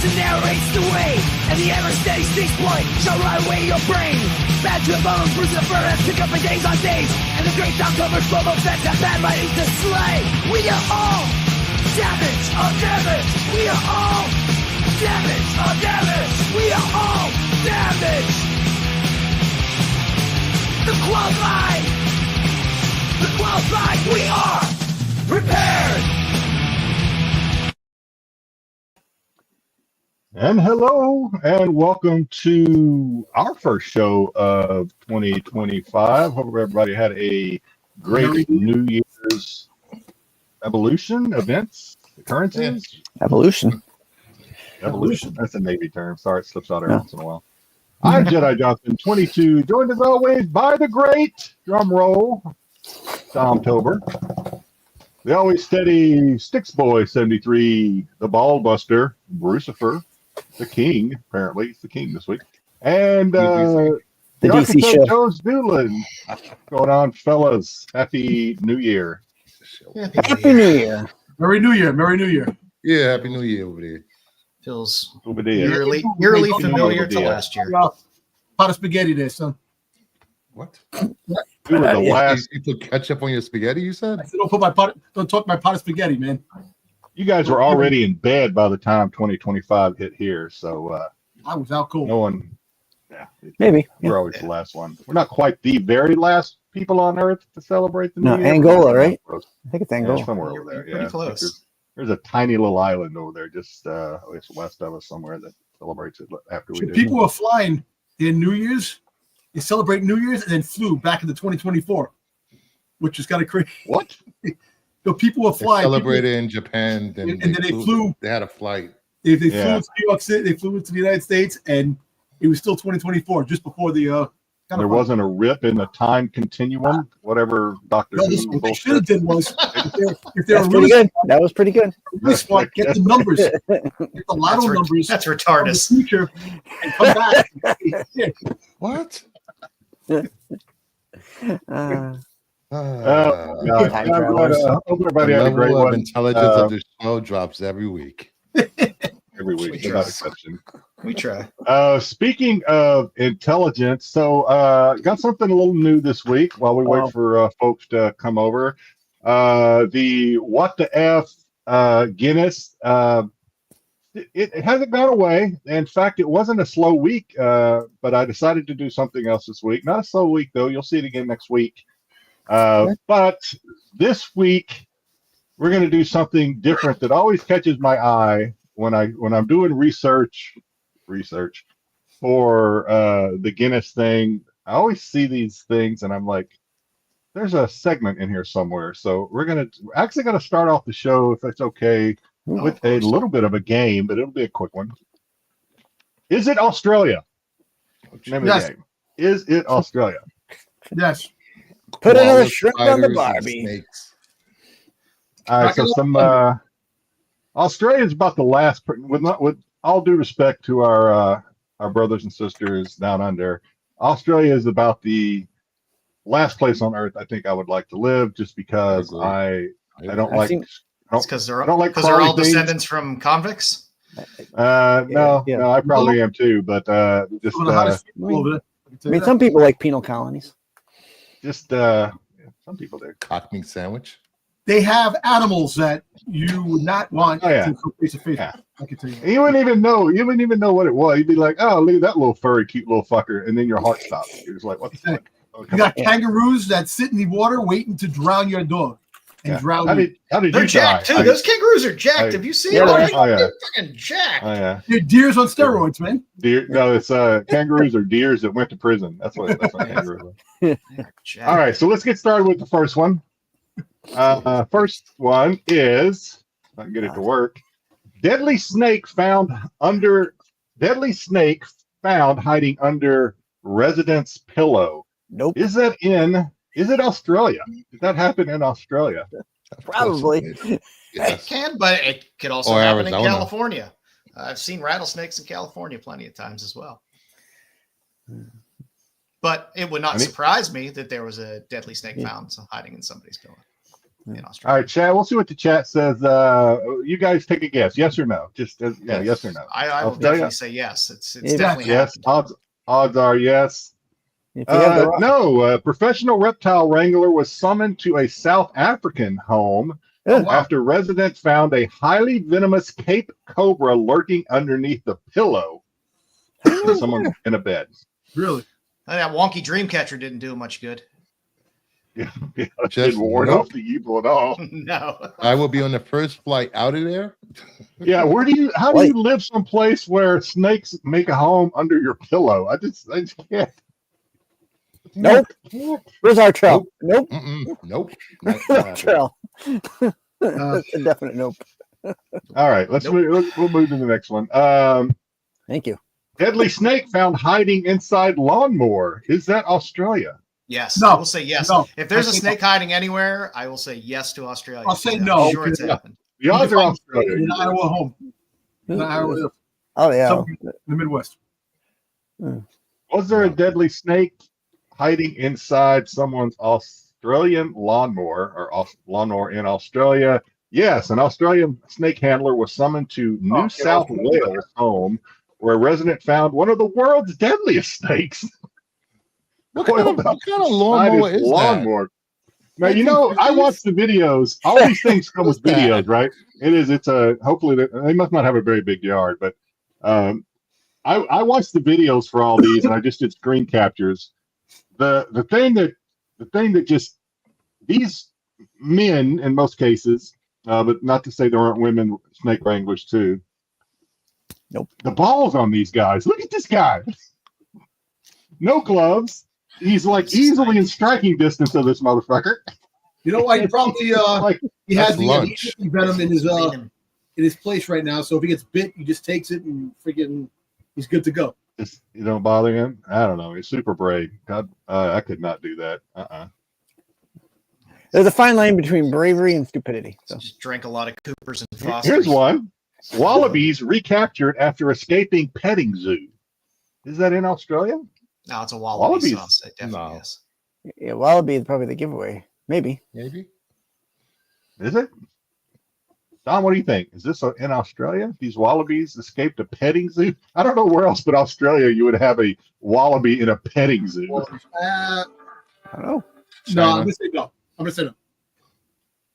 and narrates the way, and the ever-steady Styx point shall ride away your brain. Bad to the bones, bruise the fur, and pick up for days on days, and the great October's Boba Fett have bad writings to slay. We are all damage on damage. We are all damage on damage. We are all damage. The qualified, we are prepared. And hello, and welcome to our first show of 2025. Hope everybody had a great New Year's events, occurrences. Evolution. That's a Navy term. Sorry, it slips out every once in a while. I'm Jedi Johnson, 22, joined as always by the great, drum roll, Tom Tober. The always steady Styx Boy, 73, the Ball Buster, Brucifer. The king, apparently. He's the king this week. And the DC show. joesduelin. Going on, fellas. Happy New Year. Happy New Year. Merry New Year. Merry New Year. Yeah, Happy New Year over there. Feels Obadiah. eerily familiar to last year. Pot of spaghetti there, son. What? We were the last. You put ketchup on your spaghetti, you said? I said, don't talk my pot of spaghetti, man. You guys were already in bed by the time 2025 hit here, so I was out cold. no one. Yeah, Maybe. We're always the last one. We're not quite the very last people on Earth to celebrate the New Year. Angola, right? I think it's Angola. Yeah, somewhere over there. You're pretty close. There's a tiny little island over there, just it's west of us somewhere that celebrates it after we do. People are flying in New Year's. They celebrate New Year's and then flew back into 2024, which is kind of crazy. What? So people were flying. Celebrated in Japan, and then they flew. They had a flight. They flew to New York City. They flew into the United States, and it was still 2024, just before the. There wasn't a rip in the time continuum, whatever Doctor. No, what they should have did was, if they were That's really pretty good. That was pretty good. really smart, get the numbers, get the lotto numbers. That's from retarded. the future, and come back. What? God. Time Yeah, travelers. hope everybody The had a great level of one. intelligence of the show drops every week. Every week, We without try. exception. We try. Speaking of intelligence, so got something a little new this week while we wait for folks to come over. The What the F Guinness, it hasn't gone away. In fact, it wasn't a slow week, but I decided to do something else this week. Not a slow week, though. You'll see it again next week. But this week, we're going to do something different that always catches my eye when I'm doing research for the Guinness thing. I always see these things and I'm like, there's a segment in here somewhere. So we're actually gonna start off the show, if it's okay, with a little bit of a game, but it'll be a quick one. Is it Australia? Name of the game. Is it Australia? Yes. Put another Wallace shrimp on the spiders and Barbie. snakes. All right, so some Australia is about the last. With all due respect to our brothers and sisters down under, Australia is about the last place on Earth I think I would like to live, just because I don't like. It's because they're I don't like all things. descendants from convicts. No, I probably am too, but just I mean, some people like penal colonies. just some people do. Cockney sandwich. They have animals that you would not want to face to face. Yeah. I can tell you. You wouldn't even know what it was. You'd be like, oh, look at that little furry, cute little fucker, and then your heart stops. You're just like, what the fuck? Oh, You got kangaroos that sit in the water waiting to drown your dog and drown you. How did They're you jacked die? too. Those kangaroos are jacked. Have you seen Yeah, them? oh, yeah. They're fucking jacked. Oh yeah. They're deers on steroids, man. Deer, no, it's kangaroos or deers that went to prison. That's what kangaroos are. They're jacked. All right, so let's get started with the first one. First one is, if I can get it to work. Deadly snake found hiding under resident's pillow. Nope. Is it Australia? Did that happen in Australia? Probably. It Yes. can, but it could also Or happen in Arizona. California. I've seen rattlesnakes in California plenty of times as well. But it would not surprise me that there was a deadly snake found hiding in somebody's pillow. in All Australia. right, chat. We'll see what the chat says. You guys take a guess. Yes or no? Just yes or no. I will Australia? definitely say yes. It's Yeah. definitely Yes. happened. Odds are yes. If you have the right, No, a professional reptile wrangler was summoned to a South African home Ugh. after residents found a highly venomous Cape cobra lurking underneath the pillow of someone in a bed. Really? And that wonky dream catcher didn't do much good. Yeah, Just didn't ward nope. off the evil at all. No. I will be on the first flight out of there. Yeah, how do you live someplace where snakes make a home under your pillow? I just can't. Nope. Where's our trail? Nope. Nope. Trail. That's a definite nope. All right, we'll move to the next one. Thank you. Deadly snake found hiding inside lawnmower. Is that Australia? Yes. No. I will say yes. No. If there's I a think snake hiding anywhere, I will say yes to Australia. I'll say I'm no. sure it's happened. The odds are Australia. In Iowa home. In Iowa, Oh yeah. somewhere in the Midwest. Was there a deadly snake hiding inside someone's Australian lawnmower or lawnmower in Australia? Yes, an Australian snake handler was summoned to New South Wales home where a resident found one of the world's deadliest snakes. What kind of lawnmower is that? Now, I watch the videos. All these things come with videos, right? Hopefully they must not have a very big yard, but I watched the videos for all these and I just did screen captures. The thing that just these men in most cases, but not to say there aren't women snake wranglers too. Nope. The balls on these guys. Look at this guy. No gloves. He's like easily in striking distance of this motherfucker. You know why? He probably he has the venom in his place right now. So if he gets bit, he just takes it and freaking he's good to go. You don't bother him. I don't know. He's super brave. God, I could not do that. There's a fine line between bravery and stupidity. So. Just drank a lot of Coopers and Fosters. Here's one. Wallabies recaptured after escaping petting zoo. Is that in Australia? No, it's a wallaby. So I'll say definitely No. yes. Yeah, wallaby is probably the giveaway. Maybe. Is it? Don, what do you think? Is this in Australia? These wallabies escaped a petting zoo? I don't know where else but Australia you would have a wallaby in a petting zoo. I don't know. No, I'm gonna say no. I'm gonna say no.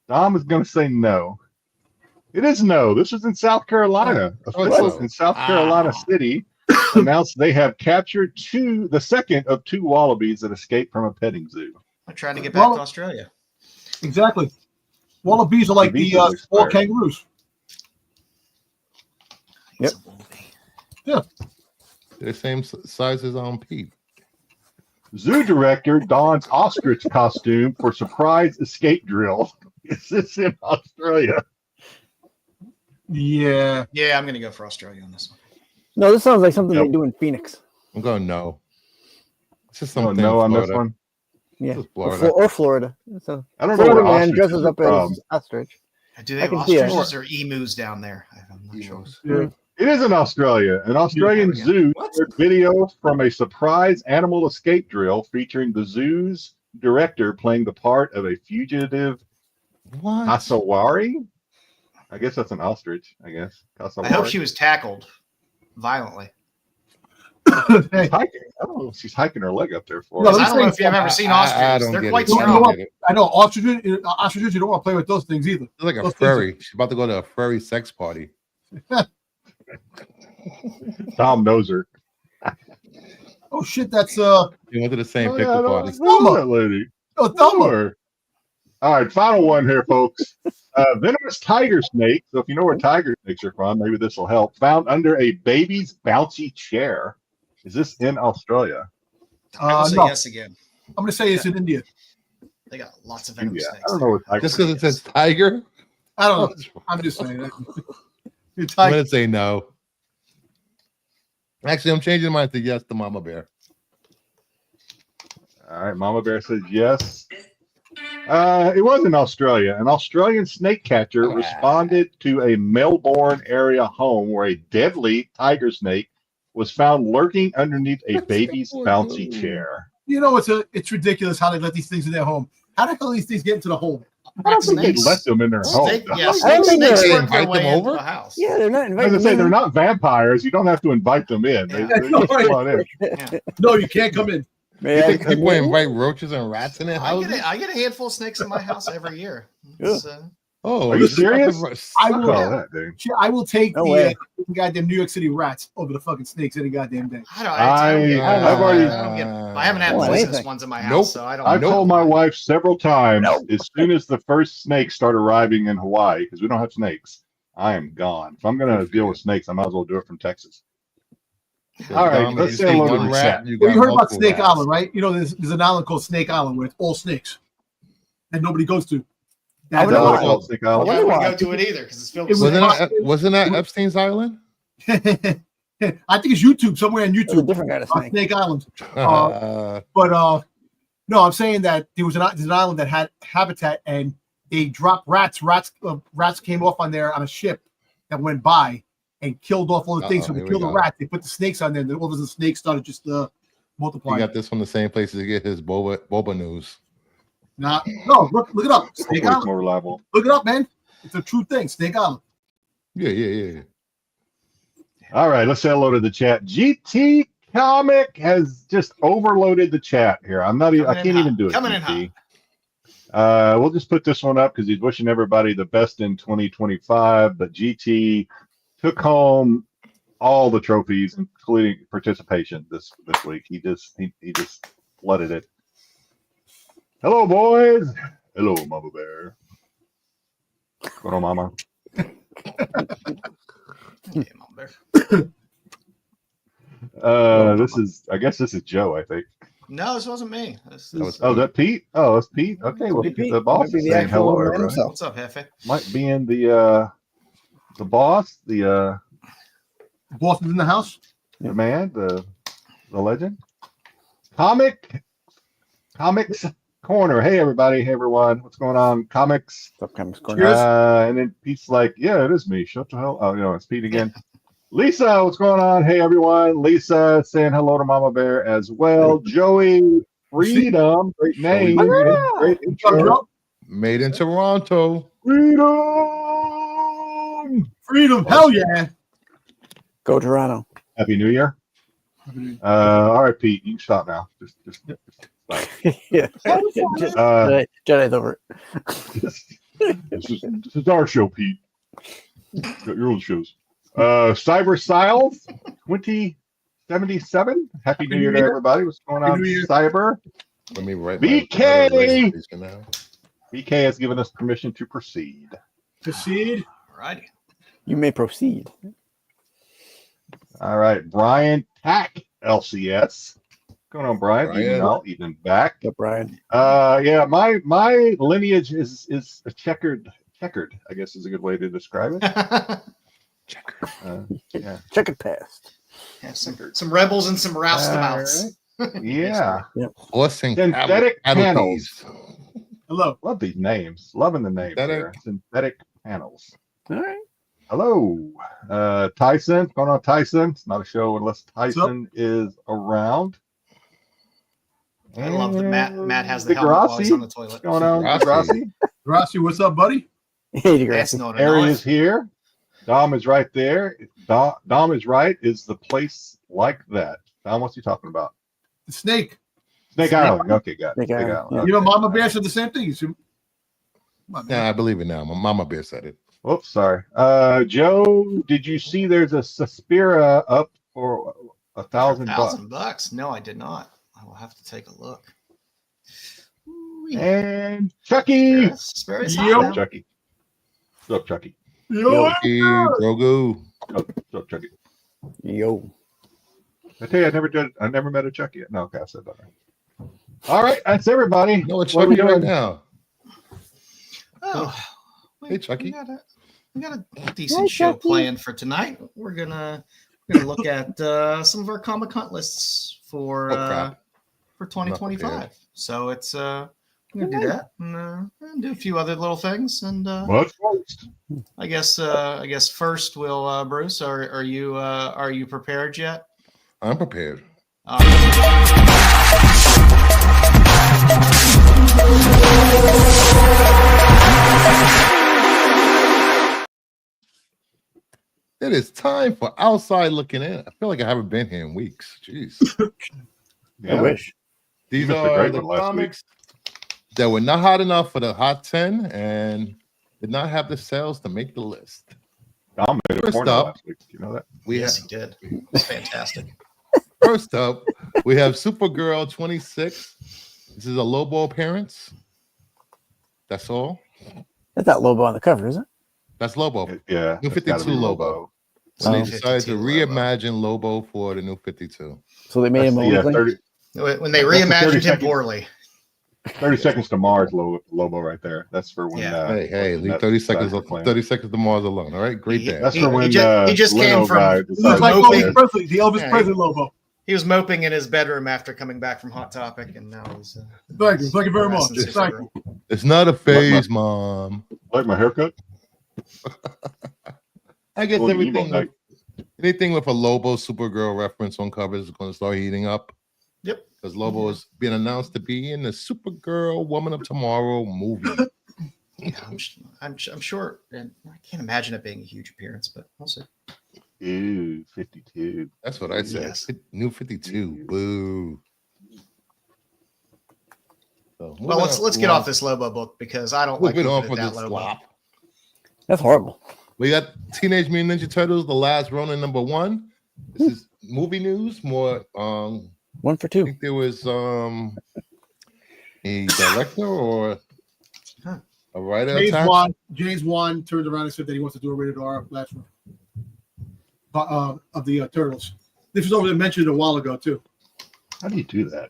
Dom is going to say no. It is no. This is in South Carolina. Officials in South Carolina City announced they have captured the second of two wallabies that escaped from a petting zoo. I'm trying to get back to Australia. Exactly. Wallabies are like the small kangaroos. Yep. Yeah. They're the same size as Pete. Zoo director dons ostrich costume for surprise escape drill. Is this in Australia? Yeah. Yeah, I'm going to go for Australia on this one. No, this sounds like something they do in Phoenix. I'm going no. It's just Oh, something. no on this one? Yeah. Just Florida. Or Florida. So I don't know Florida where man ostrich dresses is up from. as ostrich. Do they I have can see it. ostriches or emus down there? I'm not sure. Yeah. It is in Australia. An Australian Yeah. zoo shared video from a surprise animal escape drill featuring the zoo's director playing the part of a fugitive What? cassowary. I guess that's an ostrich, I guess. I hope she was tackled violently. Hey, hiking. I don't know if she's hiking her leg up there for No, us. I don't know if you've ever seen I ostriches. don't They're get quite it. I strong. don't get it. I know ostriches. You don't want to play with those things either. It's like a Those furry. She's about to go to a furry sex party. Tom knows her. Oh shit, that's They went to the same Oh, pickle yeah, I party. know that lady. Thelma. Sure. All right, final one here, folks. Venomous tiger snake. So if you know where tiger snakes are from, maybe this will help. Found under a baby's bouncy chair. Is this in Australia? I will say No. yes again. I'm gonna say it's in India. They got lots of venomous Yeah, snakes. I don't know what tiger Just because it snake says tiger, I don't know. I'm just saying that. You're I'm tight. going to say no. Actually, I'm changing mine to yes to Mama Bear. is. All right, Mama Bear says yes. It was in Australia. An Australian snake catcher responded to a Melbourne area home where a deadly tiger snake was found lurking underneath a baby's bouncy chair. You know, it's ridiculous how they let these things in their home. How the hell do these things get into the home? I don't think they'd let them in their home. Yeah, snakes work their invite way them into over? the house. Yeah, they're not As inviting I say, them they're in. not vampires. You don't have to invite them in. Yeah. They just come on in. Yeah. No, you can't come in. May You I think come people in? invite roaches and rats in their houses? I get a handful of snakes in my house every year. It's, Oh, Are you just got serious? I Fuck will- all that, dude. I will take No way. the goddamn New York City rats over the fucking snakes any goddamn day. I haven't had Oh, poisonous anything. ones in my house, Nope. so I don't. I've know. told my wife several times, as soon as the first snakes start arriving in Hawaii, because we don't have snakes, I am gone. If I'm going to deal with snakes, I might as well do it from Texas. All right, let's say hello to the chat. You heard about Snake Island, right? You know, there's an island called Snake Island where it's all snakes, and nobody goes to. I Is that what why. it's called, Snake Island? Yeah, I wouldn't why. go to it either because it's filled It with was- snakes. Wasn't that Epstein's Island? I think it's YouTube, somewhere on It's a YouTube. different kind of snake. Snake Island. But no, I'm saying that there's an island that had habitat, and they dropped rats. Rats came off on a ship that went by and killed off all the things. So they here we killed the go. rat. They put the snakes on there, and all of a sudden the snakes started just He multiplying. got this from the same place to get his boba news. No, look it up. Snake Hopefully it's Island. more reliable. Look it up, man. It's a true thing. Snake Island. Yeah. All right, let's say hello to the chat. GT Comic has just overloaded the chat here. I can't even do it. Coming in GT. hot. We'll just put this one up because he's wishing everybody the best in 2025. But GT took home all the trophies, including participation this week. He just flooded it. Hello, boys. Hello, Mama Bear. What's going on, Mama? Yeah, Mom Bear. I guess this is Joe, I think. No, this wasn't me. This That was- is, Oh, is that Pete? Oh, that's Pete. Okay, well, Maybe Pete. the boss Might be is the saying actual hello. man Everybody. himself. what's up, Hefe? Might be in the boss, the Boston's in the house. man, the legend. Comics Corner. Hey everybody, hey everyone, what's going on? Comics. Stop comics corner. And then Pete's like, yeah, it is me. Shut the hell. Oh, it's Pete again. Lisa, what's going on? Hey everyone. Lisa saying hello to Mama Bear as well. Joey Freedom, great name. Great intro. Made in Toronto. Freedom. Hell yeah. Go Toronto. Happy New Year. All right, Pete, you can stop now. Just stop. Yeah. Jedi's over it. This is our show, Pete. Got your own shows. Cyber Styles 2077. Happy New Year to everybody. What's going on, Cyber? Let me write BK. now. BK has given us permission to proceed. Proceed. Alrighty. You may proceed. All right, Brian Tack LCS. What's going on, Brian? Brian. Even back. Yep, Brian. Yeah, my lineage is a checkered, I guess is a good way to describe it. Yeah. Check it past. Have some rebels and some roustabouts. Yeah. Blessing Synthetic panels. Hello. Love these names. Loving the names here. Synthetic panels. All right. Hello. Tyson. What's going on, Tyson? It's not a show unless Tyson is around. I love that Matt has the Degrassi. helmet while he's on the toilet. What's going on, Degrassi. Degrassi? Grassy, what's up, buddy? Hey, That's Degrassi. not Harry enough. is here. Dom is right there. Dom is right. Is the place like that? Dom, what's he talking about? The snake. Snake Island. Okay, got it. Snake Island, yeah. Okay. You know, Mama Bear said the same thing. Come on, man. Yeah, I believe it now. My Mama Bear said it. Oops, sorry. Joe, did you see there's a Suspira up for $1,000? $1,000? No, I did not. I will have to take a look. And Chucky. Spirits Yo. hot What's now. up, Chucky? What's up, Chucky? Yo. Grogu. What's up, Chucky? Yo. I tell you, I never met a Chucky yet. No, okay, I said that. All right, that's everybody. You know what What are we Chucky right doing? now? Oh, Hey, Chucky. We got a decent show planned for tonight. We're gonna look at some of our comic hunt lists for crap. for 2025. So it's we're gonna do that and do a few other little things. And What's first? I guess first we'll Bruce, are you prepared yet? I'm prepared. It is time for Outside Looking In. I feel like I haven't been here in weeks. Jeez. I wish. These missed a are great the one last comics that were not hot enough for the hot 10 and did not have the sales to make the list. Dominated First porno up, last week. You know that? Yes, he did. It's fantastic. First up, we have Supergirl 26. This is a Lobo appearance. That's all. That's that Lobo on the cover, isn't it? That's Lobo. Yeah. New it's gotta 52 be Lobo. When they Oh. decided to 52 reimagine Lobo for the new 52. So they made him a Yeah, weakling? 30, When they That's the 30 reimagined him second- poorly. 30 seconds to Mars Lobo right there. That's for when. Yeah. Hey, when leave that 30 seconds. guys were playing. 30 seconds to Mars alone. All right, great He- day. That's He- for when he just Leno came from- guy He looks decided like to moping. Elvis Presley, the Elvis Yeah, Presley Lobo. He was moping in his bedroom after coming back from Hot Topic, and now he's. Thank you very much. harassing Thank Supergirl. you. It's not a phase, Mom. like my haircut. I guess Well, everything, emo night. anything with a Lobo Supergirl reference on covers is going to start heating up. Yep. Because Lobo is being announced to be in the Supergirl Woman of Tomorrow movie. Yeah, I'm sure, and I can't imagine it being a huge appearance, but we'll see. Ew, 52. That's what I said. Yes. New 52. Boo. So, Well, let's get off this Lobo book because I don't like Moving on looking for at this that Lobo. slop. That's horrible. We got Teenage Mutant Ninja Turtles: The Last Ronin #1. This is movie news. More. 1 for I 2. think there was a director or a writer. attached. James Wan turned around and said that he wants to do a rated R last one of the Turtles. This was over mentioned a while ago too. How do you do that?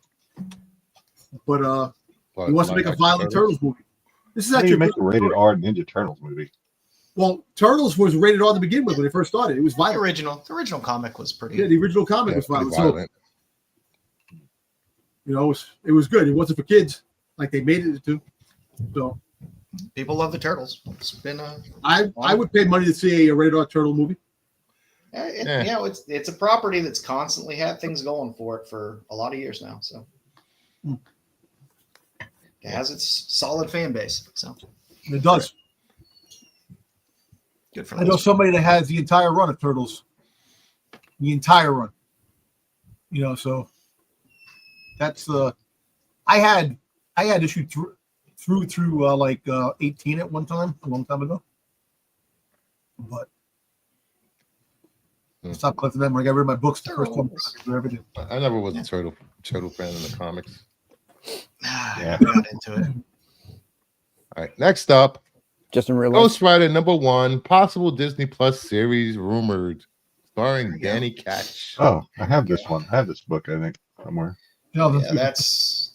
But he wants to make a violent Turtles movie. This is How do you actually make a rated R Ninja Turtles movie? well, Turtles was rated R to begin with when it first started. It was The violent. original comic was pretty. Yeah, the original comic was pretty violent. So violent. you know, it was good. It wasn't for kids like they made it to. So People love the Turtles. It's been a. I would pay money to see a rated R Turtle movie. Yeah. You know, it's a property that's constantly had things going for it for a lot of years now. So it has its solid fan base. So It does. good for I know them. somebody that has the entire run of Turtles. The entire run. You know, so that's I had issue through like 18 at one time, a long time ago. But I stopped collecting them when I got rid of my books the first one I ever did. I never was a turtle fan in the comics. Yeah. I'm not into it. All right, next up, Just in real life. Ghost Rider #1, possible Disney Plus series rumored, starring Danny Ketch. Oh, I have this one. I have this book, I think, somewhere. No, Yeah,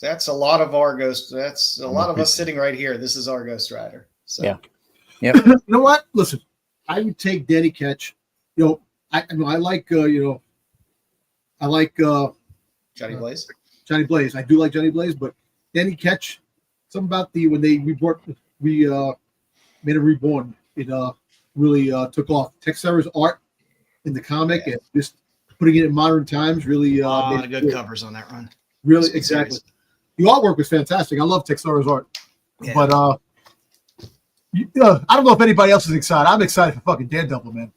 that's a lot of our Ghost. That's a lot of us sitting right here. This is our Ghost Rider. So Yeah. you know what? Listen, I would take Danny Ketch. You know, I like I like Johnny Blaze. Johnny Blaze. I do like Johnny Blaze, but Danny Ketch, something about when they made a reborn, it really took off. Texera's art in the comic and just putting it in modern times really A lot made of it good covers on that run. Really, Good exactly. series. The artwork was fantastic. I love Texera's art, Yeah. but I don't know if anybody else is excited. I'm excited for fucking Daredevil, man.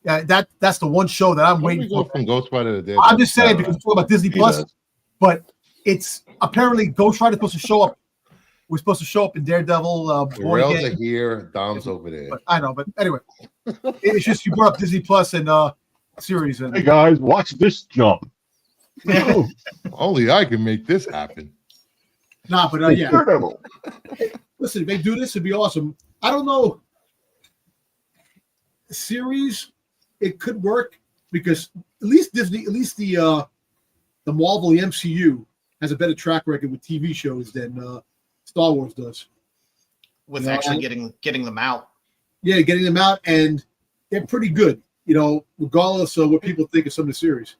Yeah, that's the one show that I'm Where do we waiting go for. from Ghost Rider to Daredevil? I'm just saying because we're talking about Disney He Plus, does. but it's apparently Ghost Rider supposed to show up. We're supposed to show up in Daredevil. The Born rails Again. are here, Dom's over there. But I know, but anyway, it's just you brought up Disney Plus and series, and Hey guys, watch this jump. Oh, Only I can make this happen. but yeah. Daredevil. Listen, if they do this, it'd be awesome. I don't know. Series, it could work because at least Disney, at least the Marvel, the MCU has a better track record with TV shows than Star Wars does. With No, actually I- getting them out. Yeah, getting them out, and they're pretty good. You know, regardless of what people think of some of the series.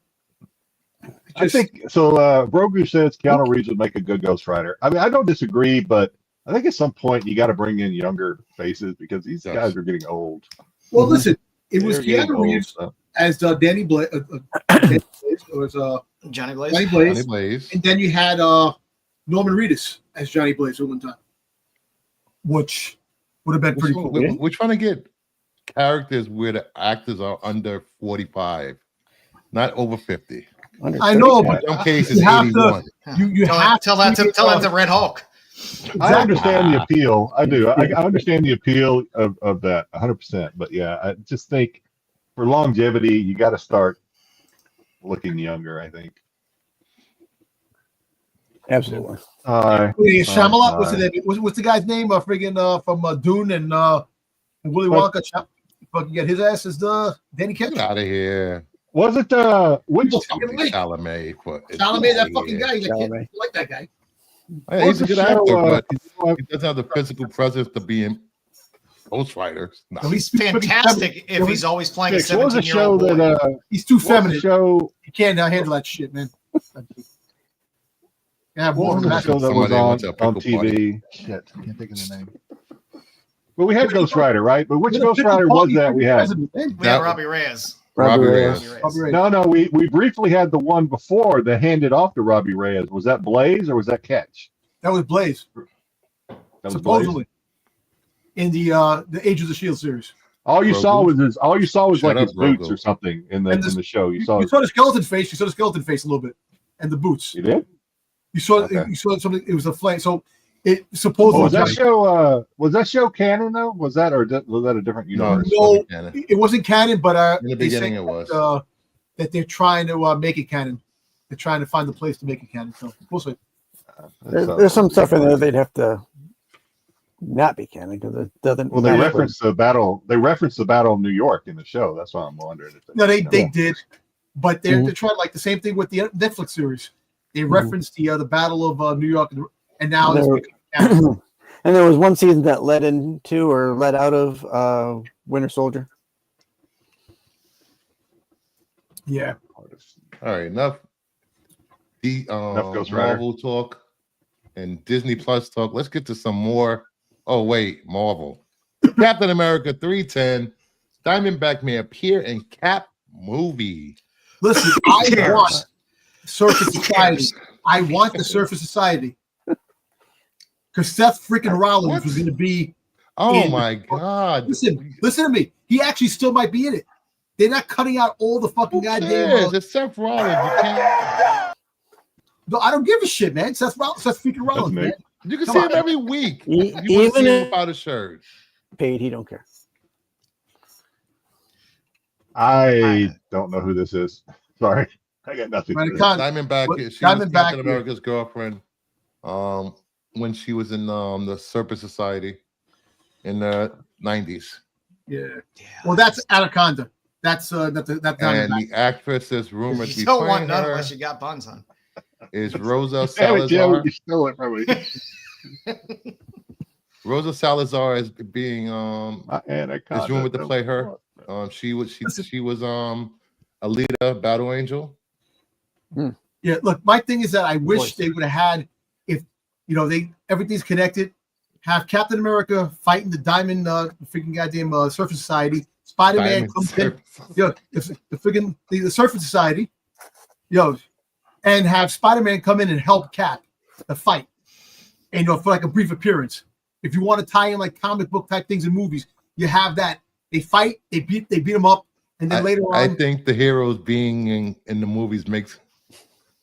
I think so. Grogu says Keanu Reeves would make a good Ghost Rider. I mean, I don't disagree, but I think at some point you got to bring in younger faces because these Yes. guys are getting old. Well, listen, it was They're getting Keanu old, Reeves so. as Danny Blaze. Danny Blaze was Johnny Blaze. Johnny Blaze. Johnny Blaze. And then you had Norman Reedus as Johnny Blaze at one time, which Would have been pretty cool. We're trying to get characters where the actors are under 45, not over 50. I know, but in some cases, you have 81. You have tell that to Red Hulk. Exactly. I understand the appeal. I do. I understand the appeal of that 100%. But yeah, I just think for longevity, you got to start looking younger, I think. Absolutely. Shyamalan, what's the guy's name? Friggin' from Dune and Willy Wonka. Fucking get his ass as the Danny Ketchum. Get out of here. Was it which Chalamet? Chalamet, that fucking guy. I like that guy. He's a good actor, but he doesn't have the physical presence to be in Ghost Riders. No. He's fantastic if he's always playing a 17-year-old boy. That, he's too feminine. Show he can't handle that shit, man. Yeah, what was the show that was on TV? Shit, I can't think of the name. Well, we had Ghost Rider, right? But which Ghost Rider was that we had? We had Robbie Reyes. Robbie Reyes. No, we briefly had the one before that handed off to Robbie Reyes. Was that Blaze or was that Catch? That was Blaze. Supposedly. In the Age of the Shield series. All you saw was like his boots or something in the show. You saw the skeleton face. You saw the skeleton face a little bit, and the boots. You did. You saw something. It was a flame. So it supposedly was that show canon though? Was that a different universe? No, it wasn't canon. But in the beginning, it was that they're trying to make it canon. They're trying to find the place to make it canon. So we'll see. There's some stuff in there they'd have to not be canon because it doesn't. Well, they referenced the battle. They referenced the Battle of New York in the show. That's why I'm wondering. They did, but they're trying like the same thing with the Netflix series. They referenced the Battle of New York, and now and there was one season that led into or led out of Winter Soldier. Yeah. All right, enough. Marvel talk and Disney Plus talk. Let's get to some more. Oh wait, Marvel. Captain America 310. Diamondback may appear in Cap movie. Listen, I want Surface Society. I want the Surface Society because Seth freaking Rollins was going to be. Oh my God! Listen to me. He actually still might be in it. They're not cutting out all the fucking goddamn. It's Seth Rollins. You can't. No, I don't give a shit, man. Seth freaking Rollins, man. You can see him every week. You see him without a shirt. Paid, he don't care. I don't know who this is. Sorry, I got nothing. Diamondback. She was Captain America's girlfriend. When she was in the Surface Society in the 90s. Yeah. Well, that's Anaconda. That's and the actress is rumored to be don't want none her unless you got buns on. Is Rosa Salazar. You stole it from me. Rosa Salazar is being is rumored to play her. She was Alita Battle Angel. Yeah, look, my thing is that I wish they would have had, if everything's connected, have Captain America fighting the Diamond freaking goddamn Surface Society. Spider-Man comes in, the Surface Society, and have Spider-Man come in and help Cap the fight, and for like a brief appearance. If you want to tie in like comic book type things in movies, you have that. They fight, they beat them up, and then later on, I think the heroes being in the movies makes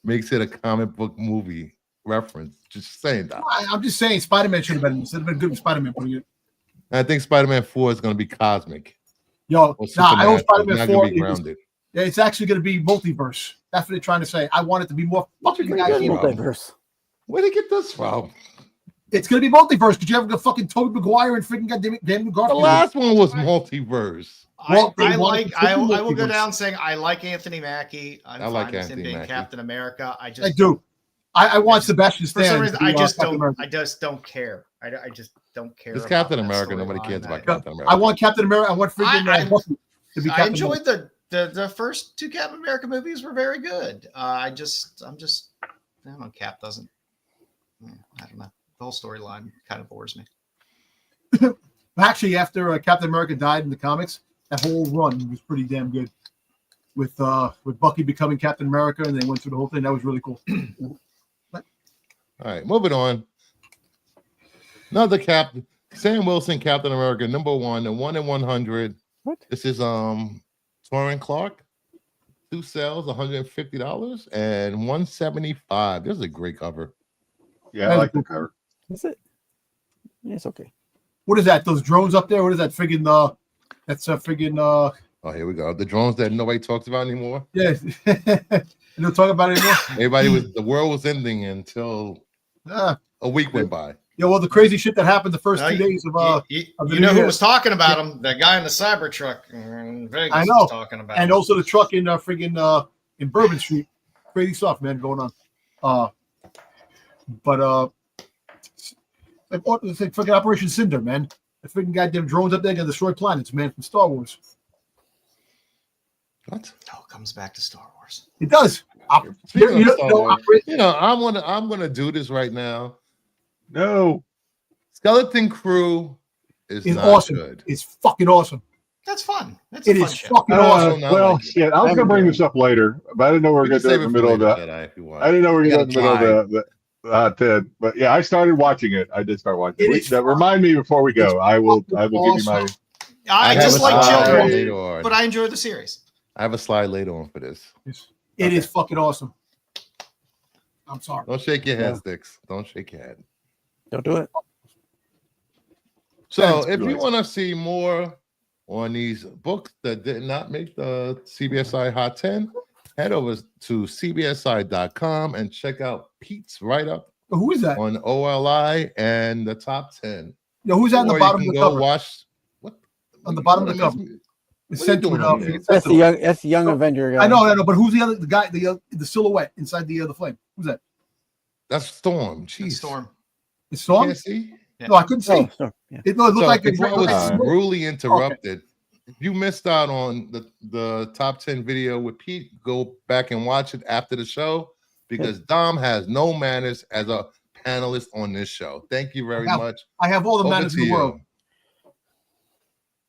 it a comic book movie reference. Just saying that. I'm just saying Spider-Man should have been. It should have been good with Spider-Man putting it. I think Spider-Man 4 is going to be cosmic. I hope Spider-Man 4 grounded. It's actually going to be multiverse. That's what they're trying to say. I want it to be more fucking multiverse. Where did they get this from? It's going to be multiverse because you have a fucking Tobey Maguire and freaking goddamn Garfield. The last one was multiverse. I will go down saying I like Anthony Mackie. I like Anthony being Mackie. Captain America. I do. I want Sebastian Stan. For some reason, I just don't care. I just don't care. It's Captain America. Nobody cares about Captain America. I want Captain America. I want freaking Bucky to be Captain I enjoyed the first two Captain America movies were very good. I'm just I don't know. Cap doesn't. I don't know. The whole storyline kind of bores me. Actually, after Captain America died in the comics, that whole run was pretty damn good. With Bucky becoming Captain America, and they went through the whole thing. That was really cool. All right, moving on. Another Cap Sam Wilson, Captain America, #1, the 1 in 100. What? This is Torrin Clark. 2 sales, $150 and $175. This is a great cover. Yeah, I like the cover. Is it? Yeah, it's okay. What is that? Those drones up there? What is that? Friggin' that's a friggin' Oh, here we go. The drones that nobody talks about anymore. yeah. You don't talk about it anymore. The world was ending until a week went by. Yeah, well, the crazy shit that happened the first 2 days of you the know new who year. was talking about him? That guy in the cyber truck in Vegas I know. was talking about And him. also the truck in friggin' in Bourbon Street. Crazy stuff, man, going on. It's like fucking Operation Cinder, man. The freaking goddamn drones up there gonna destroy planets, man, from Star Wars. What? No, it comes back to Star Wars. It does. Speaking of Star Wars, I'm gonna do this right now. No. Skeleton Crew is It's not awesome. good. It's fucking awesome. That's fun. That's It a fun is show. fucking awesome. not Well, like it. shit. I was gonna bring this up later, but I didn't know we were We gonna can do it save in it the for middle of later, that. Jedi, if you want. I didn't know we were We gonna do it in the gotta middle of the 10. But yeah, I started watching it. I did start watching It it. is That fun. remind me before we go. I will give you my awesome. I have just a like slide children, later on. but I enjoy the series. I have a slide later on for this. It is fucking awesome. I'm sorry. Don't shake your head, Yeah. Styx. Don't shake your head. Don't do it. So, That's if you good. want to see more on these books that did not make the CBSI Hot 10, head over to CBSI.com and check out Pete's write-up Who is that? on OLI and the top 10. Yeah, who's that on the Or bottom you of can the go cover? watch. What? On the bottom of the cover. It's What are you sent to doing it. over there? That's the young Avenger guy. I know, but who's the guy, the silhouette inside the flame? Who's that? That's Storm. Jeez. Storm. It's Storm? Can't see? Yeah. No, I couldn't see. Oh, so, yeah. It looked So like before I was Alright. rudely interrupted, if you missed out on the top 10 video with Pete, go back and watch it after the show because Dom has no manners as a panelist on this show. Thank you very much. I have all the Over manners to in the you. world.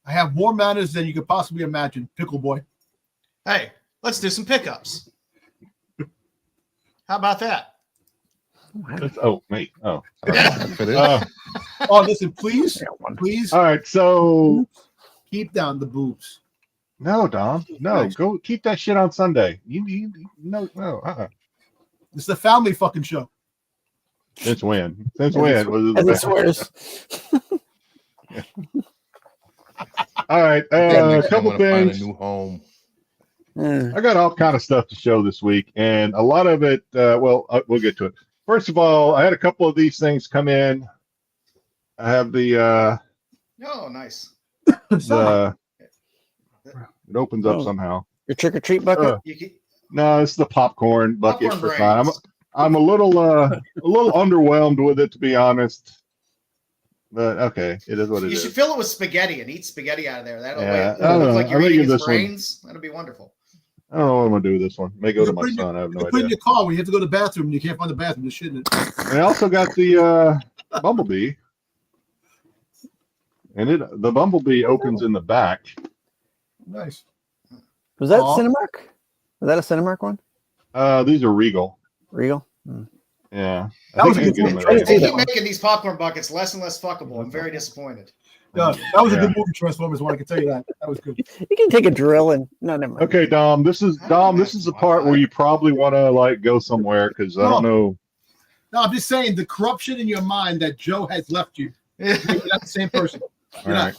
I have more manners than you could possibly imagine, Pickle Boy. Hey, let's do some pickups. How about that? Oh, me. Oh. For this. Oh, listen, please, please All right. So keep down the boobs. no, Dom. No, Nice. go keep that shit on Sunday. No. This is the family fucking show. Since when? Since when? Was it As the it swears. All right. Again, A next time couple I'm gonna find a things. new home. I got all kind of stuff to show this week, and a lot of it. We'll get to it. First of all, I had a couple of these things come in. I have the Oh, nice. it opens up Oh. somehow. Your trick or treat bucket. You can, No, it's the popcorn bucket Popcorn for fun. brains. I'm a little underwhelmed with it, to be honest. But okay, it is what it you is. should fill it with spaghetti and eat spaghetti out of there. That'll, Yeah, I that'll don't look know. like you're I'm eating thinking his this one- brains. That'll be wonderful. I don't know what I'm gonna do with this one. May go to my put it in son. I have no Put it in idea. your car when you have to go to the bathroom and you can't find the bathroom. Just shit in it. And I also got the Bumblebee, and the Bumblebee opens in the back. Nice. Was that Aw. Cinemark? Was that a Cinemark one? These are Regal. Regal. Yeah, That was a you good can one. get them I at didn't see They Regal. that keep one. making these popcorn buckets less and less fuckable. I'm very disappointed. Yeah, that was a Yeah. good movie, Transformers one. I can tell you that. That was good. You can take a drill and no, never mind. Okay, Dom. This is the part where you probably want to like go somewhere because I don't know. No, I'm just saying the corruption in your mind that Joe has left you. You're not the same person. All right.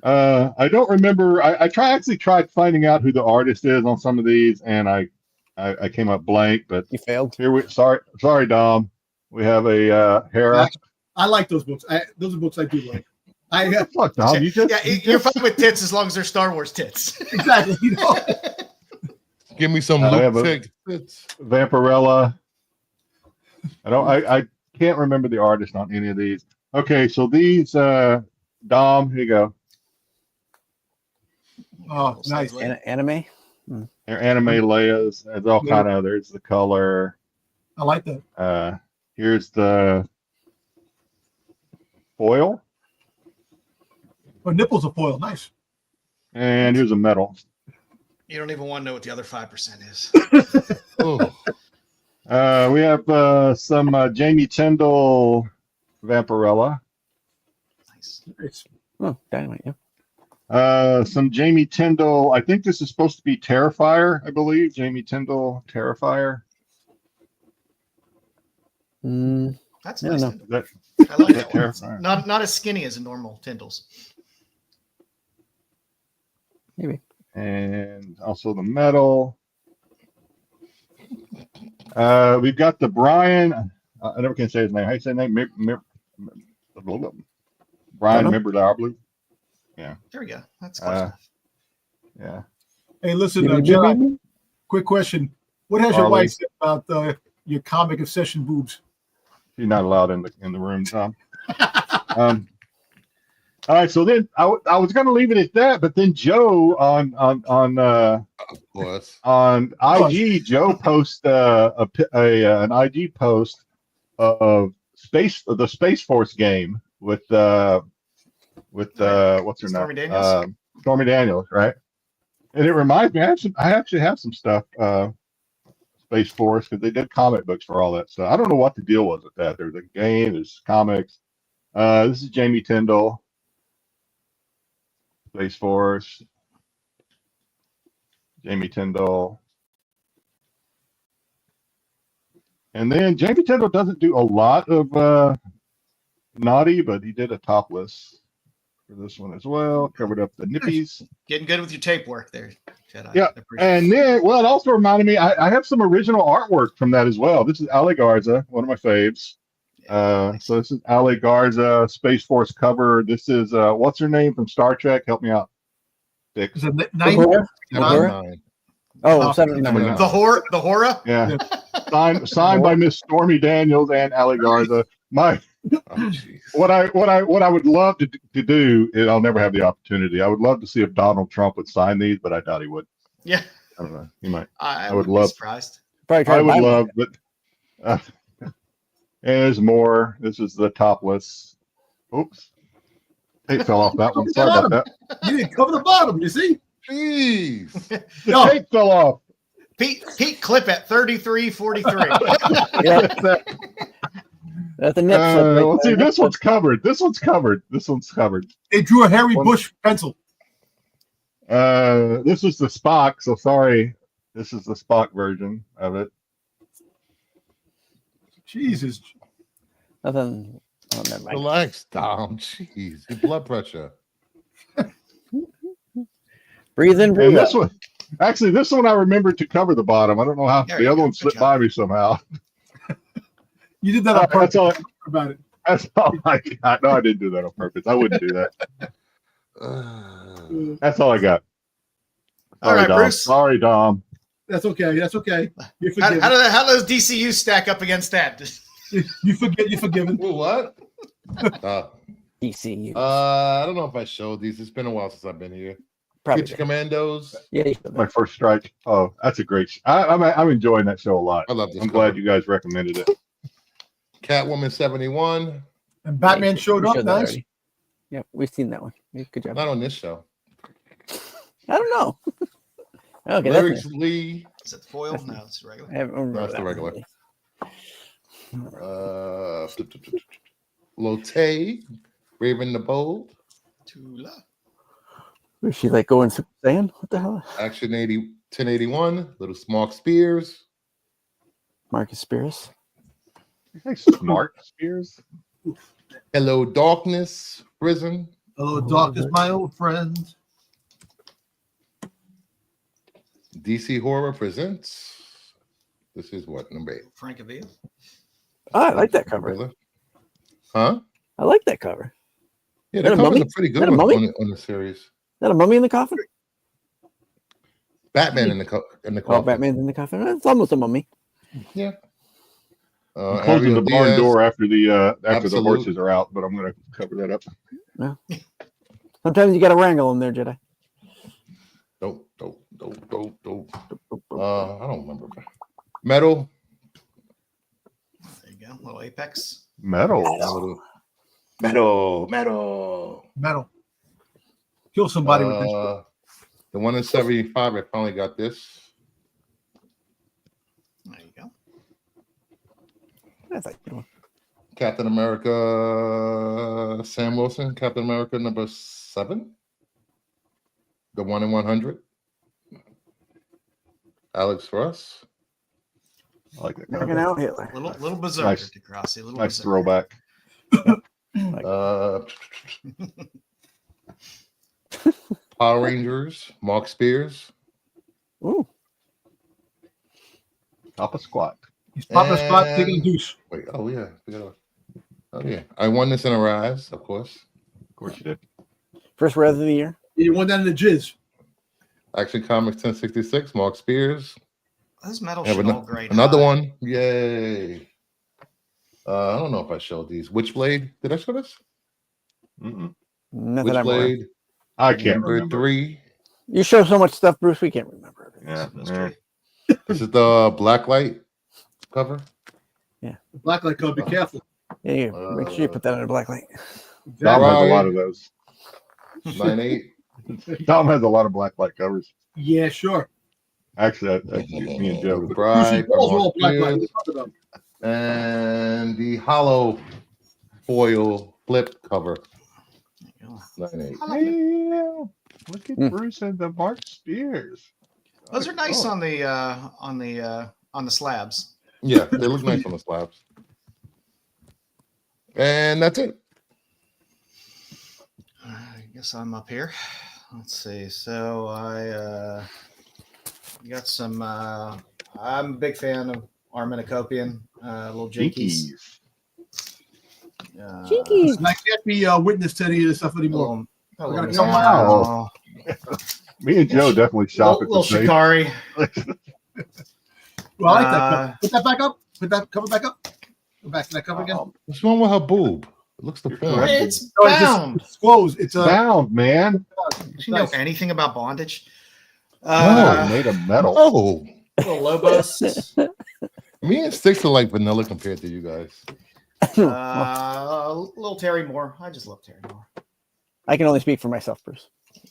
I don't remember. I actually tried finding out who the artist is on some of these, and I came up blank. But You failed. here sorry, Dom. We have a Hera. I like those books. Those are books I do like. Fuck, Dom. You just Yeah, you're fine with tits as long as they're Star Wars tits. Exactly. You know. Give me some I have Luke a- tickets. Vampirella. I can't remember the artist on any of these. Okay, so these Dom, here you go. Oh, nice. Anime. They're anime Leia's. There's all kind of. There's the color. I like that. Here's the foil, Oh, nipples are foil. Nice. and here's a metal. You don't even want to know what the other 5% is. Oh, We have some Jamie Tyndall Vampirella. Nice. Oh, Dynamite, yeah. Some Jamie Tyndall. I think this is supposed to be Terrifier, I believe. Jamie Tyndall, Terrifier. That's I nice. don't Is that, I like is that that one. Terrifier? Not as skinny as a normal Tyndall's. Maybe. And also the metal. We've got the Brian. I never can say his name. How do you say his name? Brian know. Mimberdarblue. There we go. That's close enough. Yeah. Hey, listen, Maybe, Jedi, maybe. quick question. What has your Harley. wife said about your comic obsession boobs? She's not allowed in the room, Tom. All right, so then I was going to leave it at that, but then Joe on Of course. on IG, Joe posts an IG post of the Space Force game with what's her Stormy name? Daniels? Stormy Daniels, right? And it reminds me, I actually have some stuff, Space Force, because they did comic books for all that stuff. I don't know what the deal was with that. There's a game, there's comics. This is Jamie Tyndall, Space Force. Jamie Tyndall. And then Jamie Tyndall doesn't do a lot of naughty, but he did a topless for this one as well. Covered up the nippies. Getting good with your tape work there, Jedi. Yeah, I appreciate and then, well, it also reminded me, I have some original artwork from that as well. This is Ali Garza, one of my faves. nice. So this is Ali Garza, Space Force cover. This is, what's her name from Star Trek? Help me out. Styx. Is it Uhura? Uhura? Nine. Oh, Number 7 The horror? Yeah. Signed by Miss Stormy Daniels and Ali Garza. Oh, jeez. What I would love to do, and I'll never have the opportunity. I would love to see if Donald Trump would sign these, but I doubt he would. Yeah. I don't know. He might. I would would love- be surprised. Probably try I to would buy one. love, but and there's more. This is the topless. Oops. Tape fell off that one. Sorry about that. You didn't cover the bottom, you see? Jeez. The No. tape fell off. Pete clip at 33:43. Yeah, that's the next slip right Let's see. there. This one's covered. This one's covered. This one's covered. They drew a Harry One- Bush pencil. This is the Spock. So sorry. This is the Spock version of it. Jesus. Nothing. Oh, never mind. Relax, Tom. Jeez. Your blood pressure. Breathe in, And breathe this out. one, actually, this one I remembered to cover the bottom. I don't know how There the you other go. one Good slipped job. by me somehow. You did that on That's purpose all. about it. That's all I got. No, I didn't do that on purpose. I wouldn't do that. That's all I got. All Sorry, right, Dom. Bruce. Sorry, Dom. That's okay. That's okay. You're How, forgiven. how does DCU stack up against that? You're forgiven. Ooh, what? DCU. I don't know if I showed these. It's been a while since I've been here. Probably. Future Commandos. Yeah, you should. My first strike. Oh, that's a great. I'm enjoying that show a lot. I love this. I'm glad you guys recommended it. Catwoman 71. And Batman Yeah, showed we up. that Nice. already. Yeah, we've seen that one. Yeah, good job. Not on this show. I don't know. Okay, Lyrics that's Lee. Is it the foil? No, it's regular. I haven't remembered That's the that one, regular. really. Lotte. Raven the Bold. Tula. Was she like going Super Saiyan? What the hell? Action 1081. Little Smart Spears. Marcus Spears. Hey, Smart Spears. Hello Darkness. Prison. Hello, darkness, my old friend. DC Horror presents. This is what, number 8. Frank Avila. Oh, I like that cover. Huh? I like that cover. Yeah, Is that the a covers mummy? are pretty Is that good a mummy? on the series. Is that a mummy in the coffin? Batman in the Oh, coffin. Batman's in the coffin. It's almost a mummy. Yeah. I'm closing the barn door after the Absolute. horses are out, but I'm going to cover that up. Sometimes you got to wrangle them there, Jedi. Dope. I don't remember. Metal. There you go. Little Apex. Metal. Metal. Kill somebody with this. The one in 75. I finally got this. There you go. That's a good one. Captain America, Sam Wilson, Captain America number 7, the 1 in 100. Alex Ross. I like that. Checking out Hitler. Little berserker, Nice. Degrassi. Little Nice berserker. throwback. Power Rangers, Mark Spears. Ooh. Papa Squat. He's popping a spot, taking a deuce. Wait, oh yeah. Oh yeah. I won this in a rise, of course. Of course you did. First res of the year. You won that in the jizz. Action Comics 1066, Mark Spears. Those medals Have should all grade another high. one. Yay. I don't know if I showed these. Witchblade. Did I show this? Mm-mm. Nothing I'm aware. Witchblade. I can't Number remember. 3. You show so much stuff, Bruce. We can't remember everything. Yeah, That's yeah. true. This is the Blacklight cover. Blacklight code, be careful. Yeah, you make sure you put that under black light. Dom has a Right. lot of those. 9/8. Dom has a lot of black light covers. Yeah, sure. Actually, that's me and Joe. Bride, Bruce's balls are all Mark blacklight. Spears. Let's talk about it. And the hollow foil flip cover. 9/8. Yeah, look at Hmm. Bruce and the Mark Spears. Those are nice Oh. on the slabs. Yeah, they look nice on the slabs. And that's it. I guess I'm up here. Let's see. So I got some. I'm a big fan of Arminicopian, little jinkies. Jinkies. And I can't be witness to any of this stuff anymore. A We're little gonna Miss come out. Animal, Me and Joe definitely shop at little the same. Shikari. Well, I like that cover. Put that back up. Put that cover back up. Go back to that cover again. What's wrong with her boob? It looks the You're form. correct. It's No, it's just- bound. It's closed. It's Bound, man. Do you know anything about bondage? Oh, made of metal. Oh, Little Lobos. me and Styx are like vanilla compared to you guys. Little Terry Moore. I just love Terry Moore. I can only speak for myself, Bruce.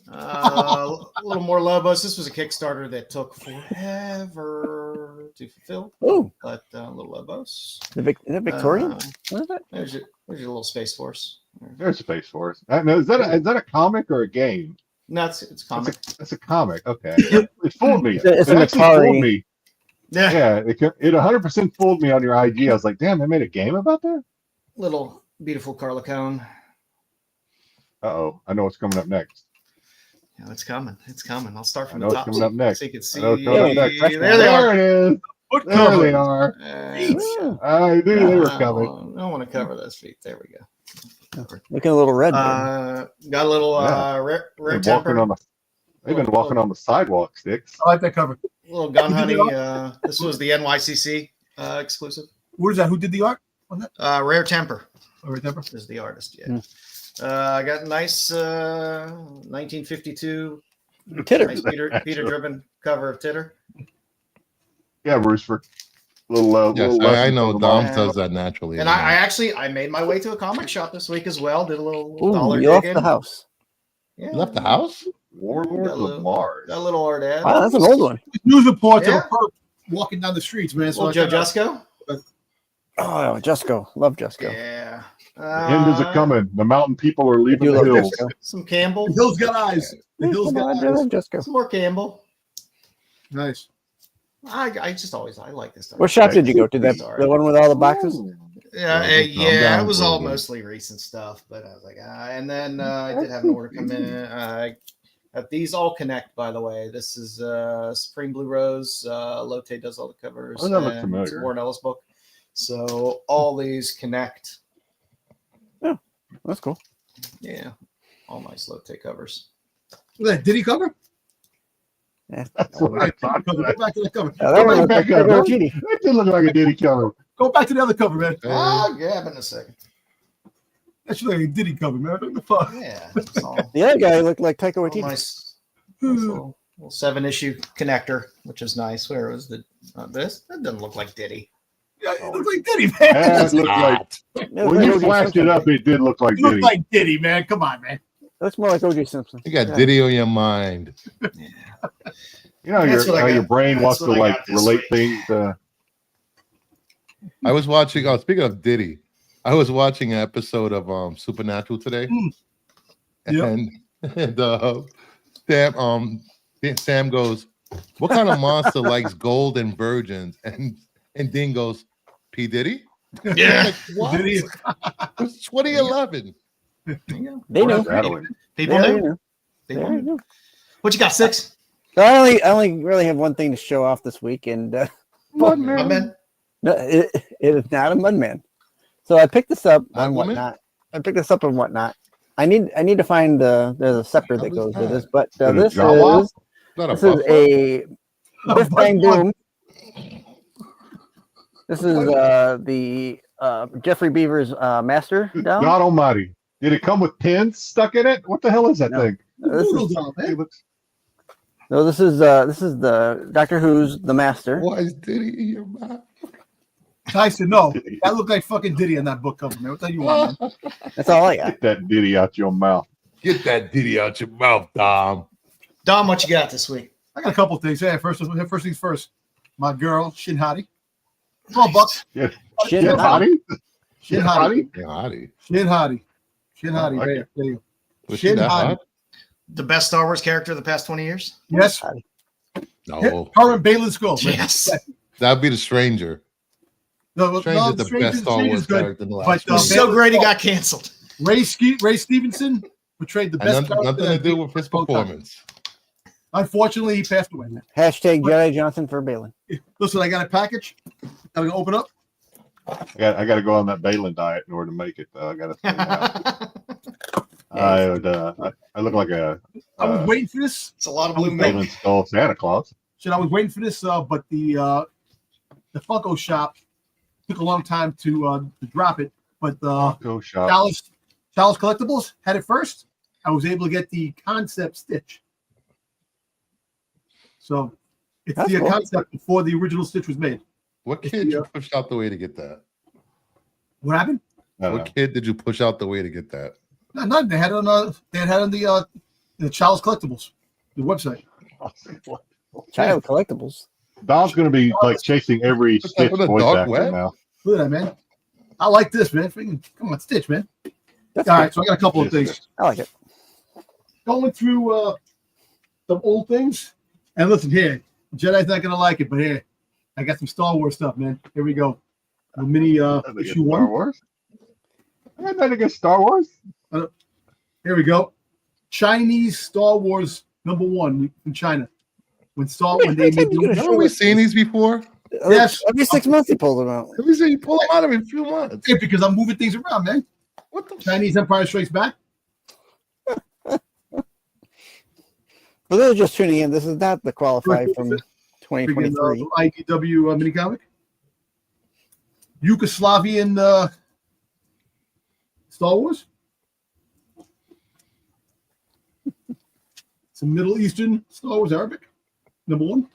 A little more Lobos. This was a Kickstarter that took forever to fulfill, Oh, but little Lobos. is it Victorian? What is it? There's your little Space Force. There's Space Force. Now, is that a comic or a game? No, it's comic. That's a comic. Okay, it fooled me. It's It an actually Atari. fooled me. Yeah, Yeah, it 100% fooled me on your IG. I was like, damn, they made a game about that. little beautiful Carla Cone. Uh-oh, I know what's coming up next. Yeah, it's coming. It's coming. I'll start I from know the what's top coming up next. so you can see. I know what's coming up next. There they are. There it is. Foot There cover. they are. I knew they were coming. I don't want to cover those feet. There we go. Looking a little red. there. Got a little Yeah. rare They've been temper. walking on the sidewalk, Styx. I like that cover. Little gun Who did honey. the This was the NYCC exclusive. What is that? Who did the art on that? Rare Temper Or whatever. is the artist. Yeah. Hmm. I got a nice 1952 Titter. nice Peter driven cover of Titter. Yeah, Bruce, for little. Yes, little I lesson know for the Dom mom. does that naturally. And I made my way to a comic shop this week as well. Did a little Ooh, dollar you left digging. the house. Yeah. You left the house? Warlords of Mars. Got a little art ad. Wow, that's an old one. News reports Yeah. of a perp walking down the streets, man. So Little I Joe kinda- Jusco. Oh, Jusco. Love Jusco. Yeah. The end is a coming. The mountain people are leaving You the love hills. Jusco. Some Campbell. The Hills got eyes. The Hills Come got on, I eyes. love Jusco. Some more Campbell. Nice. I just always I like this stuff. What shop did you go to? That Sorry. the one with all the boxes? Ooh. Yeah, Calm yeah, down, it was all Grogan. mostly recent stuff, but I was like, and then I did have an order come in. These all connect, by the way. This is Supreme Blue Rose. Lotte does all the covers. Oh, that looks and familiar. it's a Warren Ellis book. So all these connect. That's cool. Yeah, all nice Lotte covers. Look at that. Did he cover? That's what I thought. Go back to the cover. Yeah, that one looked back like up. a genie. That did look like a Diddy cover. Go back to the other cover, man. Oh, yeah, in a second. That should look like a Diddy cover, man. What the fuck? Yeah, it's all, The other guy looked like Taika all Waititi. nice. Little 7-issue connector, which is nice. Where was the this? That doesn't look like Diddy. Yeah, it looks like Diddy, man. That looked like, It when you O.J. flashed it Simpson. up, it did look like It looks Diddy. like Diddy, man. Come on, man. It looks more like O.J. Simpson. You got Yeah. Diddy on your mind. You know, That's what I how your got. brain wants That's to what I like got this relate week. things. I was watching. Oh, speaking of Diddy, I was watching an episode of Supernatural today, and Sam goes, "What kind of monster likes gold and virgins?" And Dean goes, "P. Diddy." Yeah. Like, what? Diddy. It's 2011. They know. People knew. People knew. What you got, Six? So I only really have one thing to show off this week, and Mudman. no, it is not a Mudman. So I picked this up on Woman? Whatnot. I need to find there's a scepter that goes with this, but this Jawa? is a Biff Bang Boom. This is the Jeffrey Beaver's master doll. God Almighty! Did it come with pins stuck in it? What the hell is that No. thing? This is the Doctor Who's the master. Why is Diddy in your mouth? Tyson, no, that looked like fucking Diddy on that book cover, man. What the hell you want, man? That's all I got. Get that ditty out your mouth. Get that Diddy out your mouth, Dom. Dom, what you got this week? I got a couple things. Yeah, first things first. My girl, Shin Hati. Come on, Bucks. Yeah. Shit, Shin Hati? Shin Hati. Yeah, Hottie. Shin Hati. Shin Hati. like There you go. Was she Shin that Hati. hot? The best Star Wars character of the past 20 years? Yes. No. Her and Balin Skull. Yes. That'd be the Stranger. No, Stranger's the best Star Wars good. character in the But, last It was so great he got canceled. Ray Stevenson portrayed the best. nothing to do with his performance. Unfortunately, he passed away. Hashtag Jedi Johnson for Balin. Listen, I got a package. I'm gonna open up. I got to go on that Balin diet in order to make it. I got to. I look like a. I was waiting for this. It's a lot of blue Balin milk. Skull Santa Claus. Shit, I was waiting for this, but the Funko shop took a long time to drop it. But Go shop. Chalice Collectibles had it first. I was able to get the concept Stitch. So it's That's the cool. concept before the original Stitch was made. What kid you pushed out the way to get that? What happened? What kid did you push out the way to get that? No, none. They had it on the Chalice Collectibles, the website. Child collectibles. Dom's going to be like chasing every What's Stitch that, the voice dark actor web? now. Look at that, man. I like this, man. Freaking, come on, Stitch, man. That's All right, so I got a couple of Yes, things. I like it. Going through some old things. And listen here, Jedi's not gonna like it, but here, I got some Star Wars stuff, man. Here we go. A mini Nothing against issue Star 1. Wars. I got nothing against Star Wars. Here we go. Chinese Star Wars #1 from China. When they made Haven't we seen these before? Yes. Every 6 months he pulls them out. Have we seen you pull them out every few months? Yeah, because I'm moving things around, man. What the? Chinese Empire Strikes Back. For those just tuning in, this is not the qualified from Freaking 2023. IDW mini comic. Yugoslavian Star Wars. Some Middle Eastern Star Wars Arabic. #1.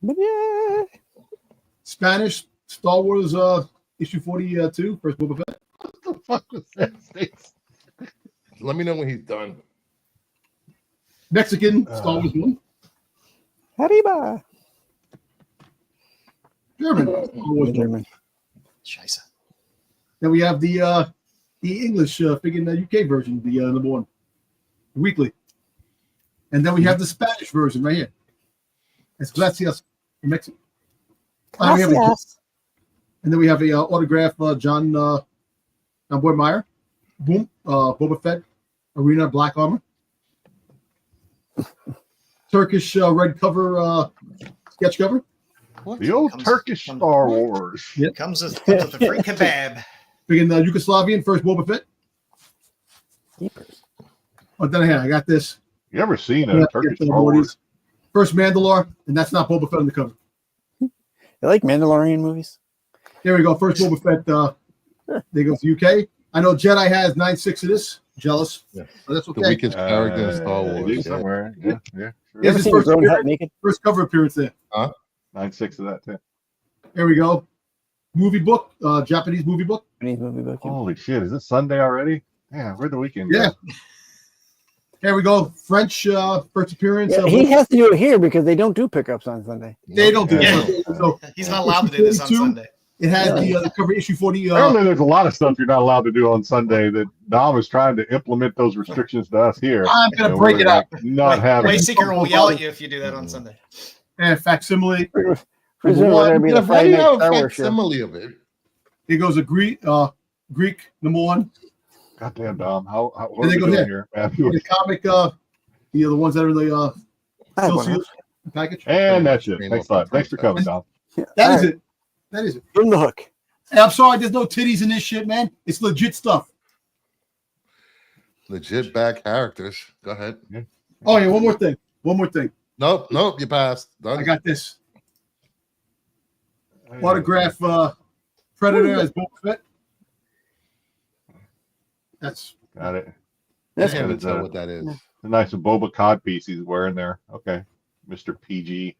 But yeah, Spanish Star Wars issue 42, first Boba Fett. What the fuck was that? Let me know when he's done. Mexican Star Wars 1. Arriba. German Star Wars 1. German. Scheisse. Then we have the English freaking UK version, the #1 weekly. And then we have the Spanish version right here. It's Gracias from Mexico. And then we have a autograph John Boy Meyer. Boom. Boba Fett Arena Black Armor. Turkish red cover sketch cover. What? The old Turkish Star Wars. Yep. Comes with a free kebab. Freaking Yugoslavian first Boba Fett. Oh, then I got this. You ever seen a Turkish Star Wars? First Mandalore, and that's not Boba Fett on the cover. You like Mandalorian movies? There we go. First Boba Fett. There goes UK. I know Jedi has 9.6 of this. Jealous. Yeah. But that's The okay. weakest character in Star It Wars. is somewhere. Yeah. You This ever is seen first Grown Hut appearance. Naked? First cover appearance there. 9.6 of that too. There we go. Movie book, Japanese movie book. Chinese movie book. Holy shit! Is it Sunday already? Yeah, where'd the weekend Yeah. go? There we go. French first appearance. Yeah, he has to do it here because they don't do pickups on Sunday. They don't do Yeah. that. So He's not allowed to do this on 42. Sunday. It has the cover issue for the. Apparently, there's a lot of stuff you're not allowed to do on Sunday. That Dom is trying to implement those restrictions to us here. I'm gonna break it up. Not having it. Wayseeker will yell at you if you do that on Sunday. And facsimile. Presume we're going to be the How do Friday you Night have Star a Wars show. facsimile of it? Here goes a Greek number 1. Goddamn, Dom. What And are we they go doing here. here? The comic, the ones that are the I have one still of sealed package. And that's it. Thanks a lot. Thanks for coming, Dom. those. That All is right, it. That is it. Give him the hook. And I'm sorry, there's no titties in this shit, man. It's legit stuff. Legit bad characters. Go ahead. Oh yeah, one more thing. Nope, you passed. Done. I got this autograph. Predator as Boba Fett. That's Got it. I That's can't good. even tell what that is. A nice Boba cod piece he's wearing there. Okay. Mr. PG.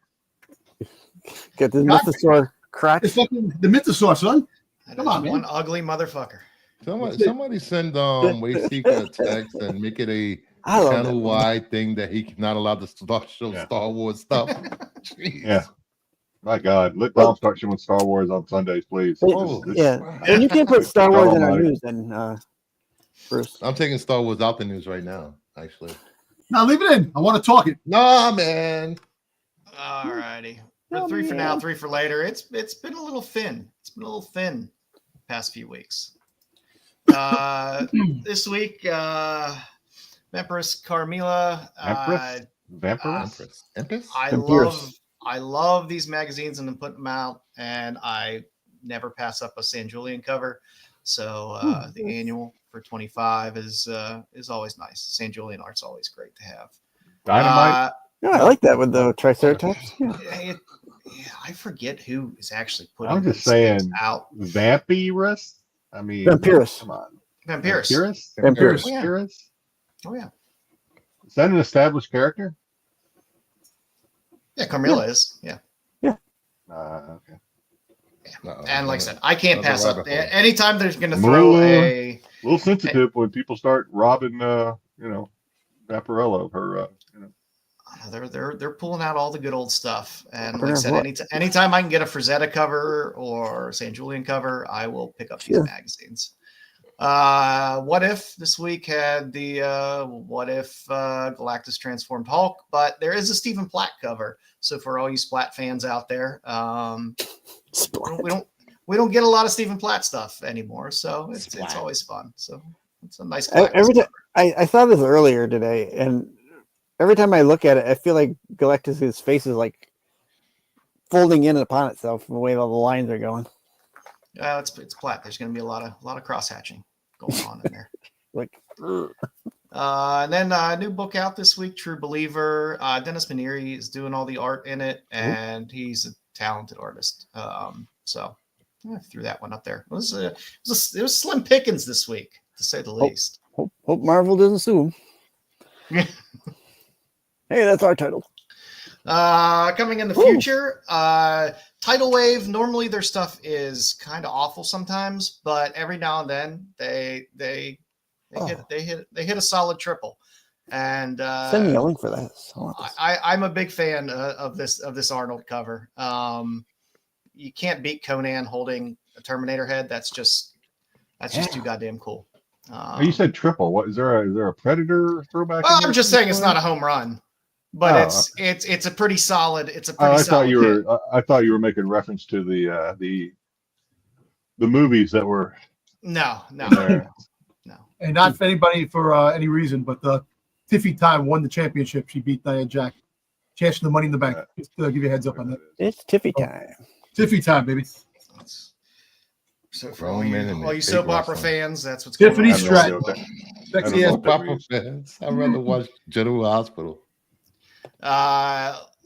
Get the God. mythosaur crotch. it's fucking the mythosaur, son. That Come is on, man. one ugly motherfucker. Somebody send Wayseeker a text and make it a I love that channel one. wide thing that he's not allowed to show Yeah. Star Wars stuff. Jeez. Yeah. My God. Let Dom start showing Star Wars on Sundays, please. Oh, Yeah. wow. When you can't put Star Wars in our Almighty. news, then Bruce. I'm taking Star Wars out the news right now, actually. Now leave it in. I want to talk it. Nah, man. All righty. For 3 for now, 3 for later. It's been a little thin. It's been a little thin past few weeks. This week, Empress Carmilla. Empress? Vampiress? Empress? I love these magazines and then put them out, and I never pass up a San Julian cover. So the annual for 25 is always nice. San Julian art's always great to have. Dynamite? Yeah, I like that with the Triceratops. Yeah. I forget who is actually putting. I'm just these things saying out. Vampirus? I mean, Vampirus. come on. Vampirus. Vampirus. Yeah. Vampirus? Oh yeah. Is that an established character? Yeah, Carmilla is. Yeah. Okay. Uh-oh. And like I said, I can't Another pass up. rabbit hole. Anytime there's going to throw a. A little sensitive when people start robbing, Vaporella of her, They're pulling out all the good old stuff, and like I Yeah, said, what? anytime I can get a Frazetta cover or San Julian cover, I will pick up these Sure. magazines. What If this week had the What If Galactus transformed Hulk, but there is a Stephen Platt cover. So for all you Splat fans out there, Splat. we don't get a lot of Stephen Platt stuff anymore, so it's always fun. So it's a nice. Every Galactus time cover. I saw this earlier today, and every time I look at it, I feel like Galactus' face is like folding in upon itself from the way all the lines are going. It's Platt. There's going to be a lot of cross hatching going on in there. Like, And then a new book out this week, True Believer. Dennis Maneri is doing all the art in it, and he's a talented artist. So I threw that one up there. It was slim pickings this week, to say the least. hope Marvel doesn't sue him. Hey, that's our title. Coming in the future, Tidal Wave. Normally their stuff is kind of awful sometimes, but every now and then they hit a solid triple. And Send me a link for that. I want this. I'm a big fan of this Arnold cover. You can't beat Conan holding a Terminator head. That's just too goddamn cool. you said triple. What is there a Predator throwback? Well, in I'm there just saying it's somewhere? not a home run, but it's a pretty solid. It's a pretty I solid. thought you hit. were. I thought you were making reference to the movies that were No. there. And not for anybody for any reason, but Tiffy Time won the championship. She beat Nia Jack. Chance for the money in the bank. Just to give you a heads up on that. It's Tiffy time. Tiffy Time, baby. So for all you big soap opera wrestling. fans, that's what's going Tiffany on. Stratton. I don't Sexy know ass. what that Papa means. fans. I'd rather watch General Hospital.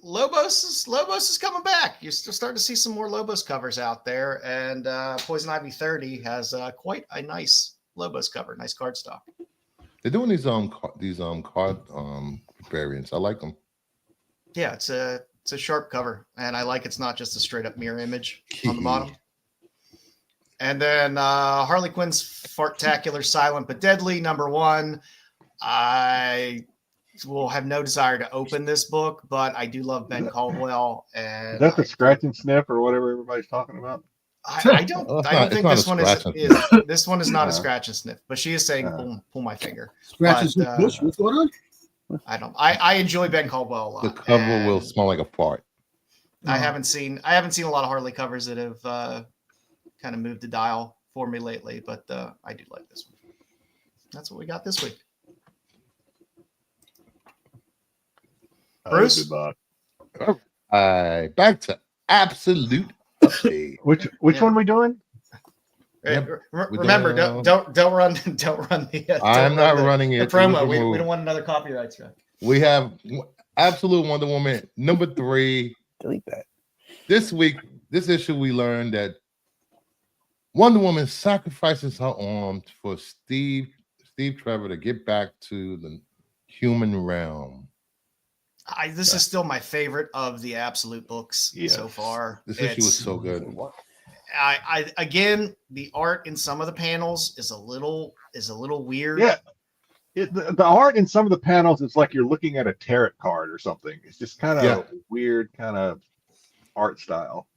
Lobos is coming back. You're still starting to see some more Lobos covers out there, and Poison Ivy 30 has quite a nice Lobos cover, nice cardstock. They're doing these card variants. I like them. Yeah, it's a sharp cover, and I like it's not just a straight up mirror image on the bottom. And then Harley Quinn's Fartacular Silent but Deadly #1. I will have no desire to open this book, but I do love Ben Caldwell. And Is that the scratch and sniff or whatever everybody's talking about? I don't think this one is this one is not a scratch and sniff, but she is saying pull my finger. Scratch and sniff. What's going on? I enjoy Ben Caldwell a lot. The cover will smell like a fart. I haven't seen a lot of Harley covers that have kind of moved the dial for me lately, but I do like this one. That's what we got this week. Bruce? All right, back to absolute update. Which one are we doing? Remember, don't run the. I'm not running it. The promo. We don't want another copyright strike. We have Absolute Wonder Woman #3. Delete that. This week, this issue, we learned that Wonder Woman sacrifices her arm for Steve Trevor to get back to the human realm. This is still my favorite of the Absolute books so far. This issue was so good. I again, the art in some of the panels is a little weird. Yeah, the art in some of the panels is like you're looking at a tarot card or something. It's just kind of weird, kind of art style.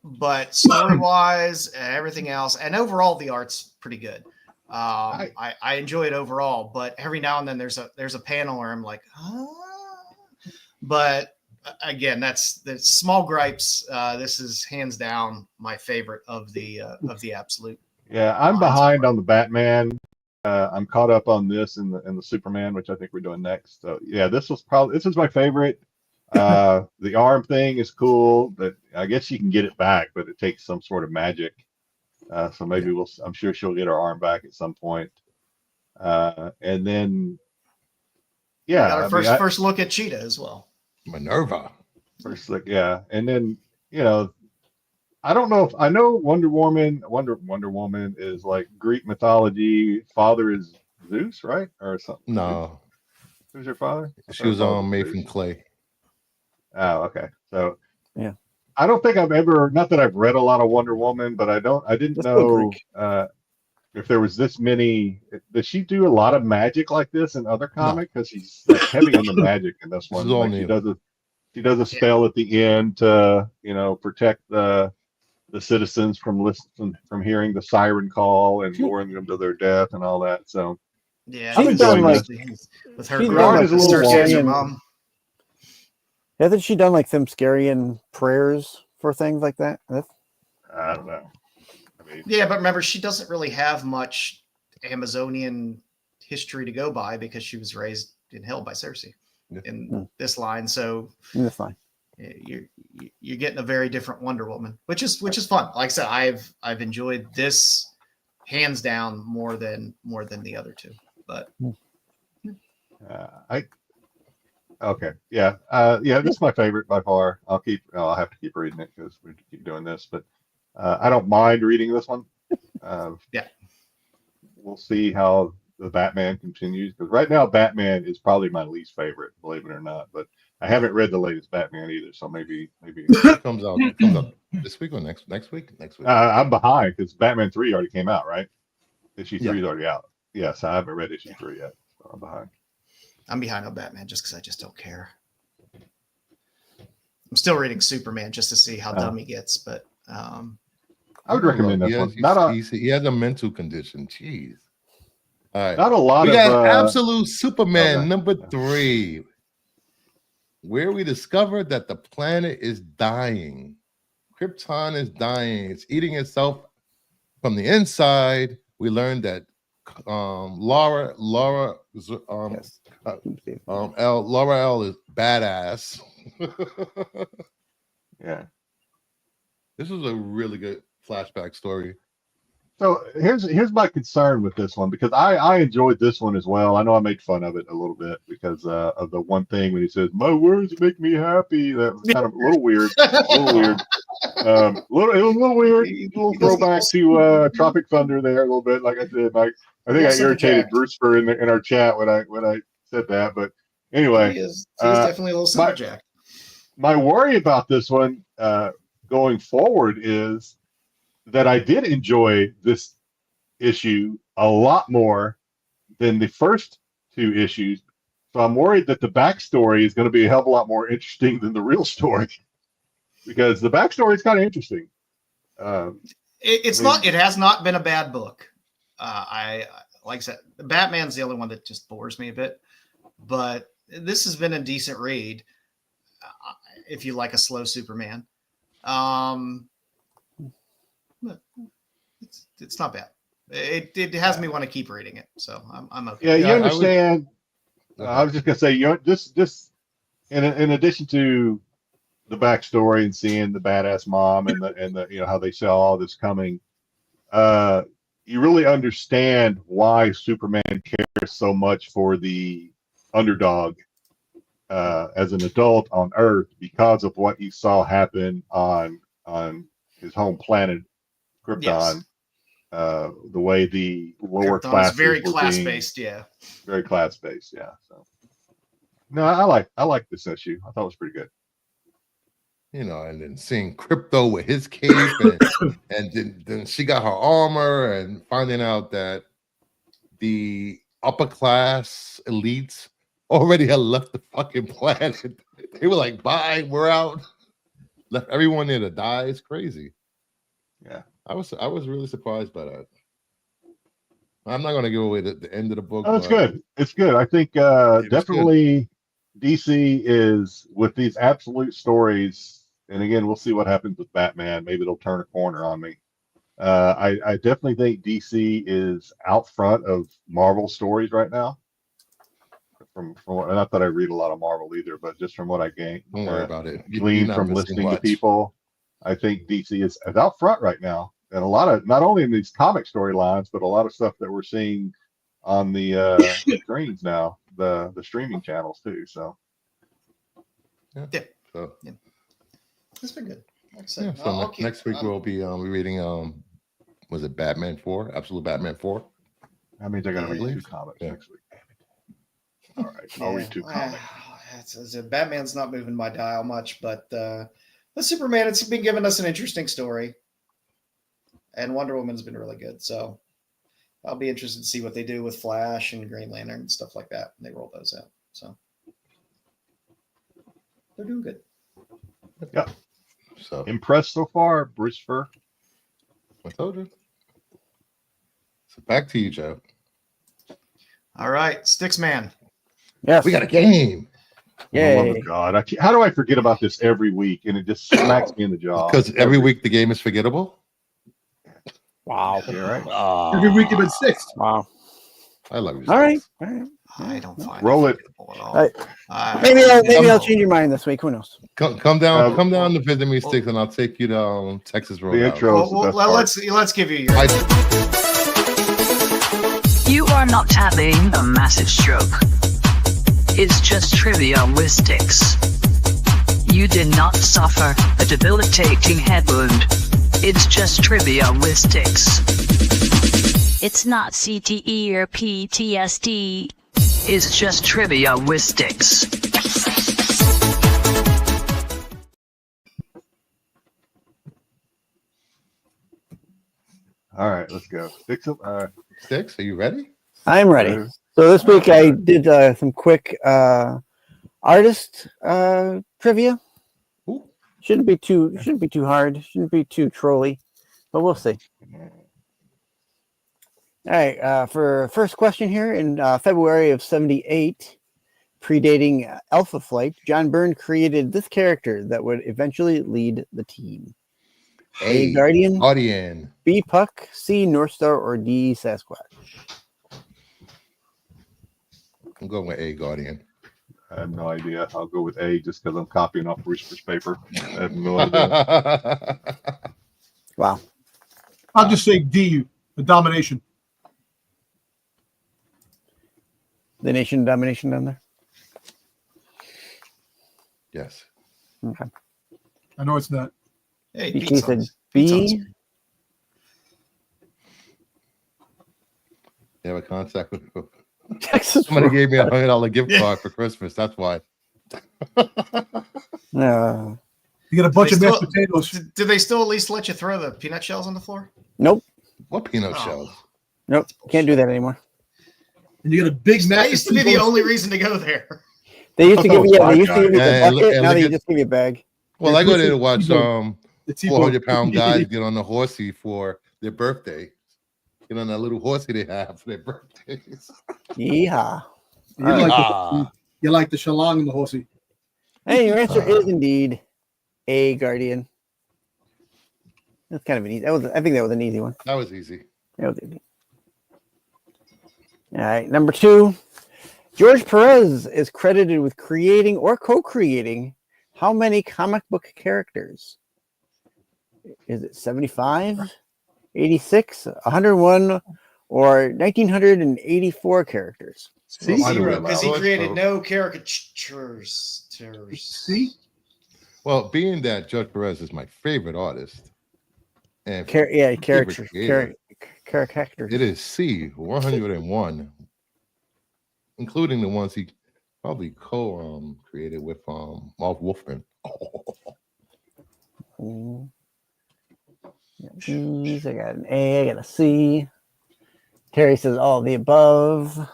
But story-wise and everything else, and overall, the art's pretty good. I enjoy it overall, but every now and then there's a panel where I'm like, But again, that's small gripes. This is hands down my favorite of the Absolute. Yeah, I'm behind on the Batman. I'm caught up on this and the Superman, which I think we're doing next. So yeah, this is my favorite. The arm thing is cool, but I guess you can get it back, but it takes some sort of magic. So maybe I'm sure she'll get her arm back at some point. And then got our first look at Cheetah as well. Minerva. First look, yeah. And then, I don't know if I know Wonder Woman is like Greek mythology. Father is Zeus, right? Or something. No. Who's your father? She was made from clay. Oh, okay. So yeah. I don't think I've ever, not that I've read a lot of Wonder Woman, but I didn't know if there was this many. Does she do a lot of magic like this in other comics? Because she's like heavy on the magic in this one. Like she does a spell at the end to protect the citizens from hearing the siren call and luring them to their death and all that. So yeah, she's done like with her art is a little mom. Hasn't she done like Themskerian prayers for things like that? I don't know. Yeah, but remember, she doesn't really have much Amazonian history to go by because she was raised in hell by Cersei in this line. So you're getting a very different Wonder Woman, which is fun. Like I said, I've enjoyed this hands down more than the other two. But this is my favorite by far. I'll have to keep reading it because we keep doing this, but I don't mind reading this one. We'll see how the Batman continues, because right now Batman is probably my least favorite, believe it or not. But I haven't read the latest Batman either, so maybe it comes out this week or next week. I'm behind because Batman 3 already came out, right? Issue 3 is already out. Yes, I haven't read issue 3 yet, so I'm behind. I'm behind on Batman just because I just don't care. I'm still reading Superman just to see how dumb he gets, but I would recommend this one. He has a mental condition. Jeez. All right. Not a lot we of. got Absolute Superman #3, where we discovered that the planet is dying. Krypton is dying. It's eating itself from the inside. We learned that Laura L is badass. Yeah. This is a really good flashback story. So here's my concern with this one, because I enjoyed this one as well. I know I made fun of it a little bit because of the one thing when he says, "My words make me happy." That was kind of a little weird. It was a little weird. A little throwback to Tropic Thunder there a little bit. Like I said, I think I irritated Brewster in our chat when I said that. But anyway, he's definitely a little silverjack. My worry about this one going forward is that I did enjoy this issue a lot more than the first two issues. So I'm worried that the backstory is going to be a hell of a lot more interesting than the real story, because the backstory is kind of interesting. It has not been a bad book. I like I said, Batman's the only one that just bores me a bit, but this has been a decent read. If you like a slow Superman, it's not bad. It has me want to keep reading it, so I'm okay. Yeah, you understand. I was just gonna say, this in addition to the backstory and seeing the badass mom and the how they saw all this coming, you really understand why Superman cares so much for the underdog as an adult on Earth, because of what he saw happen on his home planet Krypton. Yes. The way the lower class very class based, very class based, yeah. So no, I like this issue. I thought it was pretty good. And then seeing Crypto with his cape, and then she got her armor, and finding out that the upper class elites already had left the fucking planet. They were like, "Bye, we're out." Left everyone there to die. It's crazy. Yeah, I was really surprised by that. I'm not going to give away the end of the book. Oh, it's good. It's good. I think definitely DC is, with these absolute stories, and again, we'll see what happens with Batman. Maybe it'll turn a corner on me. I definitely think DC is out front of Marvel stories right now. From not that I read a lot of Marvel either, but just from what I gain, don't worry about it. Glean from listening to people, I think DC is out front right now, and a lot of, not only in these comic storylines, but a lot of stuff that we're seeing on the screens now, the streaming channels too. So yeah. It's been good. Like I said, yeah, so next week we'll be reading was it Batman 4? Absolute Batman 4? That means I gotta read 2 comics next week. All right, I'll read 2 comics. Batman's not moving my dial much, but the Superman, it's been giving us an interesting story, and Wonder Woman's been really good. So I'll be interested to see what they do with Flash and Green Lantern and stuff like that when they roll those out. So they're doing good. Yeah. So impressed so far, Bruce Fur. I told you. So back to you, Joe. All right, Styx Man. Yes, we got a game. Yay. Oh God! How do I forget about this every week? And it just smacks me in the jaw. Because every week the game is forgettable. Wow. You're right. Every week you've been 6. Wow. I love you. All right. I don't find roll it. At all. Maybe I'll change your mind this week. Who knows? Come down to visit me, Styx, and I'll take you to Texas Road. The intro. Let's give you your. You are not having a massive stroke. It's just trivia with Styx. You did not suffer a debilitating head wound. It's just trivia with Styx. It's not CTE or PTSD. It's just trivia with Styx. All right, let's go. Styx, Styx, are you ready? I'm ready. So this week I did some quick artist trivia. Ooh. Shouldn't be too hard. Shouldn't be too trolly, but we'll see. All right, for first question here, in February of '78, predating Alpha Flight, John Byrne created this character that would eventually lead the team. A. Guardian, B. Puck, C. North Star, or D. Sasquatch? I'm going with A. Guardian. I have no idea. I'll go with A just because I'm copying off Brewster's paper. I have no idea. Wow. I'll just say D. The Domination. The Nation Domination down there? Yes. Okay. I know it's not. Hey, BK said B. You have a contact with Texas. Somebody gave me a $100 gift card for Christmas. That's why. No. You get a bunch of mashed potatoes. Do they still at least let you throw the peanut shells on the floor? Nope. What peanut shells? Nope. Can't do that anymore. And you get a big That mashed used to be the only reason to go there. They used to give you, Oh, they used to give you the yeah, bucket. Now they look just give you a bag. Well, I go there to watch They The T-bone. 400-pound guys get on the horsey for their birthday. Get on that little horsey they have for their birthdays. Yeehaw. You like the shalong and the horsey. Hey, your answer is indeed A, Guardian. That's kind of an easy. I think that was an easy one. That was easy. That was easy. All right, number 2. George Perez is credited with creating or co-creating how many comic book characters? Is it 75, 86, 101, or 1,984 characters? See? Zero, because he created no caricatures. See? Well, being that Judge Perez is my favorite artist, and characters. it is C, 101, including the ones he probably created with Marv Wolfman. B's, I got an A, I got a C. Terry says all of the above.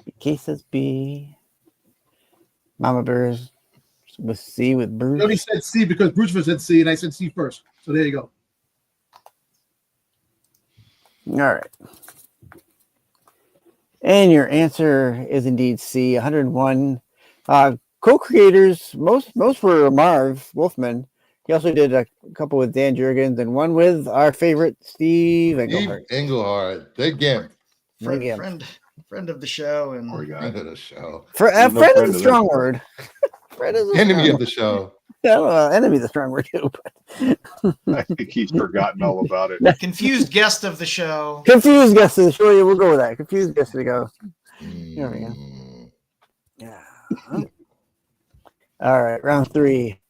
BK says B. Mama Bears with C with Bruce. Nobody said C because Bruce said C and I said C first. So there you go. All right. And your answer is indeed C, 101. Co-creators, most were Marv Wolfman. He also did a couple with Dan Jurgens and one with our favorite Steve Englehart. They get Friend of the show and friend of the show. Friend is a strong word. Friend is Enemy of the show. Yeah, enemy is a strong word too. But I think he's forgotten all about it. confused guest of the show. Confused guest of the show. Yeah, we'll go with that. Confused guest of the show. There we go. Yeah. All right, round 3.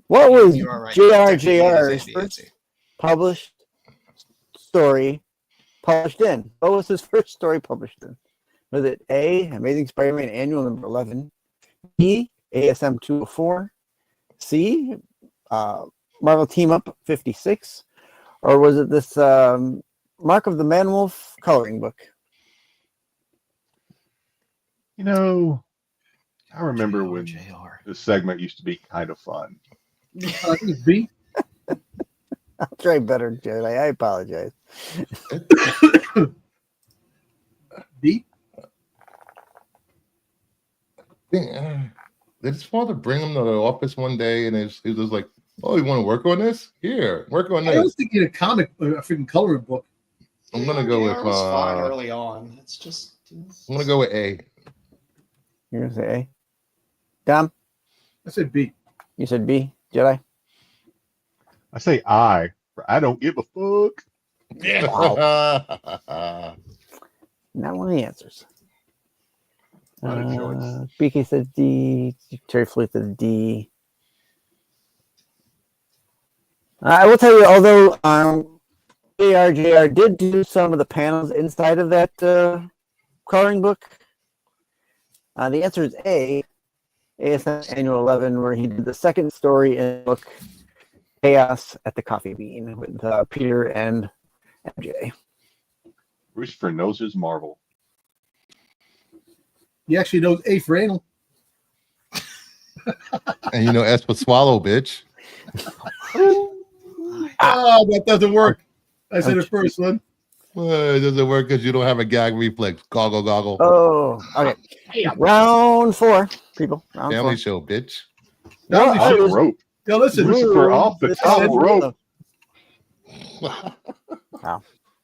What was JR's first published story published in? What was his first story published in? Was it A, Amazing Spider-Man Annual number 11, B, ASM 204, C, Marvel Team Up 56, or was it this Mark of the Man-Wolf coloring book? You know, I remember when this segment used to be kind of fun. I think it's B. I'll try better, Jedi. I apologize. B. Did his father bring him to the office one day and he was like, "Oh, you want to work on this? Here, work on this." I was thinking a comic, a freaking coloring book. I'm gonna go with fine early on. It's just. I'm gonna go with A. You're gonna say A. Dom? I said B. You said B, Jedi? I say I. I don't give a fuck. Yeah. Not one of the answers. Not a choice. BK said D. Terry Fleet said D. I will tell you, although JR did do some of the panels inside of that coloring book, the answer is A. ASM Annual 11, where he did the second story in the book Chaos at the Coffee Bean with Peter and MJ. Christopher knows his Marvel. He actually knows A for anal. And you know S for swallow, bitch. Oh, that doesn't work. I said it first, son. Well, it doesn't work because you don't have a gag reflex. Goggle, goggle. Oh, okay. Round 4, people. Round Family 4. show, bitch. That was rope. Yo, listen. Christopher off the top rope. Wow.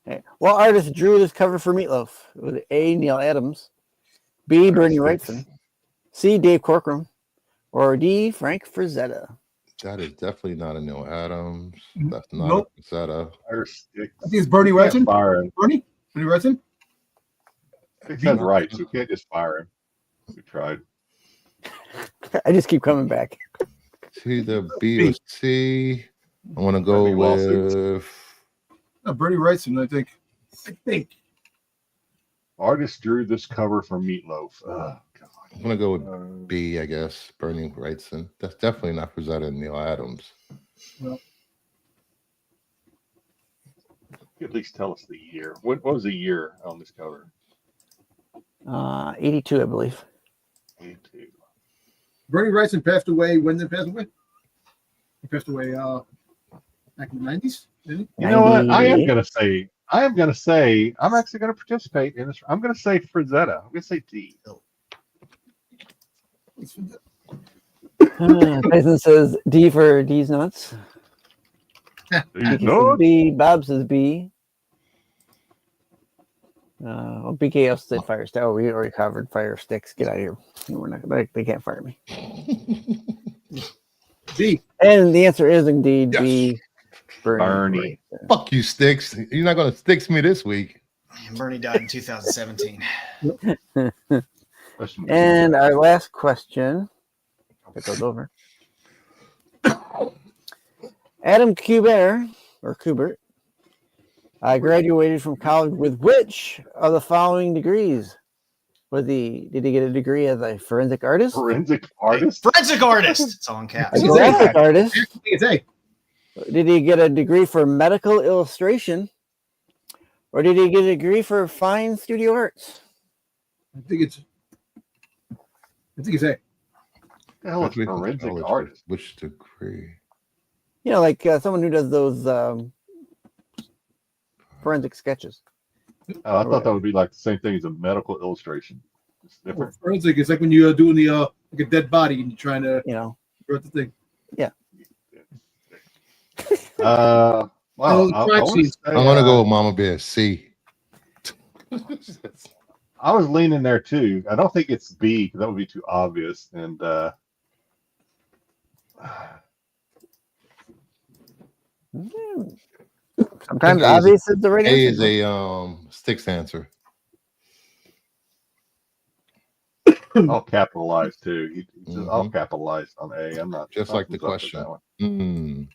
Okay. What artist drew this cover for Meatloaf? Was it A, Neil Adams, B, Bernie Wrightson, C, Dave Corcoran, or D, Frank Frazetta? That is definitely not a Neil Adams. That's not Nope. a Frazetta. I think it's Bernie Wrightson. Fire him. Bernie Wrightson. He says right, so we can't just fire him. We tried. I just keep coming back. It's either B or C. I want to go Bernie with. No, Bernie Wrightson, I think. Artist drew this cover for Meatloaf. Oh, God. I'm gonna go with B, I guess. Bernie Wrightson. That's definitely not Frazetta and Neil Adams. Well, At least tell us the year. What was the year on this cover? 82, I believe. 82. Bernie Wrightson passed away. When did he pass away? He passed away back in the 90s, didn't he? You know what? I am 98. gonna say. I'm actually gonna participate in this. I'm gonna say Frazetta. I'm gonna say D. Tyson says D for D's nuts. BK says B. Bob says B. BK also said Fire Stick. Oh, we already covered Fire Sticks. Get out of here. We're not. They can't fire me. B. And the answer is indeed Yes. B. Bernie. Fuck you, Styx. You're not gonna Styx me this week. Bernie died in 2017. And our last question. It goes over. Adam Kubert graduated from college with which of the following degrees? Did he get a degree as a forensic artist? Forensic artist? Forensic artist. It's all in caps. A graphic artist? I think it's A. Did he get a degree for medical illustration? Or did he get a degree for fine studio arts? I think it's A. The hell is forensic artist? Which degree? You know, like someone who does those forensic sketches. I thought that would be like the same thing as a medical illustration. It's different. Forensic is like when you're doing the like a dead body and you're trying to write the thing. Yeah. Well, I'm gonna go with Mama Bear C. I was leaning there too. I don't think it's B because that would be too obvious. And sometimes obvious is the right A answer. is a Styx answer. all capitalized too. He's all capitalized on A. I'm not Just like the question. It's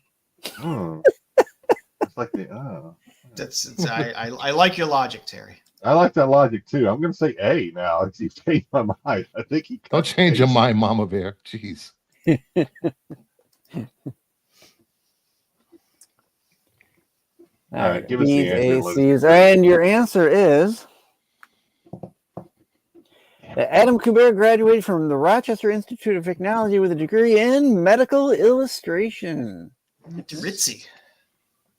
like the I like your logic, Terry. I like that logic too. I'm gonna say A now. He's changed my mind. I think he Don't change your mind, Mama Bear. Jeez. All right, give us the answer. C's, and your answer is that Adam Kubert graduated from the Rochester Institute of Technology with a degree in medical illustration. Ritzy.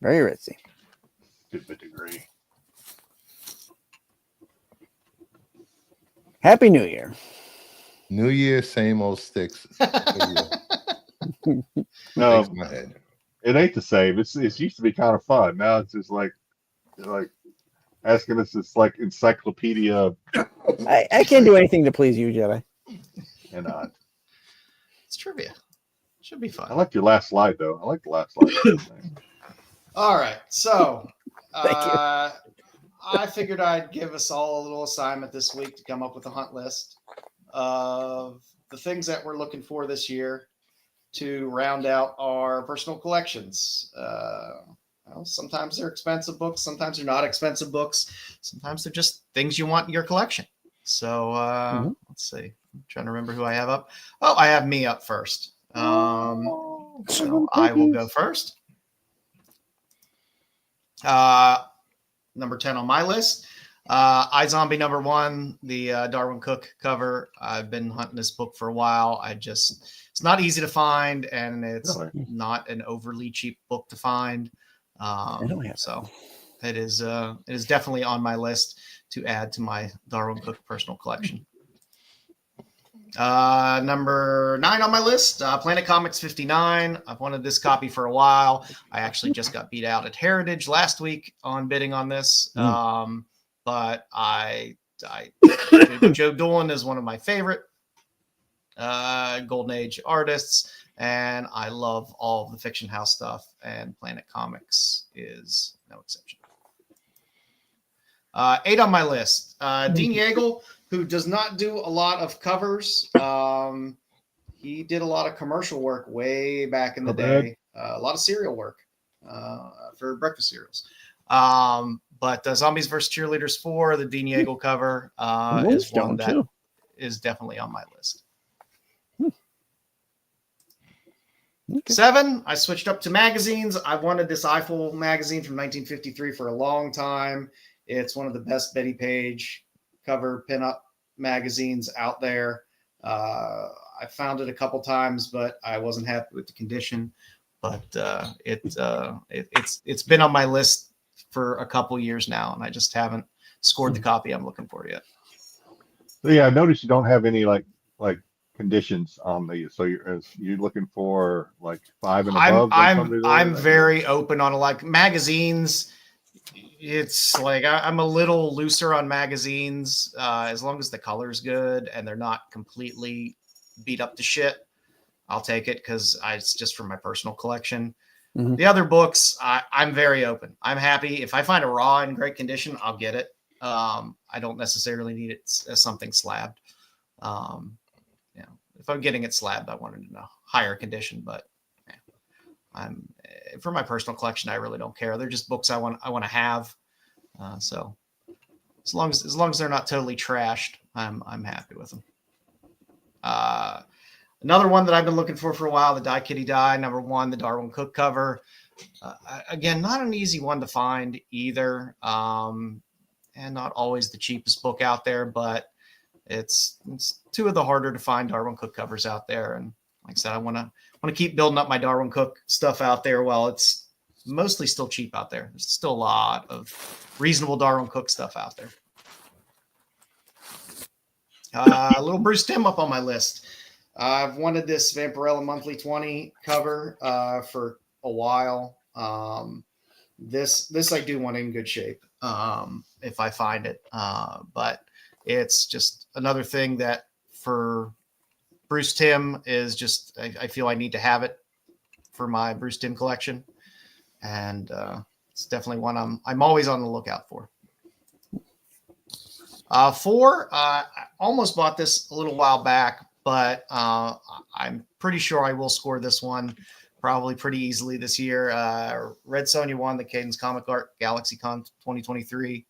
Very ritzy. Stupid degree. Happy New Year. New Year, same old Styx. No, my head. It ain't the same. It used to be kind of fun. Now it's just like asking us this like encyclopedia. I can't do anything to please you, Jedi. And not. It's trivia. Should be fun. I like your last slide though. I like the last slide. All right, so Thank you. I figured I'd give us all a little assignment this week to come up with a hunt list of the things that we're looking for this year to round out our personal collections. Well, sometimes they're expensive books, sometimes they're not expensive books, sometimes they're just things you want in your collection. So let's see. I'm trying to remember who I have up. Oh, I have me up first. So I will go first. Number 10 on my list. iZombie #1, the Darwin Cook cover. I've been hunting this book for a while. It's not easy to find, and it's not an overly cheap book to find. So it is definitely on my list to add to my Darwin Cook personal collection. Number 9 on my list, Planet Comics 59. I've wanted this copy for a while. I actually just got beat out at Heritage last week on bidding on this. But Joe Doolin is one of my favorite Golden Age artists, and I love all of the Fiction House stuff, and Planet Comics is no exception. 8 on my list, Dean Yeagle, who does not do a lot of covers. He did a lot of commercial work way back in the day, a lot of cereal work for breakfast cereals. But Zombies vs. Cheerleaders 4, the Dean Yeagle cover, is one that is definitely on my list. 7, I switched up to magazines. I wanted this Eiffel magazine from 1953 for a long time. It's one of the best Betty Page cover pinup magazines out there. I found it a couple times, but I wasn't happy with the condition. but it's been on my list for a couple years now, and I just haven't scored the copy I'm looking for yet. So yeah, I noticed you don't have any like conditions on the. So you're looking for like 5 and above. I'm very open on like magazines. It's like I'm a little looser on magazines as long as the color's good and they're not completely beat up to shit. I'll take it because it's just for my personal collection. Mhm. The other books, I'm very open. I'm happy if I find a raw in great condition, I'll get it. I don't necessarily need it as something slabbed. If I'm getting it slabbed, I want it in a higher condition. But I'm for my personal collection, I really don't care. They're just books I want to have. So as long as they're not totally trashed, I'm happy with them. Another one that I've been looking for a while, the Die Kitty Die #1, the Darwin Cook cover. Again, not an easy one to find either, and not always the cheapest book out there, but it's two of the harder to find Darwin Cook covers out there. And like I said, I want to keep building up my Darwin Cook stuff out there while it's mostly still cheap out there. There's still a lot of reasonable Darwin Cook stuff out there. A little Bruce Timm up on my list. I've wanted this Vampirella Monthly 20 cover for a while. This I do want in good shape if I find it. But it's just another thing that for Bruce Timm is just I feel I need to have it for my Bruce Timm collection, and it's definitely one I'm always on the lookout for. 4, I almost bought this a little while back, but I'm pretty sure I will score this one probably pretty easily this year. Red Sonja 1, the Cadence Comic Art GalaxyCon 2023,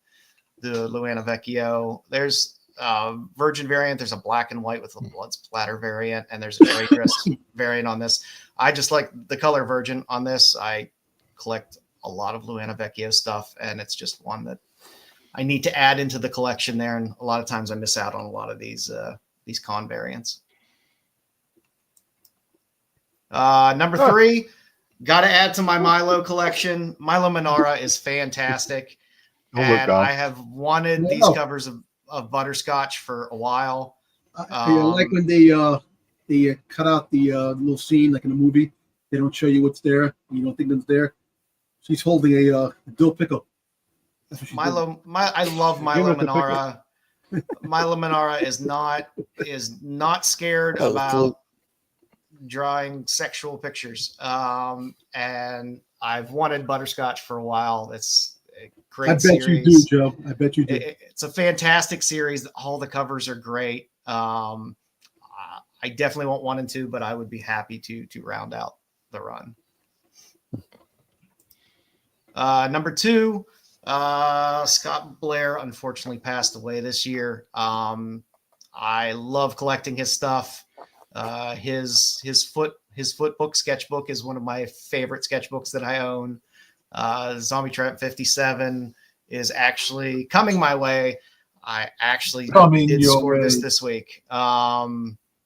the Luana Vecchio. There's a Virgin variant. There's a black and white with a blood splatter variant, and there's a gray dress variant on this. I just like the color Virgin on this. I collect a lot of Luana Vecchio stuff, and it's just one that I need to add into the collection there. And a lot of times I miss out on a lot of these con variants. Number 3, got to add to my Milo collection. Milo Manara is fantastic. And I have wanted these covers of Butterscotch for a while. I like when they cut out the little scene like in a movie. They don't show you what's there. You don't think that's there. She's holding a dill pickle. I love Milo Manara. Milo Manara is not scared about drawing sexual pictures. And I've wanted Butterscotch for a while. It's a great series. I bet you do, Joe. I bet you do. It's a fantastic series. All the covers are great. I definitely want 1 and 2, but I would be happy to round out the run. Number 2, Scott Blair unfortunately passed away this year. I love collecting his stuff. His foot book sketchbook is one of my favorite sketchbooks that I own. Zombie Trap 57 is actually coming my way. I actually did score this week.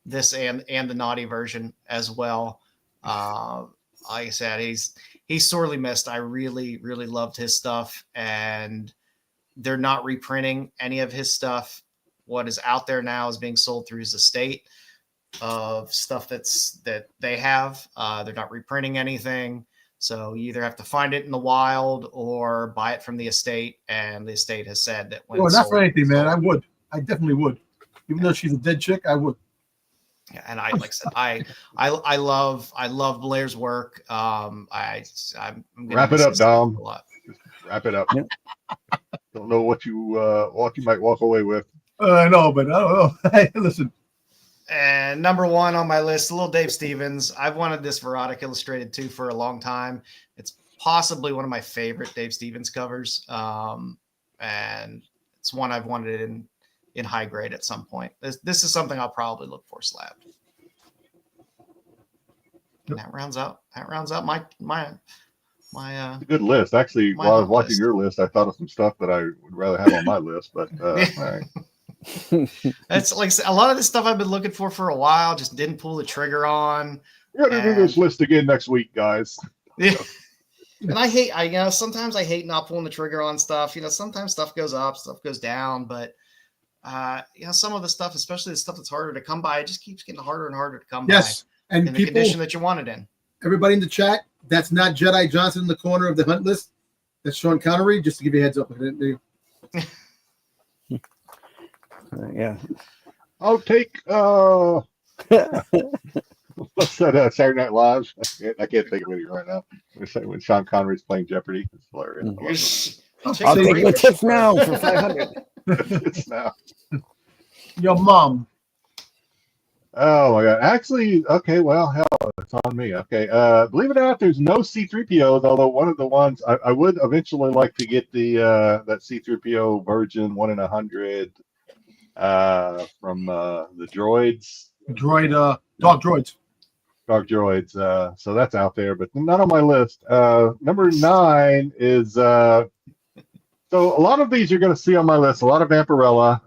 This and the naughty version as well. Like I said, he's sorely missed. I really, really loved his stuff, and they're not reprinting any of his stuff. What is out there now is being sold through his estate of stuff that they have. They're not reprinting anything. So you either have to find it in the wild or buy it from the estate. And the estate has said that when not for anything, man. I definitely would. Even though she's a dead chick, I would. Yeah, and I like I said, I love Blair's work. I'm wrap it up, Dom. A lot. Just wrap it up. Don't know what you might walk away with. I know, but I don't know. Hey, listen. And number 1 on my list, a little Dave Stevens. I've wanted this Verotic Illustrated 2 for a long time. It's possibly one of my favorite Dave Stevens covers, and it's one I've wanted in high grade at some point. This is something I'll probably look for slabbed. And that rounds out my it's a good list. Actually, while I was watching your list, I thought of some stuff that I would rather have on my list, but all right. It's like a lot of this stuff I've been looking for a while, just didn't pull the trigger on. We're gonna do this list again next week, guys. Yeah. And sometimes I hate not pulling the trigger on stuff. Sometimes stuff goes up, stuff goes down, but some of the stuff, especially the stuff that's harder to come by, it just keeps getting harder and harder to come by. Yes, and in the condition that you want it in. Everybody in the chat, that's not Jedi Johnson in the corner of the hunt list. That's Sean Connery. Just to give you a heads up. Yeah. I'll take. What's that? Saturday Night Live. I can't think of it right now. When Sean Connery's playing Jeopardy, it's hilarious. I'll take the tips now for 500. It's now. Your mom. Oh my God! Actually, okay. Well, hell, it's on me. Okay. Believe it or not, there's no C-3POs. Although one of the ones I would eventually like to get that C-3PO Virgin 1 in 100 from the droids. Dark droids. Dark droids. So that's out there, but not on my list. Number 9 is so a lot of these you're going to see on my list. A lot of Vampirella,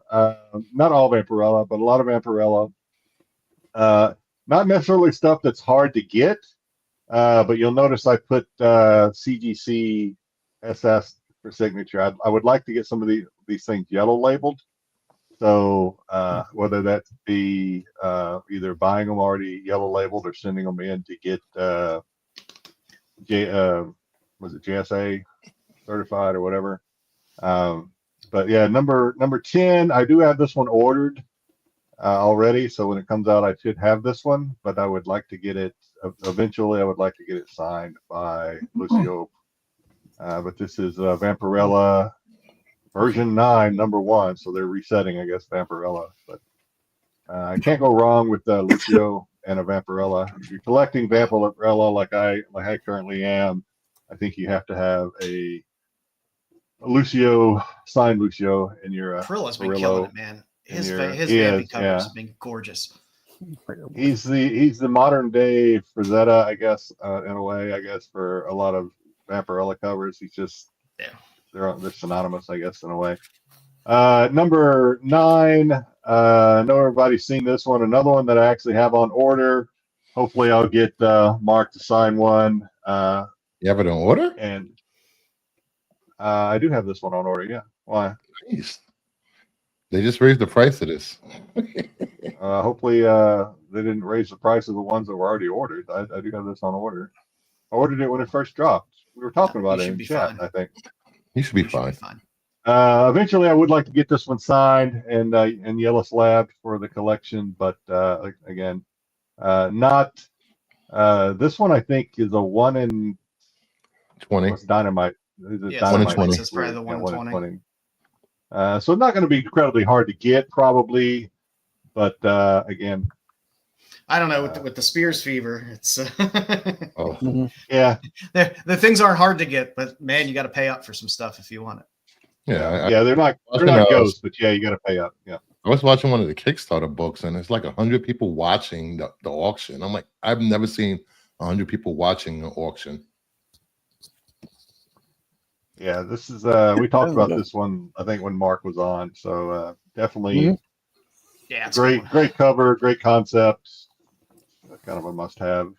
not all Vampirella, but a lot of Vampirella. Not necessarily stuff that's hard to get, but you'll notice I put CGC SS for signature. I would like to get some of these things yellow labeled. So whether that be either buying them already yellow labeled or sending them in to get JSA certified or whatever. But yeah, number 10, I do have this one ordered already. So when it comes out, I should have this one, but I would like to get it eventually. I would like to get it signed by Lucio. But this is Vampirella version 9, number 1. So they're resetting, I guess, Vampirella. But I can't go wrong with Lucio and a Vampirella. If you're collecting Vampirella like I currently am, I think you have to have a Lucio, signed Lucio in your Krilla's been killing it, man. His Vampy covers have been gorgeous. He's the modern day Frazetta, I guess, in a way, I guess, for a lot of Vampirella covers. He's just they're synonymous, I guess, in a way. Number 9, I know everybody's seen this one. Another one that I actually have on order. Hopefully I'll get Mark to sign one. You have it on order? And I do have this one on order, yeah. Why? Nice. They just raised the price of this. Hopefully they didn't raise the price of the ones that were already ordered. I do have this on order. I ordered it when it first dropped. We were talking about it in chat, I think. You should be fine. Eventually, I would like to get this one signed and yellow slabbed for the collection, but again, not this one. I think is a 1 in 20. What's Dynamite? Yeah, 1 in 20. It's probably the 1 in 20. So it's not going to be incredibly hard to get, probably, but again, I don't know with the Spears fever. It's yeah. The things aren't hard to get, but man, you got to pay up for some stuff if you want it. Yeah, they're not ghosts, but yeah, you got to pay up. Yeah. I was watching one of the Kickstarter books, and it's like 100 people watching the auction. I'm like, I've never seen 100 people watching the auction. Yeah, this is we talked about this one, I think, when Mark was on. So definitely, great cover, great concept. Kind of a must-have.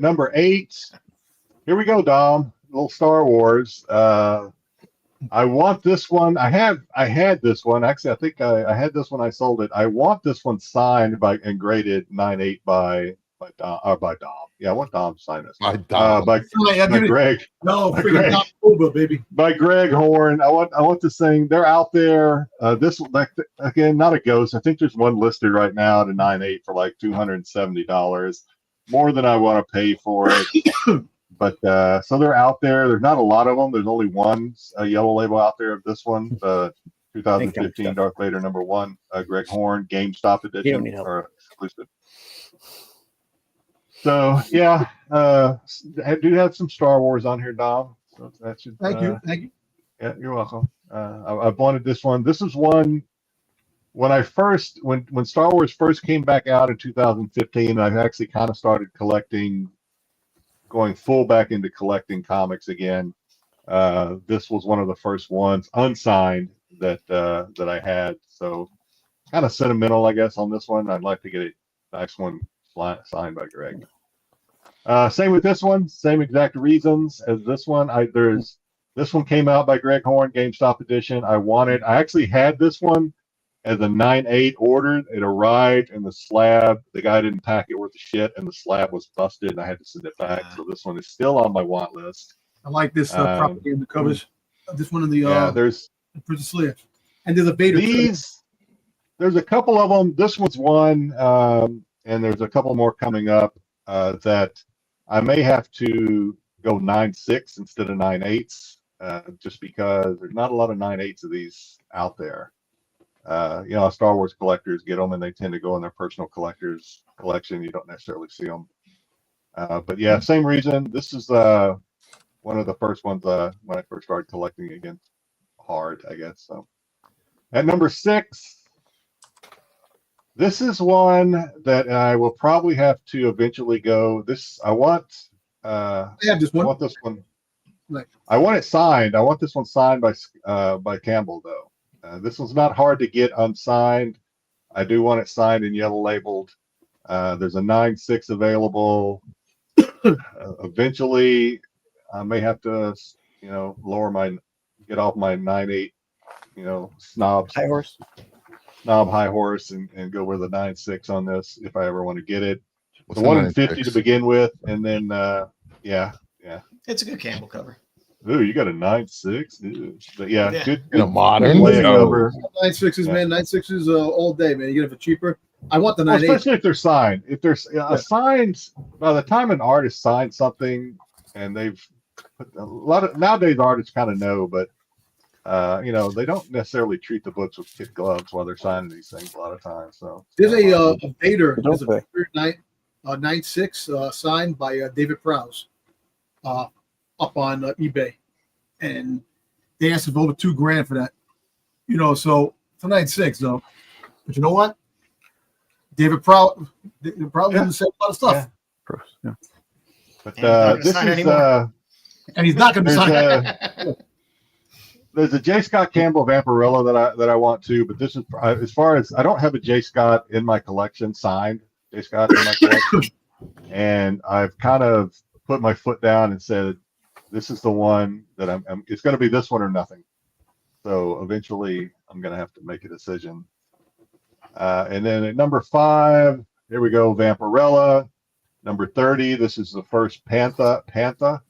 Number 8. Here we go, Dom. A little Star Wars. I want this one. I had this one. Actually, I think I had this one. I sold it. I want this one signed and graded 9/8 by Dom. Yeah, I want Dom to sign this. By Dom. By Greg. No, freaking Dom Uber, baby. By Greg Horn. I want this thing. They're out there. This again, not a ghost. I think there's one listed right now at a 9/8 for like $270. More than I want to pay for it. But so they're out there. There's not a lot of them. There's only one yellow label out there of this one. 2015 Darth Vader #1. Greg Horn GameStop edition or exclusive. So yeah, I do have some Star Wars on here, Dom. So that should. Thank you. Yeah, you're welcome. I've wanted this one. This is one when Star Wars first came back out in 2015. I actually kind of started going full back into collecting comics again. This was one of the first ones unsigned that I had. So kind of sentimental, I guess, on this one. I'd like to get a nice one signed by Greg. Same with this one, same exact reasons as this one. This one came out by Greg Horn, GameStop edition. I actually had this one as a 9/8 order. It arrived and the slab, the guy didn't pack it worth of shit, and the slab was busted, and I had to send it back. So this one is still on my want list. I like this property in the covers. This one in the there's Princess Leia, and there's a Vader. There's a couple of them. This one's one, and there's a couple more coming up that I may have to go 9/6 instead of 9/8, just because there's not a lot of 9/8 of these out there. Star Wars collectors get them, and they tend to go in their personal collector's collection. You don't necessarily see them. But yeah, same reason. This is one of the first ones when I first started collecting again hard, I guess. So at number 6, this is one that I will probably have to eventually go. I want this one. Right. I want it signed. I want this one signed by Campbell, though. This one's not hard to get unsigned. I do want it signed and yellow labeled. There's a 9/6 available. Eventually, I may have to, get off my 9/8, snob high horse and go with a 9/6 on this if I ever want to get it. It's a 1 in 50 to begin with, and then yeah. It's a good Campbell cover. Ooh, you got a 9/6, but yeah. Good in a modern cover. 9/6s, man. 9/6s all day, man. You get it for cheaper. I want the 9/8, especially if they're signed. If there's signed, by the time an artist signs something, and they've put a lot of nowadays artists kind of know, but they don't necessarily treat the books with kid gloves while they're signing these things a lot of times. So there's a Vader. There's a Vader 9/6 signed by David Prowse up on eBay, and they asked for over $2,000 for that. So it's a 9/6 though. But you know what? David Prowse doesn't say a lot of stuff. Yeah. But this is and he's not going to be signed. There's a J. Scott Campbell Vampirella that I want to, but this is as far as I don't have a J. Scott in my collection signed. J. Scott in my collection, and I've kind of put my foot down and said, "This is the one that it's going to be this one or nothing." So eventually, I'm going to have to make a decision. And then at number 5, here we go, Vampirella. Number 30, this is the first Pantha.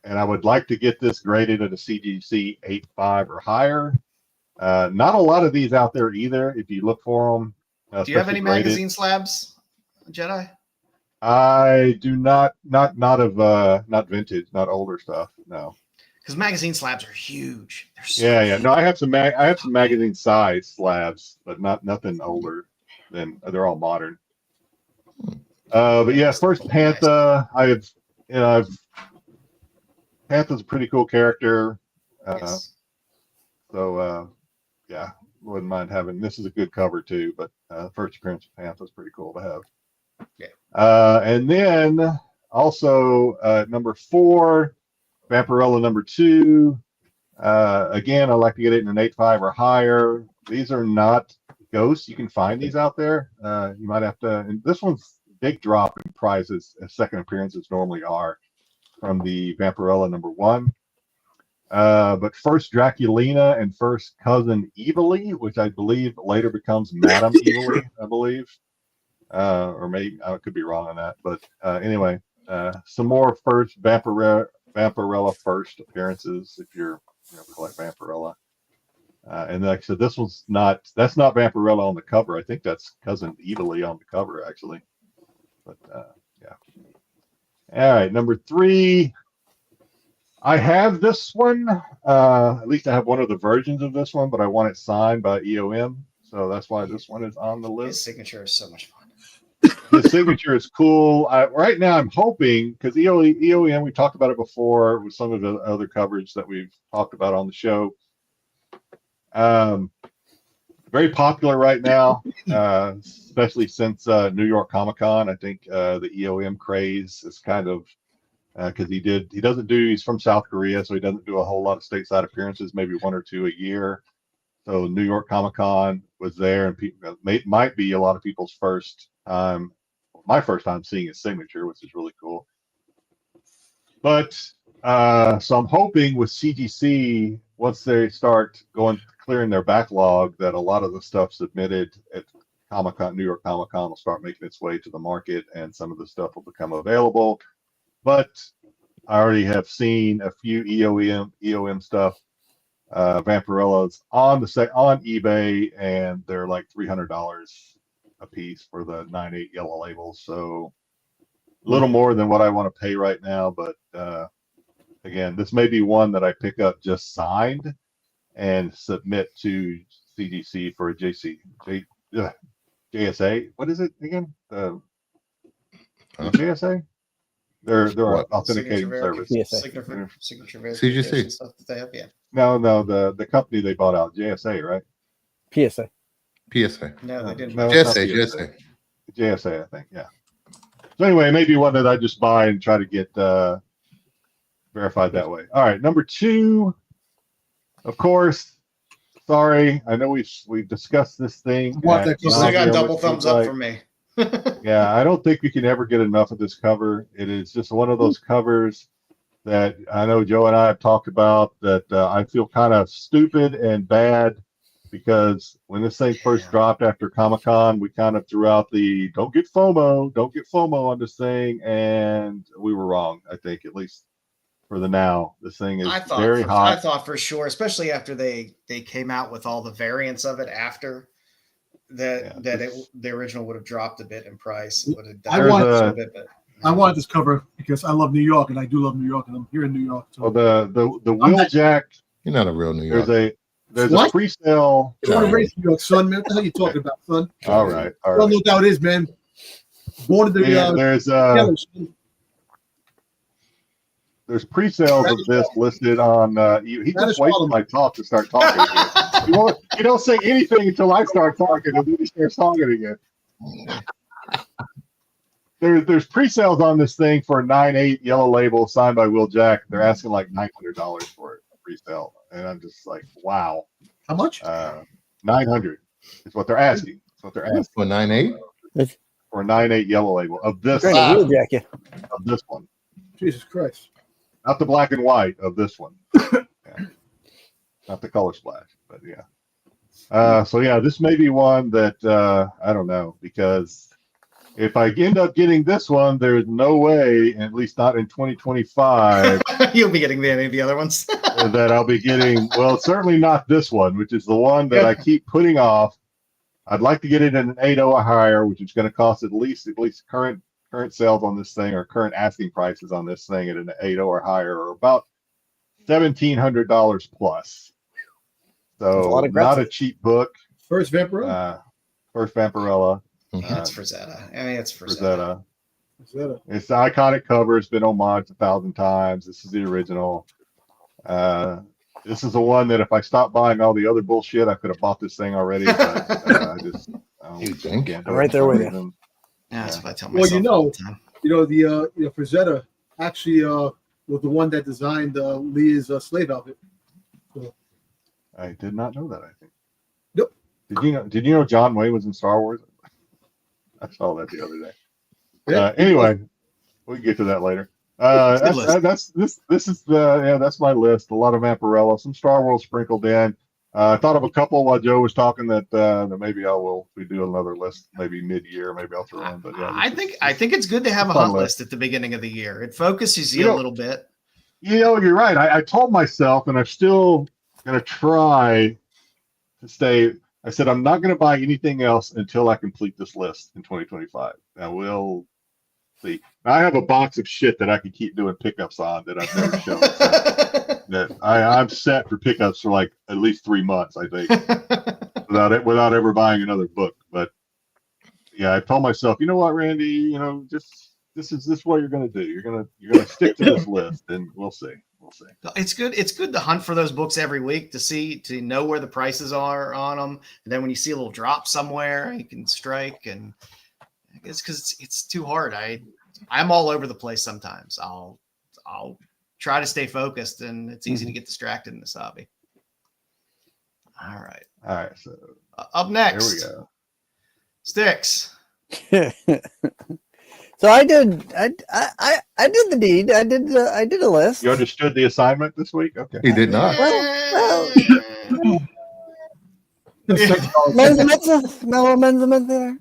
And I would like to get this graded at a CGC 8.5 or higher. Not a lot of these out there either, if you look for them. Do you have any magazine slabs, Jedi? I do not vintage, not older stuff, no. Because magazine slabs are huge. Yeah. No, I have some magazine size slabs, but nothing older than they're all modern. But yeah, first Pantha. Pantha's a pretty cool character. Yes. So yeah, wouldn't mind having. This is a good cover too, but first appearance of Pantha's pretty cool to have. Yeah. And then also number 4. Vampirella number 2. Again, I like to get it in an 8.5 or higher. These are not ghosts. You can find these out there. You might have to. And this one's big drop in prices as second appearances normally are from the Vampirella number 1. But first Draculina and first cousin Evilly, which I believe later becomes Madame Evilly, I believe. Or maybe I could be wrong on that. But anyway, some more first Vampirella first appearances if you're collect Vampirella. And like I said, that's not Vampirella on the cover. I think that's cousin Evilly on the cover actually. But yeah. All right, number 3. I have this one. At least I have one of the versions of this one, but I want it signed by EOM. So that's why this one is on the list. His signature is so much fun. The signature is cool. Right now, I'm hoping, because EOM, we talked about it before with some of the other coverage that we've talked about on the show. Very popular right now, especially since New York Comic Con. I think the EOM craze is kind of because he's from South Korea, so he doesn't do a whole lot of stateside appearances, maybe 1 or 2 a year. So New York Comic Con was there, and people might be a lot of people's first time. My first time seeing his signature, which is really cool. But so I'm hoping with CGC, once they start clearing their backlog, that a lot of the stuff submitted at Comic-Con, New York Comic-Con, will start making its way to the market, and some of the stuff will become available. But I already have seen a few EOM stuff, Vampirellas on eBay, and they're like $300 a piece for the 9/8 yellow labels. So a little more than what I want to pay right now, but again, this may be one that I pick up just signed and submit to CGC for a JSA. What is it again? JSA? They're authenticating service. Signature verification CGC. stuff that they have. Yeah. No, the company they bought out, JSA, right? PSA. PSA. No, they didn't. No, it's not JSA. JSA, I think. Yeah. So anyway, maybe one that I just buy and try to get verified that way. All right, number 2, of course. Sorry, I know we've discussed this thing. You still got double thumbs up from me. Yeah, I don't think we can ever get enough of this cover. It is just one of those covers that I know Joe and I have talked about that I feel kind of stupid and bad, because when this thing first dropped after Comic-Con, we kind of threw out the don't get FOMO on this thing, and we were wrong, I think, at least for the now. This thing is very hot. I thought for sure, especially after they came out with all the variants of it after the original would have dropped a bit in price. It would have I wanted this cover because I love New York, and I do love New York, and I'm here in New York. So. Well, the Will Jack. You're not a real New Yorker. There's a pre-sale. You want to race New York, son, man? What the hell are you talking about, son? All right. Well, no doubt is, man. Born in the there's pre-sales of this listed on. He just waits for my talk to start talking again. You don't say anything until I start talking, and then he starts talking again. There's pre-sales on this thing for a 9/8 yellow label signed by Will Jack. They're asking like $900 for it, pre-sale, and I'm just like, wow. How much? $900 is what they're asking. For 9/8. For a 9/8 yellow label of this. Will Jack, yeah. Of this one. Jesus Christ. Not the black and white of this one. Yeah. Not the color splash, but yeah. So yeah, this may be one that I don't know, because if I end up getting this one, there's no way, at least not in 2025, you'll be getting any of the other ones that I'll be getting. Well, certainly not this one, which is the one that I keep putting off. I'd like to get it in an 8.0 or higher, which is going to cost at least current sales on this thing, or current asking prices on this thing at an 8.0 or higher, or about $1,700 plus. So not a cheap book. First Vampirella. First Vampirella. It's Frazetta. I mean, it's Frazetta. It's the iconic cover. It's been homaged 1,000 times. This is the original. This is the one that if I stopped buying all the other bullshit, I could have bought this thing already. But I just I'm right there with you. Yeah, that's what I tell myself. Well, the Frazetta actually was the one that designed Leah's slave outfit. So. I did not know that. I think. Nope. Did you know John Wayne was in Star Wars? I saw that the other day. Anyway, we can get to that later. That's my list. A lot of Vampirella, some Star Wars sprinkled in. I thought of a couple while Joe was talking that maybe we do another list, maybe mid-year, maybe I'll throw in. But yeah, I think it's good to have a hot list at the beginning of the year. It focuses you a little bit. You're right. I told myself, and I'm still going to try to stay. I said I'm not going to buy anything else until I complete this list in 2025. Now we'll see. I have a box of shit that I can keep doing pickups on that I've never shown. That I'm set for pickups for like at least 3 months, I think, without ever buying another book. But yeah, I told myself, you know what, Randy, this is what you're going to do. You're gonna stick to this list, and we'll see. It's good. It's good to hunt for those books every week to know where the prices are on them, and then when you see a little drop somewhere, you can strike. And it's because it's too hard. I'm all over the place sometimes. I'll try to stay focused, and it's easy to get distracted in this hobby. All right. So Up next. There we go. Styx. So I did the deed. I did a list. You understood the assignment this week? Okay. He did not. Well, $6. Men's there.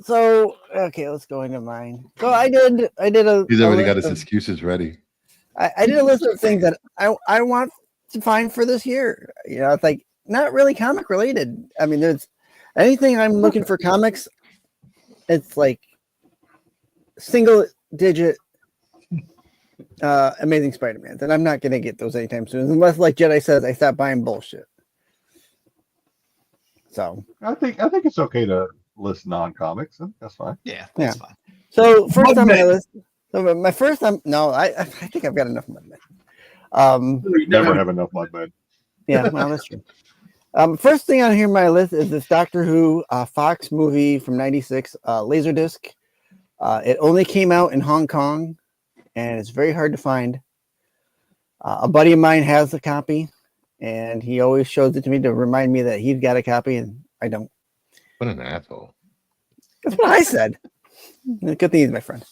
So okay, let's go into mine. So I did a. He's already got list his excuses ready. I did a list of things that I want to find for this year. You know, it's like not really comic related. I mean, there's anything I'm looking for comics. It's like single digit Amazing Spider-Man, and I'm not gonna get those anytime soon, unless, like Jedi says, I stop buying bullshit. So I think it's okay to list non-comics. That's fine. Yeah, that's fine. So first on my list. So my first, I think I've got enough Mudmen. Never have enough Mudmen. Yeah, well, that's true. First thing on here on my list is this Doctor Who Fox movie from '96, Laserdisc. It only came out in Hong Kong, and it's very hard to find. A buddy of mine has a copy, and he always shows it to me to remind me that he's got a copy, and I don't. What an asshole. That's what I said. Good thing he's my friend.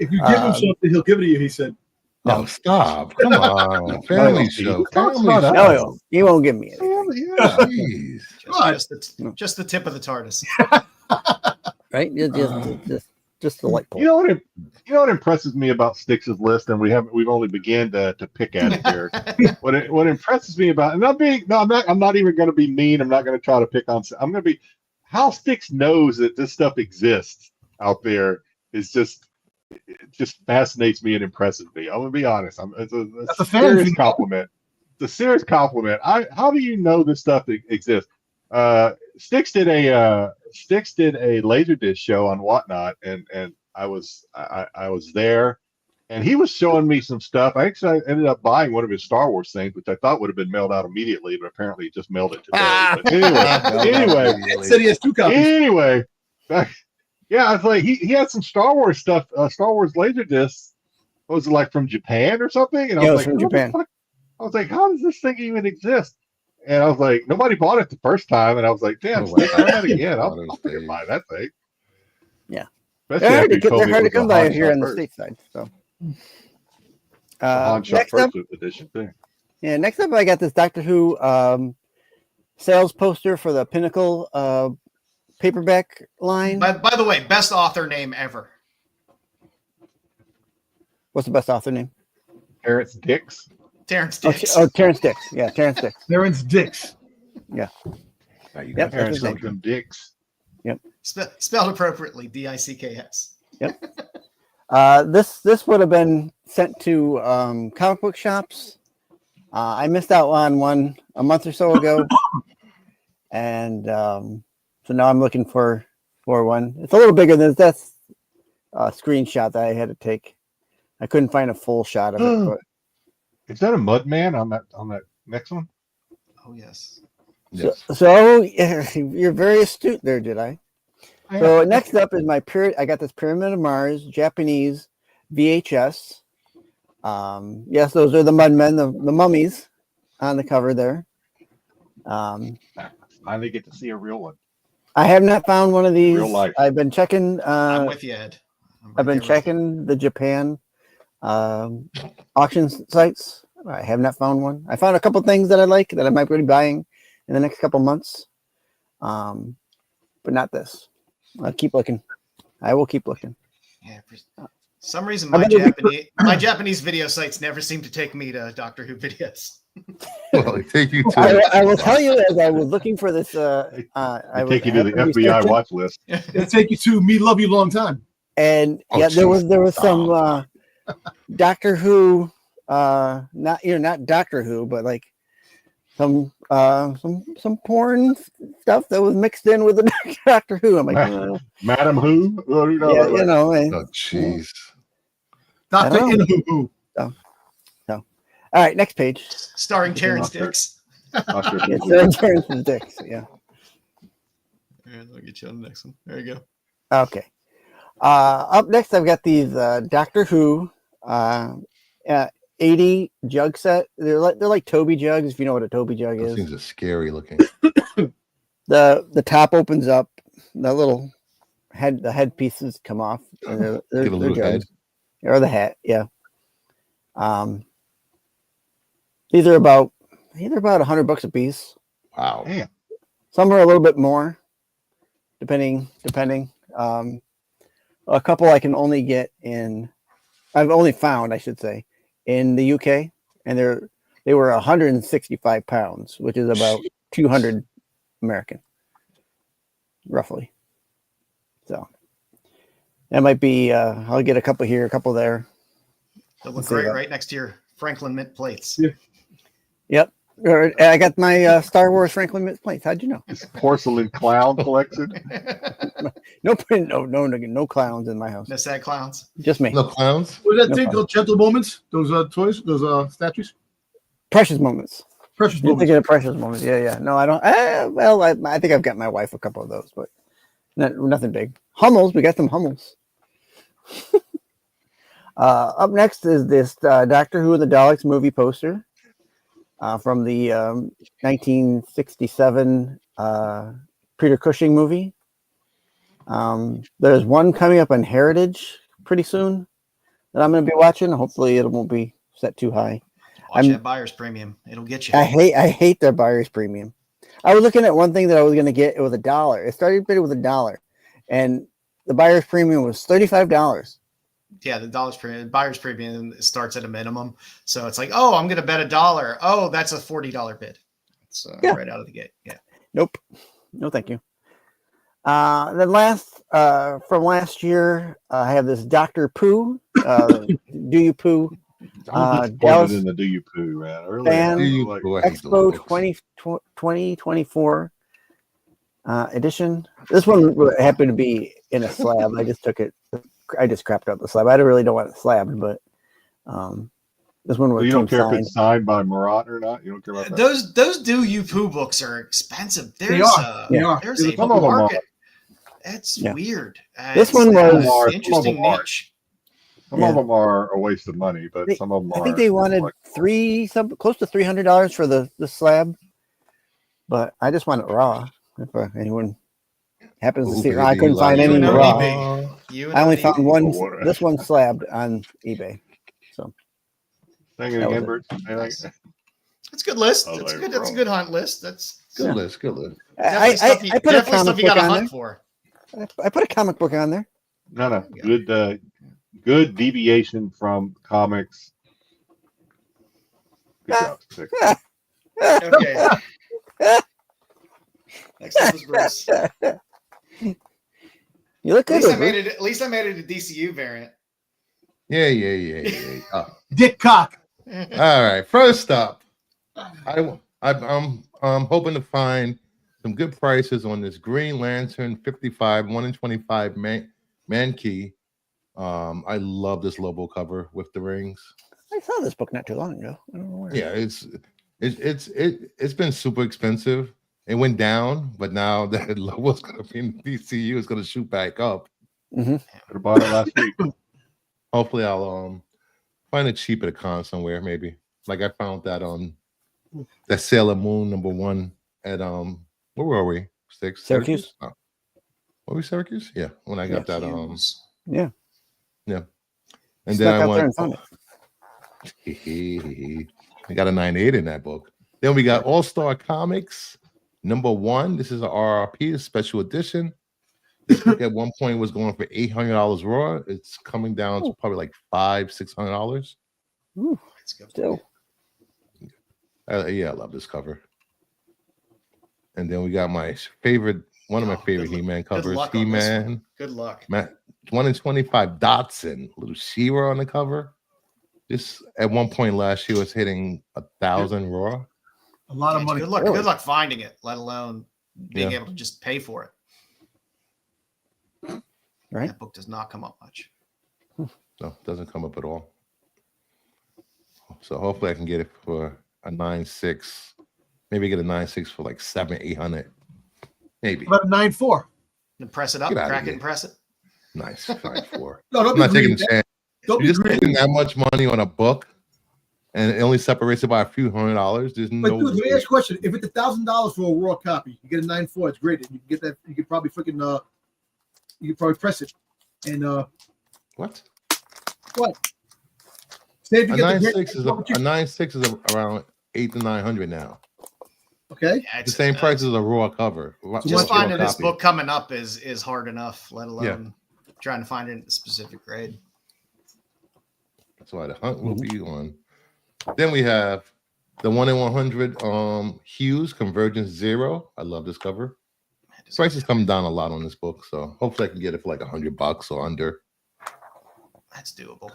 If you give him something, he'll give it to you, he said. No, stop. Come on. Family show. Family show. No, he won't give me anything. Jeez. Just the tip of the TARDIS. Right? Just the light pole. You know what impresses me about Styx's list, and we've only began to pick at it here. what impresses me about, and I'm not even going to be mean. I'm not going to try to pick on. I'm going to be how Styx knows that this stuff exists out there is just. It just fascinates me and impresses me. I'm gonna be honest. It's a serious compliment. It's a serious compliment. How do you know this stuff exists? Styx did a Laserdisc show on Whatnot, and I was there, and he was showing me some stuff. I ended up buying one of his Star Wars things, which I thought would have been mailed out immediately, but apparently he just mailed it today. But anyway, said he has 2 copies. Anyway. Yeah, it's like he had some Star Wars stuff, Star Wars Laserdiscs. What was it, like from Japan or something? And I was like, from Japan. I was like, how does this thing even exist? And I was like, nobody bought it the first time, and I was like, damn, try that again. I'll figure buy that thing. Yeah, they're hard to come by here on the stateside. So, next up, edition thing. Yeah, next up, I got this Doctor Who sales poster for the Pinnacle paperback line. By the way, best author name ever. What's the best author name? Terrence Dix. Terrence Dix. Oh, Terrence Dix. Yeah, Terrence Dix. Terrence Dix. Yeah. Yep, Terrence Dix. Yep. Spelled appropriately, D-I-C-K-S. Yep. This would have been sent to comic book shops. I missed out on one a month or so ago, and so now I'm looking for one. It's a little bigger than that's a screenshot that I had to take. I couldn't find a full shot of it. But. Is that a Mudman on that next one? Oh yes. So you're very astute there, Jedi. So next up is I got this Pyramid of Mars Japanese VHS. Yes, those are the Mudmen, the mummies on the cover there. Finally get to see a real one. I have not found one of these. Real life. I've been checking. I'm with you, Ed. I've been checking the Japan auction sites. I have not found one. I found a couple things that I like that I might be buying in the next couple months, but not this. I'll keep looking. I will keep looking. Yeah. For some reason, my Japanese video sites never seem to take me to Doctor Who videos. Well, they take you to. I will tell you, as I was looking for this, I take you to the FBI watch list. It'll take you to Me Love You Long Time. And there was some Doctor Who, not Doctor Who, but like some porn stuff that was mixed in with the Doctor Who. I'm like, Madam Who? Yeah, you know. Oh, jeez. Doctor Who. All right, next page. Starring Terrence Dix. Terrence Dix, yeah. And I'll get you on the next one. There you go. Okay. Up next, I've got these Doctor Who 80 jug set. They're like Toby jugs, if you know what a Toby jug Those is. things are scary looking. The top opens up. The little the head pieces come off. And they're Get a little head. Or the hat, yeah. These are about $100 a piece. Wow. Damn. Some are a little bit more, depending. A couple I can only get I've only found, I should say, in the UK, and they were 165 pounds, which is about 200 American, roughly. So that might be. I'll get a couple here, a couple there. They'll look great right next to your Franklin Mint plates. Yeah. Yep. I got my Star Wars Franklin Mint plates. How'd you know? It's porcelain clown collection. No clowns in my house. No sad clowns. Just me. No clowns. What is that thing called? Gentle Moments? Those toys? Those statues? Precious moments. Precious You're Moments. thinking of precious moments. Yeah. No, I don't. I think I've got my wife a couple of those, but nothing big. Hummels. We got some Hummels. Up next is this Doctor Who and the Daleks movie poster from the 1967 Peter Cushing movie. There's one coming up on Heritage pretty soon that I'm going to be watching. Hopefully, it won't be set too high. Watch that buyer's premium. It'll get you. I hate their buyer's premium. I was looking at one thing that I was going to get. It was $1. It started with $1, and the buyer's premium was $35. Yeah, the buyer's premium starts at a minimum. So it's like, oh, I'm going to bet $1. Oh, that's a $40 bid. It's right out of the gate. Yeah. Nope. No, thank you. Then last from last year, I have this Dr. Pooh. Do you poo? Dallas in the Do You Poo, man. Fan Like, Expo 2024 edition. This one happened to be in a slab. I just took it. I just crapped out the slab. I really don't want it slabbed, but this one was. So you don't care if it's signed by Marat or not. You don't care about that. Those Do You Poo books are expensive. They are. There's a Some of them market. That's weird. This one was an interesting niche. Some of them are a waste of money, but some of them are. I think they wanted close to $300 for the slab, but I just want it raw. If anyone happens to see it, I couldn't find any raw. I only found one. This one slabbed on eBay. So. Thank you again, Bert. That's a good list. That's good. That's a good hunt list. That's good list. Good list. I put a comic book on there. I put a comic book on there. No. Good deviation from comics. Good job. Okay. Next up is Bruce. You look good. At least I made it a DCU variant. Yeah. Dick cock. All right. First up, I'm hoping to find some good prices on this Green Lantern 55 1-in-25 man key. I love this Lobo cover with the rings. I saw this book not too long ago. I don't know where. Yeah, it's been super expensive. It went down, but now that Lobo's gonna be in DCU, it's gonna shoot back up. Mm-hmm. Could have bought it last week. Hopefully, I'll find it cheap at a con somewhere. Maybe like I found that that Sailor Moon #1 at where were we? Syracuse. Oh. Were we Syracuse? Yeah, when I got that Yeah. And then I went. I got a 9.8 in that book. Then we got All Star Comics #1. This is an RRP, a special edition. This book at one point was going for $800 raw. It's coming down to probably like $500-600. Let's go. Still. Yeah, I love this cover. And then we got one of my favorite He-Man covers. He-Man. Good luck. 1-in-25 Dotson, little She-Ra on the cover. This at one point last year was hitting 1,000 raw. A lot of money. Good luck. Good luck finding it, let alone being able to just pay for it. Right. That book does not come up much. No, it doesn't come up at all. So hopefully I can get it for a 9.6. Maybe get a 9.6 for like $700-800. Maybe. About a 9.4. Then press it up, crack it, and press it. Nice. 9.4. No, I'm not taking a chance. You're just spending that much money on a book. and it only separates it by a few $100. There's But no. dude, let me ask you a question. If it's $1,000 for a raw copy, you get a 9.4. It's great. You can get that. You could probably freaking you could probably press it. And What? Say if you A get 9.6 is a 9.6 is around $800 to $900 now. Okay. Yeah, The same price as a raw cover. Just raw finding this copy. book coming up is hard enough, let alone trying to find it in a specific grade. That's why the hunt will be on. Then we have the 1 in 100 Hughes Convergence Zero. I love this cover. Price is coming down a lot on this book, so hopefully I can get it for like $100 or under. That's doable.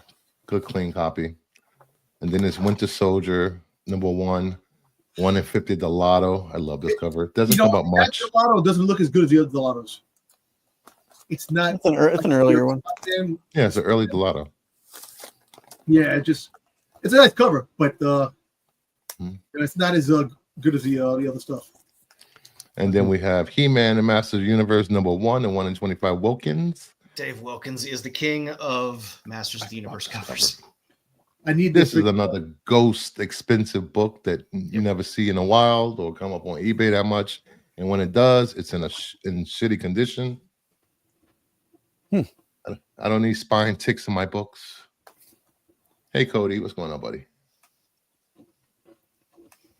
Good clean copy. And then it's Winter Soldier #1, 1 in 50 Delato. I love this cover. It doesn't come up much. That Delato doesn't look as good as the other Delatos. It's not. It's an earlier one. Yeah, it's an early Delato. Yeah, it's a nice cover, but it's not as good as the other stuff. And then we have He-Man and Masters of the Universe #1 and 1 in 25 Wilkins. Dave Wilkins is the king of Masters of the Universe covers. I need This is another ghost expensive book that you never see in a while or come up on eBay that much. And when it does, it's in in shitty condition. I don't need spine ticks in my books. Hey, Cody, what's going on, buddy?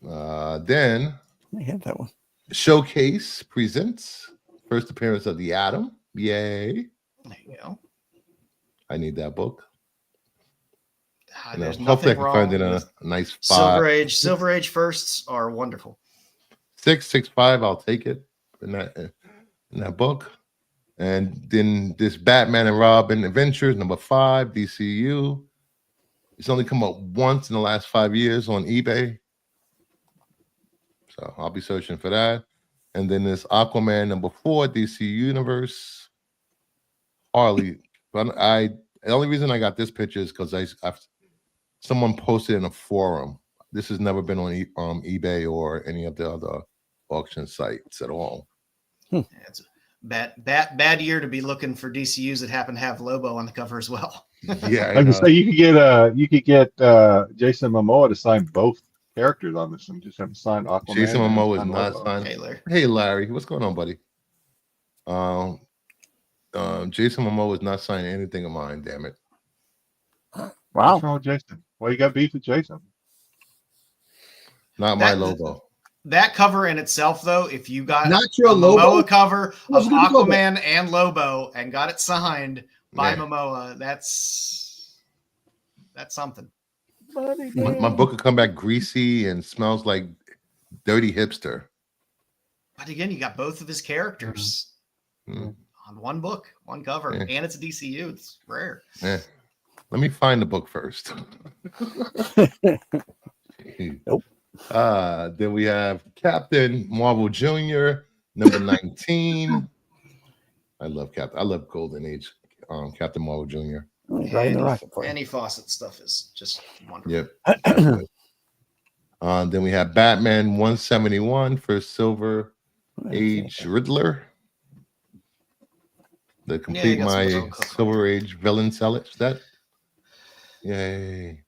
Then I have that one. Showcase presents first appearance of the Atom. Yay. There you go. I need that book. There's hopefully I nothing can wrong find it in a with nice spot. Silver Age firsts are wonderful. 665, I'll take it in that book. And then this Batman and Robin Adventures #5 DCU. It's only come up once in the last 5 years on eBay. So I'll be searching for that. And then this Aquaman #4 DC Universe. Harley. But the only reason I got this picture is because someone posted in a forum. This has never been on eBay or any of the other auction sites at all. Yeah, it's a bad year to be looking for DCUs that happen to have Lobo on the cover as well. Yeah, I was gonna say you could get Jason Momoa to sign both characters on this and just have to sign Aquaman. Jason Momoa is and not Lobo. signed. Hey, Larry, what's going on, buddy? Jason Momoa is not signing anything of mine. Damn it! Wow. What's wrong with Jason? Why you got beef with Jason? Not my logo. That cover in itself, though, if you got Not your a Lobo? Momoa cover of What's good Lobo? Aquaman and Lobo and got it signed by Momoa, that's something. My book could come back greasy and smells like dirty hipster. But again, you got both of his characters on one book, one cover, and it's a DCU. It's rare. Yeah. Let me find the book first. Nope. Then we have Captain Marvel Jr. #19. I love Captain. I love Golden Age. Captain Marvel Jr. Riding the rocket for you. Annie Fawcett stuff is just wonderful. Yep. Then we have Batman 171 for Silver Age Riddler. To complete my Silver Age villain set. Yay.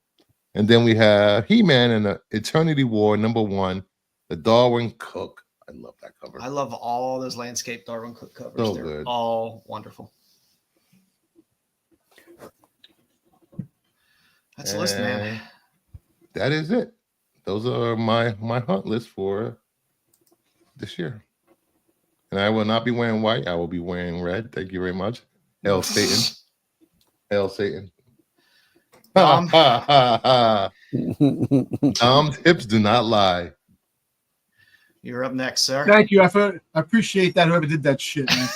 And then we have He-Man and the Eternity War #1, the Darwin Cook. I love that cover. I love all those landscape Darwin Cook covers. So They're good. all wonderful. That's the list, man. That is it. Those are my hunt list for this year. And I will not be wearing white. I will be wearing red. Thank you very much. Hail Satan. Hail Satan. Dom's hips do not lie. You're up next, sir. Thank you. I appreciate that. Whoever did that shit, man.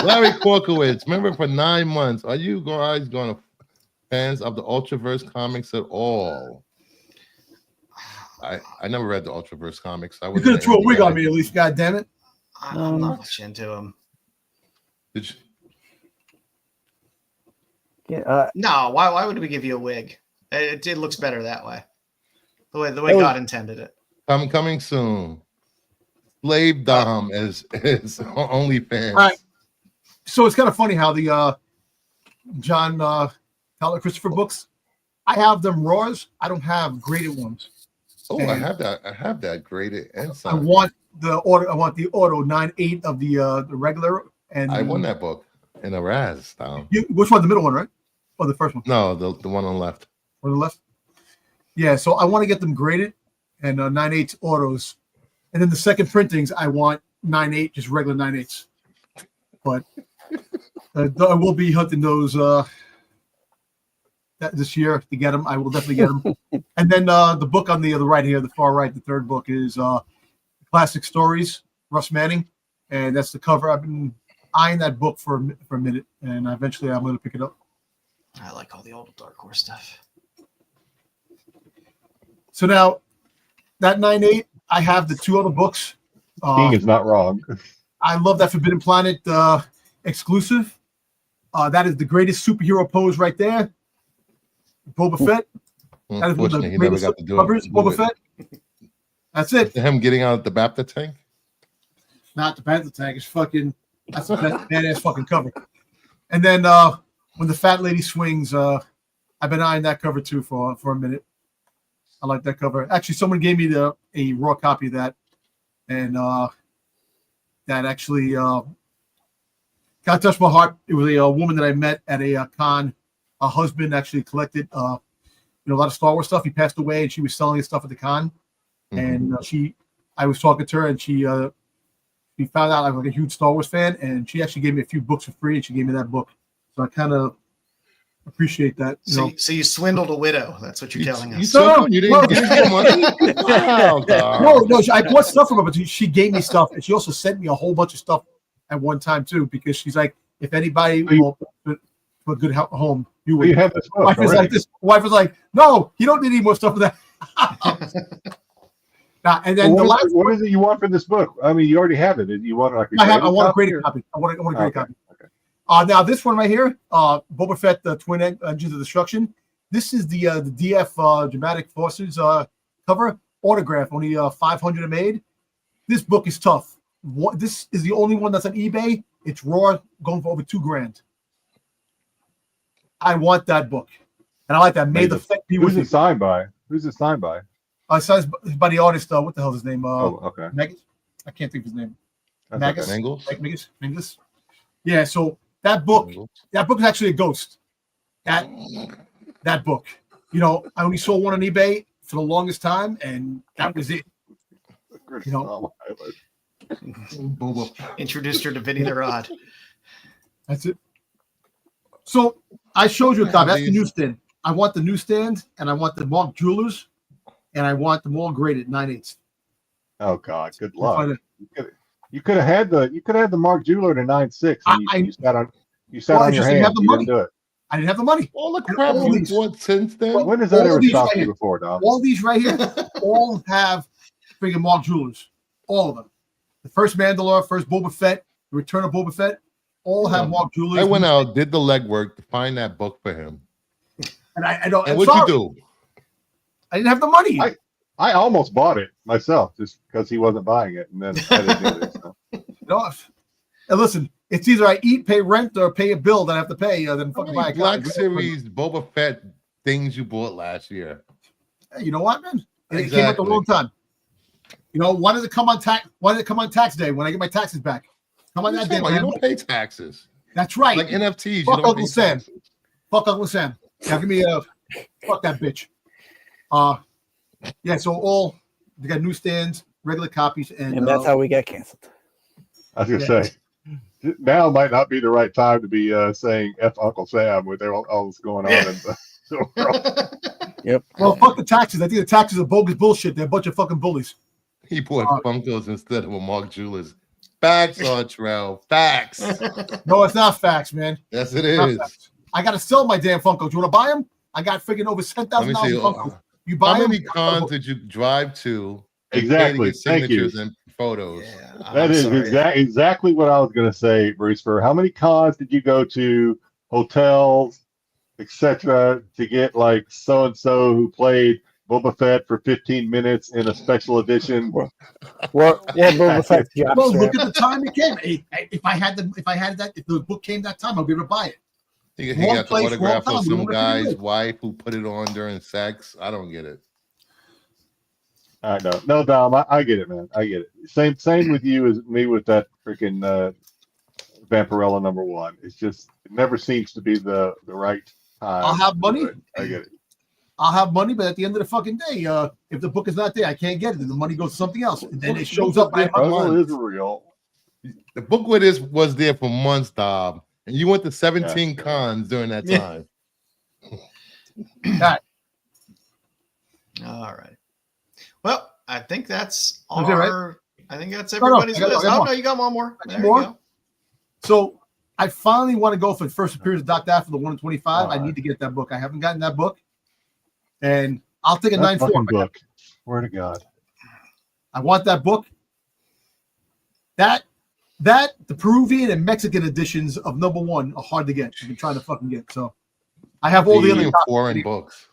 Larry Korkowitz, remember for 9 months, are you guys going to fans of the Ultraverse comics at all? I never read the Ultraverse comics. You could have threw a wig on me at least, God damn it. I'm not much into him. Did you? Yeah, No, why would we give you a wig? It looks better that way. The way God intended it. Coming soon. Slave Dom is OnlyFans. All right. So it's kind of funny how the John Tyler Christopher books, I have them raws. I don't have graded ones. Oh, And I have that graded and I some. want the auto 9.8 of the regular. And I won that book in a Raz style. Which one? The middle one, right? Or the first one? No, the one on the left. Or the left? Yeah. So I want to get them graded and 9.8 autos, and then the second printings I want 9.8, just regular 9.8s. But I will be hunting those this year to get them. I will definitely get them. And then the book on the right here, the far right, the third book is Classic Stories, Russ Manning, and that's the cover. I've been eyeing that book for a minute, and eventually I'm going to pick it up. I like all the old Dark Horse stuff. So now that 9.8, I have the two other books. King is not wrong. I love that Forbidden Planet exclusive. That is the greatest superhero pose right there. Boba Fett. That is one of the Unfortunately, he never greatest got to do covers. it. Boba Fett. That's it. Him getting out of the Bapta tank. Not the Panther Tank. It's fucking. That's a badass fucking cover. And then when the fat lady swings, I've been eyeing that cover too for a minute. I like that cover. Actually, someone gave me a raw copy of that, and that actually got touched my heart. It was a woman that I met at a con. Her husband actually collected a lot of Star Wars stuff. He passed away, and she was selling his stuff at the con. And I was talking to her, and she found out I was like a huge Star Wars fan, and she actually gave me a few books for free, and she gave me that book. So I kind of appreciate that. So you swindled a widow. That's what you're telling us. You didn't give her money? Wow, no, I bought stuff from her, but she gave me stuff, and she also sent me a whole bunch of stuff at one time too, because she's like, if anybody will put a good home, you would. You have this book wife is like this. Wife is like, no, you don't need any more stuff for that. Now, and then what is it you want from this book? I mean, you already have it. You want like I want a graded copy. I want a graded copy. Okay. Now this one right here, Boba Fett, the Twin Engines of Destruction. This is the DF Dramatic Forces cover autograph. Only 500 made. This book is tough. This is the only one that's on eBay. It's raw, going for over $2,000. I want that book, and I like that. May the Fett be with you. Who's it signed by? Who's it signed by? Signed by the artist. What the hell is his name? Okay. Magus? I can't think of his name. Magus? Magus. Yeah. So that book is actually a ghost. That book. I only saw one on eBay for the longest time, and that was it. Introduced her to Vinny the Rod. That's it. So I showed you a copy. That's the newsstand. I want the newsstand, and I want the Mark Jewelers, and I want them all graded 9.8. Oh God, good luck. You could have had the Mark Jeweler to 9.6. You sat on your hands. You didn't do it. I didn't have the money. All the crap you bought since then. When has that ever stopped you before, Dom? All these right here, all have freaking Mark Jewelers. All of them. The first Mandalore, first Boba Fett, the Return of Boba Fett, all have Mark Jewelers. I went out, did the legwork to find that book for him. And I don't. And what'd you do? I didn't have the money. I almost bought it myself just because he wasn't buying it, and then I didn't do it. So. And listen, it's either I eat, pay rent, or pay a bill that I have to pay. Then fucking buy a Black Series Boba Fett things you bought last year. Hey, you know what, man? It came at the wrong time. Why does it come on tax? Why does it come on tax day when I get my taxes back? Come on that day. You don't pay taxes. That's right. Like NFTs. Fuck you don't Uncle Sam. Taxes. Fuck Uncle Sam. Now give me a fuck that bitch. Yeah. So they got newsstands, regular copies, and that's how we get canceled. I was gonna say, now might not be the right time to be saying "F Uncle Sam" with all this going on in the world. Yep. Well, fuck the taxes. I think the taxes are bogus bullshit. They're a bunch of fucking bullies. He bought Funkos instead of a Mark Jewelers. Facts, Artrell. Facts. No, it's not facts, man. Yes, it is. I gotta sell my damn Funkos. You want to buy them? I got freaking over $10,000 Funkos. You buy How many them? cons did you drive to? Exactly. Thank you. And photos. Yeah, That is exactly what I was going to say, Bruce. For how many cons did you go to, hotels, etc., to get like so and so who played Boba Fett for 15 minutes in a special edition? What Boba Fett's Well, look at the time it came. If I had that, if the book came that time, I'll be able to buy it. He Long got the place, long autograph time, of we some don't know if he guy's lives. wife who put it on during sex. I don't get it. I know. No, Dom, I get it, man. I get it. Same with you as me with that freaking Vampirella #1. It's just it never seems to be the right time. I'll have to money. do it. I get it. I'll have money, but at the end of the fucking day, if the book is not there, I can't get it. And the money goes to something else. And then it shows up. The puzzle is real. The book with this was there for months, Dom, and you went to 17 Yeah. cons during that time. All right. Well, I think that's Is that right? our. I think that's everybody's I got list. more. Oh no, you got one more. There more? you go. So I finally want to go for the first appearance of Dr. Aphra, the 1 in 25. I God. need to get that book. I haven't gotten that book. And I'll take a That 9.4. fucking book. Swear to God. I want that book. That the Peruvian and Mexican editions of #1 are hard to get. I've been trying to fucking get. So I have all the other copies. Foreign books.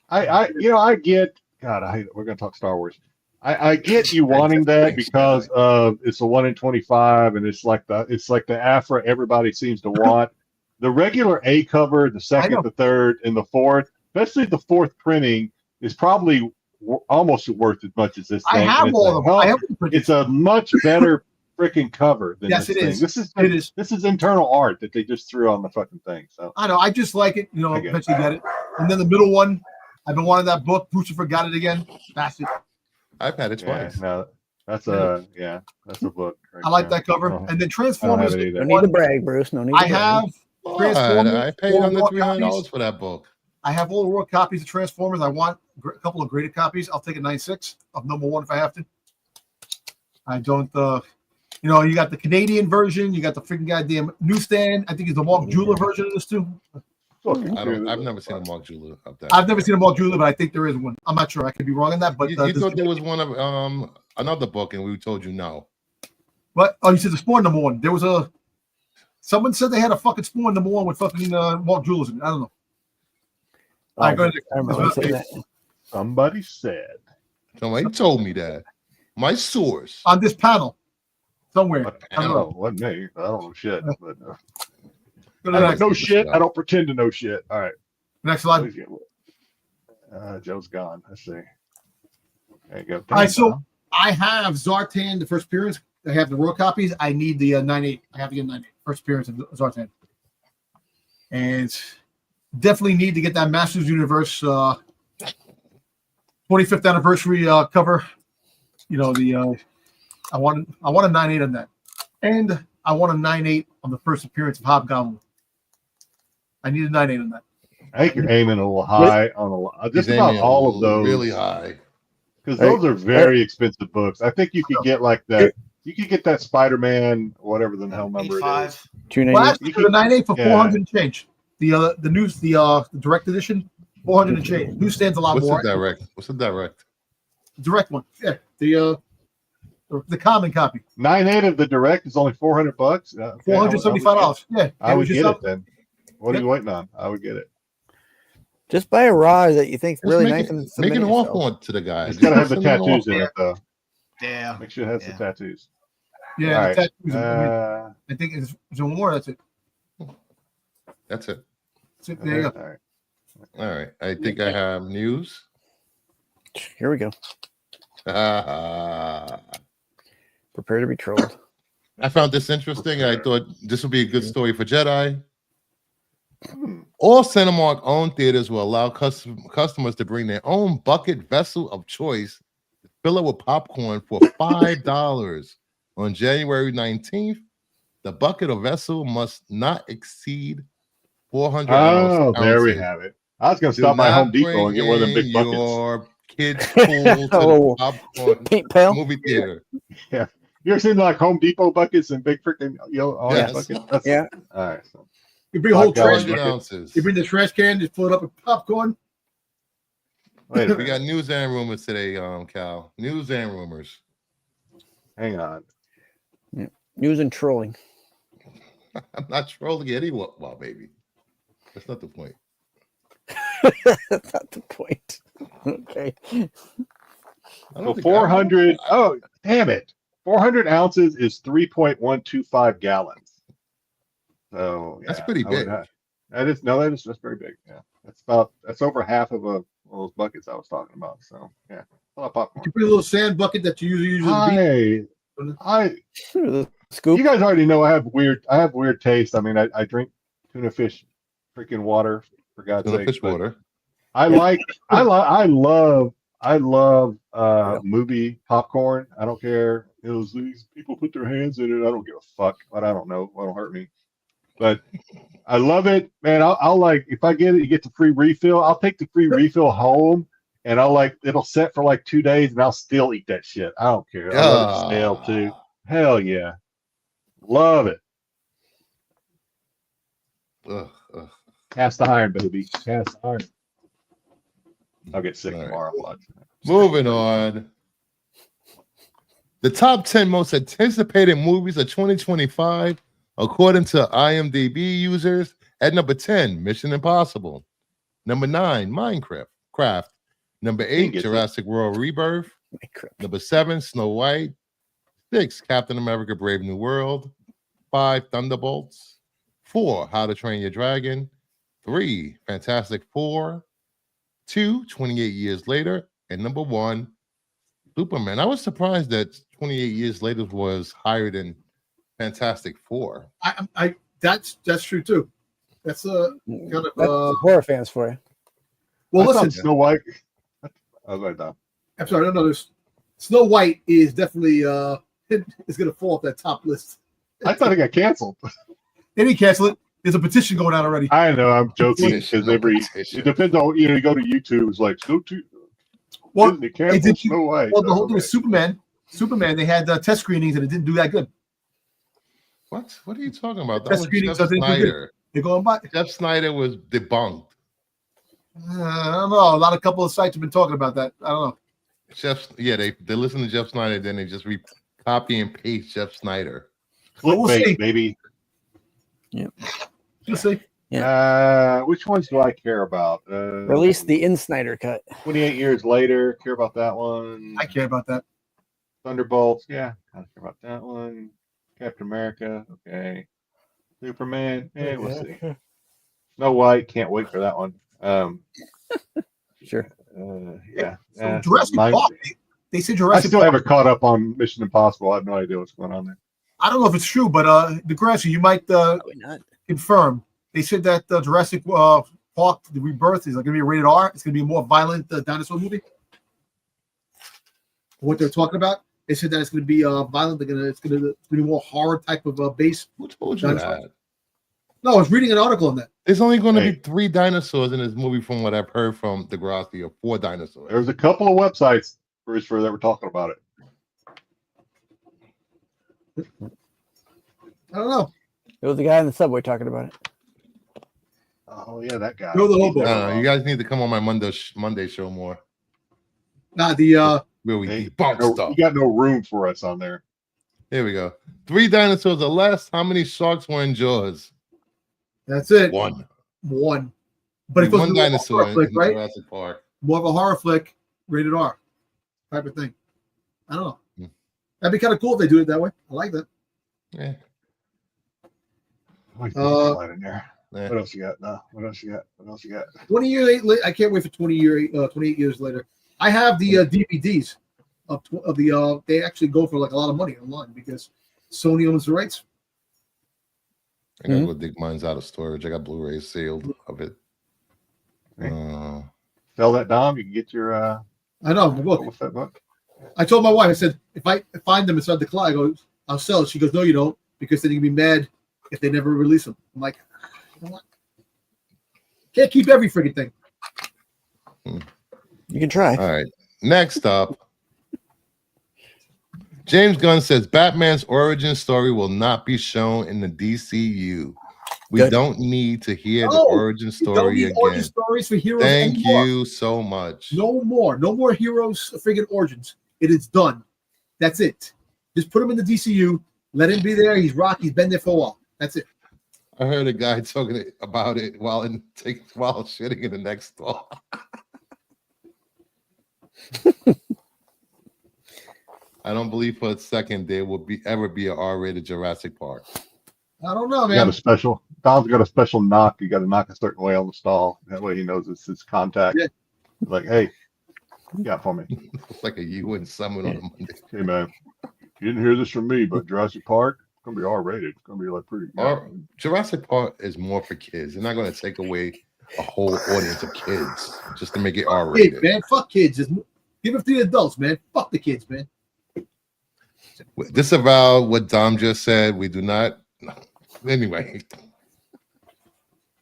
I get. God, I hate it. We're gonna talk Star Wars. I get you wanting that because it's a 1 in 25, and it's like the Aphra everybody seems to want. The regular A cover, the second, the third, and the fourth, especially the fourth printing, is probably almost worth as much as this thing. I have all of them. I have it's a much better freaking cover than Yes, this it thing. is. This is internal art that they just threw on the fucking thing. So I know. I just like it. You know, eventually get it. And then the middle one, I've been wanting that book. Brucifer got it again. Bastard. I've had it twice. No, that's a book. Right I like there. that cover. And then Transformers. No need to brag, Bruce. No need to I have What? Transformers. I paid all under raw $300 copies. for that book. I have all the raw copies of Transformers. I want a couple of graded copies. I'll take a 9.6 of #1 if I have to. I don't. You got the Canadian version. You got the freaking goddamn newsstand. I think it's the Mark Jeweler version of this too. I've never seen a Mark Jeweler up there. I've never seen a Mark Jeweler, but I think there is one. I'm not sure. I could be wrong on that. But You thought there was one of another book, and we told you no. What? Oh, you said the Spawn #1. There was a. Someone said they had a fucking Spawn #1 with fucking Mark Jewelers in it. I don't know. All right, go ahead. I remember saying that. Somebody said. Somebody told me that. My source. On this panel. Somewhere. I don't know. Wasn't me. I don't know shit. But, Go to I the don't next. know shit. I don't pretend to know shit. All right. Next slide. Joe's gone. Let's see. There you go. All right, so I have Zartan, the first appearance. I have the raw copies. I need the 9.8. I have to get 9.8. First appearance of Zartan. And definitely need to get that Masters Universe 25th anniversary cover. You know, I want a 9.8 on that. And I want a 9.8 on the first appearance of Hobgoblin. I need a 9.8 on that. I think you're aiming a little high on just about all of those. Really high. Because those are very expensive books. I think you could get like that. You could get that Spider-Man, whatever the hell number it is. Well, actually, for the 9.8 for 400 and change. The direct edition, 400 and change. Newsstand's a lot more. What's the direct? Direct one. Yeah. The common copy. 9.8 of the direct is only $400. $475. Yeah. I would get it then. What are you waiting on? I would get it. Just buy a raw that you think really nice. Make an offer on to the guy. It's got to have the tattoos in it, though. Yeah. Make sure it has the tattoos. Yeah, All the right. tattoos. I think it's one more. That's it. That's it. There you go. All right. All right. I think I have news. Here we go. Prepare to be trolled. I found this interesting. I thought this would be a good story for Jedi. All Cinemark owned theaters will allow customers to bring their own bucket vessel of choice, fill it with popcorn for $5 on January 19th. The bucket or vessel must not exceed 400 ounces. Oh, there we have it. I was going to stop by Home Depot and get one of them big buckets. Your kids' pool to the popcorn paint pail movie theater. Yeah. You ever seen like Home Depot buckets and big freaking orange buckets? Yeah. All right. So. You bring a whole trash 400 can. ounces. You bring the trash can, just fill it up with popcorn. Wait a We got news and rumors today, Cal. News and rumors. Hang on. Yeah. News and trolling. I'm not trolling anyone. Well, maybe. That's not the point. That's not the point. Okay. So 400. Oh, damn it. 400 ounces is 3.125 gallons. So that's pretty big. That's very big. Yeah, that's over half of one of those buckets I was talking about. So yeah, a lot of popcorn. You put a little sand bucket that you usually use at the beach. The scoop. You guys already know I have weird taste. I mean, I drink tuna fish, freaking water for God's Tuna sake. fish water. I love movie popcorn. I don't care. These people put their hands in it. I don't give a fuck. But I don't know. It won't hurt me. But I love it, man. I'll like if I get it, you get the free refill. I'll take the free refill home, and it'll set for like 2 days, and I'll still eat that shit. I don't care. I love it stale too. Hell yeah, love it. Cast iron, baby. Cast iron. I'll get sick tomorrow. Moving on. The top 10 most anticipated movies of 2025, according to IMDb users. At number 10, Mission Impossible. Number 9, Minecraft. Number 8, Jurassic World Rebirth. Number 7, Snow White. 6, Captain America Brave New World. 5, Thunderbolts. 4, How to Train Your Dragon. 3, Fantastic Four. 2, 28 Years Later. And number 1, Superman. I was surprised that 28 Years Later was higher than Fantastic Four. That's true too. That's kind of horror fans for you. Well, listen, Snow White. I was like, I'm sorry, no. Snow White is definitely is going to fall off that top list. I thought it got canceled. They didn't cancel it. There's a petition going out already. I know. I'm joking because it depends on you go to YouTube. It's like Disney canceled Snow White. Well, the whole thing with Superman, they had test screenings and it didn't do that good. What are you talking about? That Test was screenings Jeff Snyder. They're going by. Jeff Snyder was debunked. I don't know. A couple of sites have been talking about that. I don't know. They listen to Jeff Snyder, then they just copy and paste Jeff Snyder. We'll see, baby. Yep. We'll see. Yeah. Which ones do I care about? Release the Snyder cut. 28 Years Later. Care about that one? I care about that. Thunderbolts. Yeah, I care about that one. Captain America. Okay. Superman. We'll see. Snow White. Can't wait for that one. Sure. Yeah. So Jurassic Park. They say Jurassic. I still haven't caught up on Mission Impossible. I have no idea what's going on there. I don't know if it's true, but DeGrasse, you might confirm. They said that Jurassic Park, the Rebirth, is going to be a rated R. It's going to be a more violent dinosaur movie. What they're talking about, they said that it's going to be violent. It's going to be more horror type of base. Who told you that? No, I was reading an article on that. There's only going to be 3 dinosaurs in this movie, from what I've heard from DeGrasse, or 4 dinosaurs. There's a couple of websites that were talking about it. I don't know. It was the guy in the subway talking about it. Oh yeah, that guy. You guys need to come on my Monday show more. Nah, where we debunk stuff. You got no room for us on there. Here we go. 3 dinosaurs or less. How many sharks were in Jaws? That's it. 1. But it goes one dinosaur in flick, right? Jurassic Park. More of a horror flick, rated R type of thing. I don't know. That'd be kind of cool if they do it that way. I like that. Yeah. What else you got? No. What else you got? 20 years late. I can't wait for 28 years later. I have the DVDs of the. They actually go for like a lot of money online because Sony owns the rights. I gotta go dig mine out of storage. I got Blu-rays sealed of it. Sell that, Dom. You can get your. I know. Look, what's that book? I told my wife. I said, if I find them inside the closet, I go, I'll sell it. She goes, no, you don't, because then you can be mad if they never release them. I'm like, you know what? Can't keep every freaking thing. You can try. All right. Next up, James Gunn says Batman's origin story will not be shown in the DCU. We don't need to hear the origin story again. Origin stories for heroes. Thank you so much. No more heroes friggin' origins. It is done. That's it. Just put him in the DCU. Let him be there. He's Rock. He's been there for a while. That's it. I heard a guy talking about it while shitting in the next stall. I don't believe for a second there will ever be an R-rated Jurassic Park. I don't know, man. You got a special Dom's got a special knock. You got to knock a certain way on the stall. That way he knows it's his contact. Yeah. Like, hey, you got for me. It's like a UN summon on a Monday. Hey man, you didn't hear this from me, but Jurassic Park, it's gonna be R-rated. It's gonna be like pretty. Jurassic Park is more for kids. They're not going to take away a whole audience of kids just to make it R-rated. Kids, man, fuck kids. Just give it to the adults, man. Fuck the kids, man. Disavow what Dom just said. We do not. Anyway,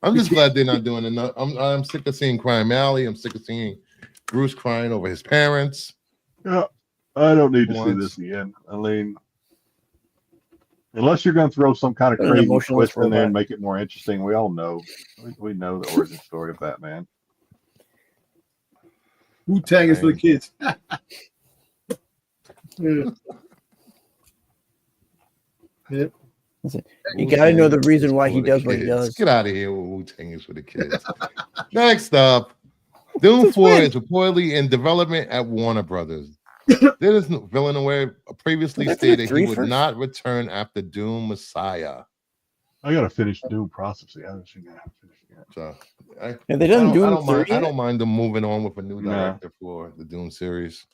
I'm just glad they're not doing enough. I'm sick of seeing Crime Alley. I'm sick of seeing Bruce crying over his parents. Yeah, I don't need to see this again. I mean, unless you're going to throw some kind of crazy twist in there and make it more interesting, we all know. We know the origin story of Batman. Wu-Tang is for the kids. Yep. You got to know the reason why he does what he does. Get out of here with Wu-Tang is for the kids. Next up, Doom 4 is reportedly in development at Warner Brothers. Dennis Villeneuve previously stated he would not return after Doom Messiah. I got to finish Doom Prophecy. I haven't finished it. So, I don't mind them moving on with a new director for the Doom series.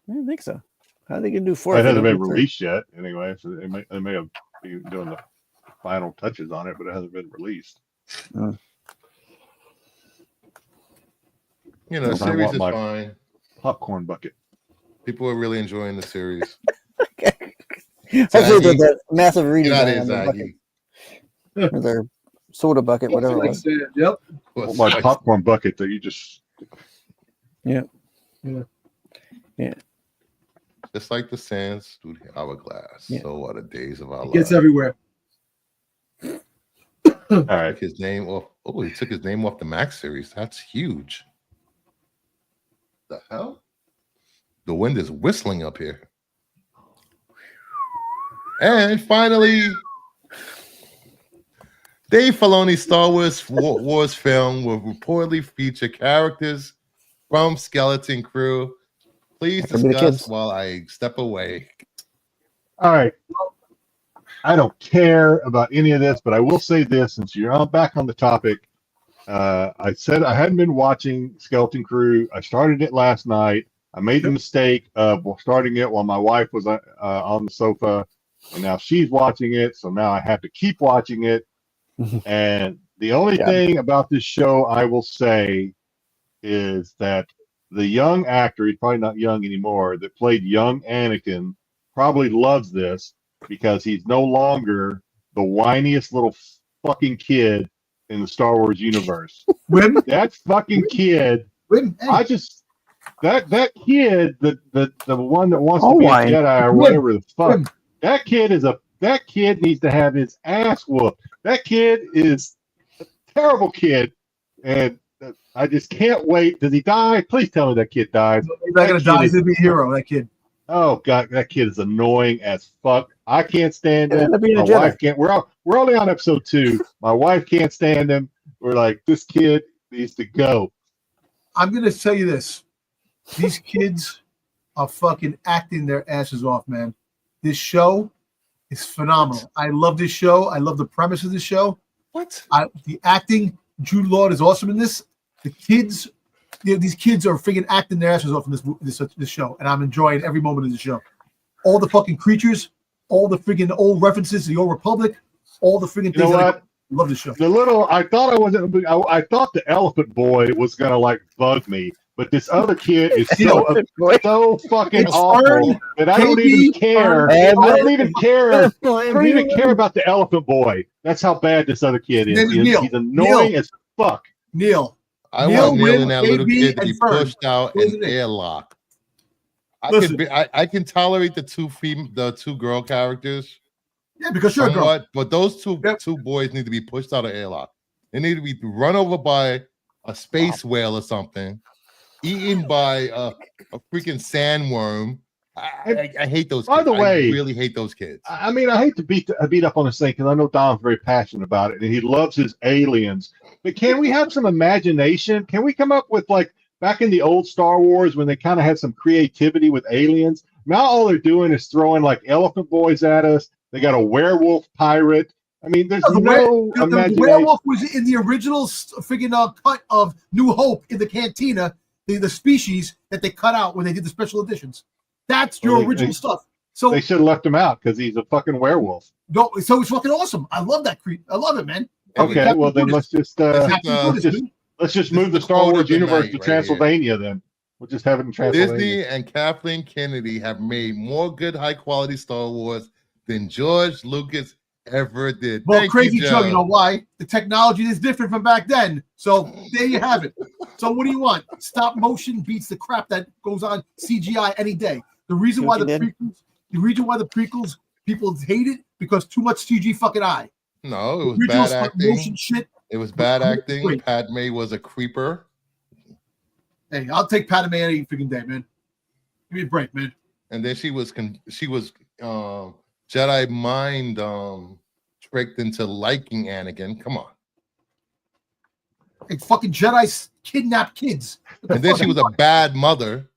I don't think so. How are they going to do 4? It hasn't been released yet, anyway. So they may have been doing the final touches on it, but it hasn't been released. You know, the series is fine. Popcorn bucket. People are really enjoying the series. Hopefully, the massive reading on their soda bucket, whatever it was. Yep. My popcorn bucket that you just. Yeah. Just like the sands through the hourglass. Yeah. So are the days of our lives. It gets everywhere. All right. His name off. Oh, he took his name off the Max series. That's huge. The hell? The wind is whistling up here. And finally, Dave Filoni's Star Wars film will reportedly feature characters from Skeleton Crew. Please discuss while I step away. All right. I don't care about any of this, but I will say this since you're back on the topic. I said I hadn't been watching Skeleton Crew. I started it last night. I made the mistake of starting it while my wife was on the sofa, and now she's watching it. So now I have to keep watching it. And the only thing about this show I will say is that the young actor, he's probably not young anymore, that played young Anakin probably loves this because he's no longer the whiniest little fucking kid in the Star Wars universe. That fucking kid, that kid, the one that wants to be a Jedi or whatever the fuck, that kid needs to have his ass whooped. That kid is a terrible kid, and I just can't wait. Does he die? Please tell me that kid dies. He's not gonna die. He's gonna be a hero. That kid. Oh god, that kid is annoying as fuck. I can't stand him. My wife can't. We're only on episode 2. My wife can't stand him. We're like, this kid needs to go. I'm gonna tell you this. These kids are fucking acting their asses off, man. This show is phenomenal. I love this show. I love the premise of this show. The acting, Jude Law is awesome in this. The kids, these kids are freaking acting their asses off in this show, and I'm enjoying every moment of the show. All the fucking creatures, all the freaking old references to the Old Republic, all the freaking things. You know what? I love the show. I thought the elephant boy was gonna like bug me, but this other kid is so fucking awful that I don't even care. I don't even care. I don't even care about the elephant boy. That's how bad this other kid is. He's annoying as fuck. I want Neil and that little kid to be pushed out and airlock. I can tolerate the two girl characters. Yeah, because you're a girl. But those two boys need to be pushed out of airlock. They need to be run over by a space whale or something, eaten by a freaking sandworm. I hate those kids. By the way, I really hate those kids. I mean, I hate to beat up on this thing because I know Dom's very passionate about it and he loves his aliens. But can we have some imagination? Can we come up with, like, back in the old Star Wars when they kind of had some creativity with aliens? Now all they're doing is throwing like elephant boys at us. They got a werewolf pirate. I mean, there's The imagination. werewolf was in the original freaking cut of New Hope in the Cantina, the species that they cut out when they did the special editions. That's your original stuff. So they should have left him out because he's a fucking werewolf. No, so it's fucking awesome. I love that creep. I love it, man. Okay, well then let's just move the Star Wars universe to Transylvania. Then we'll just have it in Transylvania. Disney and Kathleen Kennedy have made more good, high quality Star Wars than George Lucas ever did. Well, Thank crazy you, Joe, you know why? The technology is different from back then. So there you have it. So what do you want? Stop motion beats the crap that goes on CGI any day. The reason why the prequels people hate it because too much CG fucking eye. No, it was bad acting. Shit. It was bad acting. Padme was a creeper. Hey, I'll take Padme any freaking day, man. Give me a break, man. And then she was Jedi mind tricked into liking Anakin. Come on. Hey, fucking Jedi kidnap kids. And then she was a bad mother,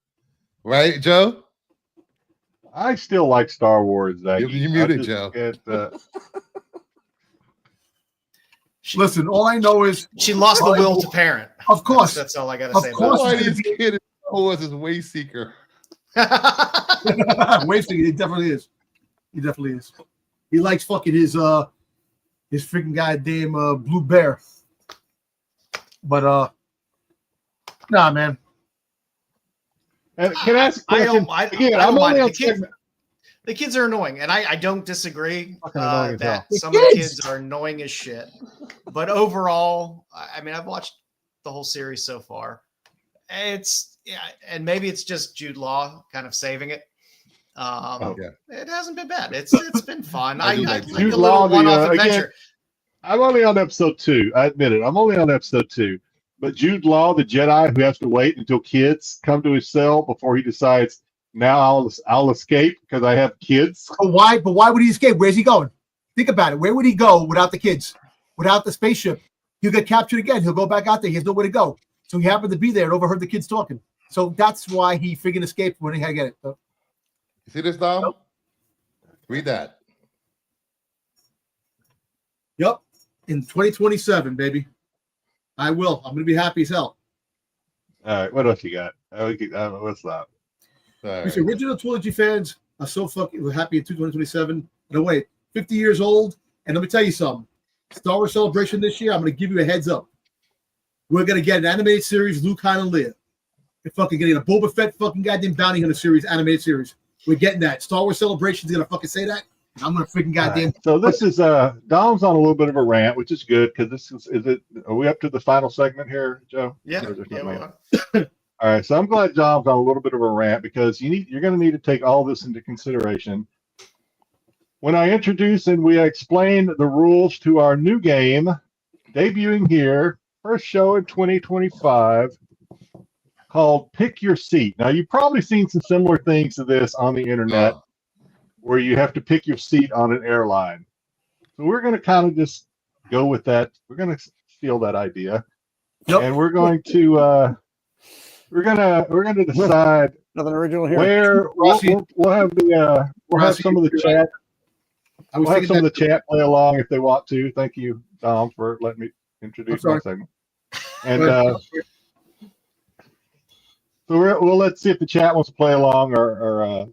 right, Joe? I still like Star Wars. You muted, Joe. Listen, all I know is she lost the will to parent. Of course, that's all I got to say. Of course, this kid was his way seeker. Way seeker. He definitely is. He definitely is. He likes fucking his freaking goddamn blue bear. But nah, man. Can I ask a question? I'm only on the kids are annoying, and I don't disagree that some of the kids are annoying as shit. But overall, I mean, I've watched the whole series so far. And maybe it's just Jude Law kind of saving it. It hasn't been bad. It's been fun. I like a little one-off adventure. Again, I'm only on episode 2. I admit it. I'm only on episode 2. But Jude Law, the Jedi who has to wait until kids come to his cell before he decides, now I'll escape because I have kids. But why would he escape? Where's he going? Think about it. Where would he go without the kids? Without the spaceship? He'll get captured again. He'll go back out there. He has nowhere to go. So he happened to be there and overheard the kids talking. So that's why he figured escape when he had to get it. So, you see this, Dom? Nope. Read that. Yep. In 2027, baby. I will. I'm going to be happy as hell. All right. What else you got? What's that? Right. Original trilogy fans are so fucking happy in 2027. No, wait. 50 years old. And let me tell you something. Star Wars Celebration this year, I'm going to give you a heads up. We're going to get an animated series, Luke, Han, and Leia. We're fucking getting a Boba Fett fucking goddamn bounty hunter series, animated series. We're getting that. Star Wars Celebration is going to fucking say that. And I'm going to freaking goddamn. Right. So this is Dom's on a little bit of a rant, which is good because this is it. Are we up to the final segment here, Joe? Yeah. We are. All right. So I'm glad Dom's on a little bit of a rant because you're going to need to take all this into consideration. When I introduce and we explain the rules to our new game, debuting here, first show in 2025, called Pick Your Seat. Now, you've probably seen some similar things to this on the internet where you have to pick your seat on an airline. So we're going to kind of just go with that. We're going to steal that idea. Yep. And we're going to decide nothing original here. Where we'll have the we'll have some of the chat. We'll have some of the chat play along if they want to. Thank you, Dom, for letting me introduce my segment. And so we'll let's see if the chat wants to play along or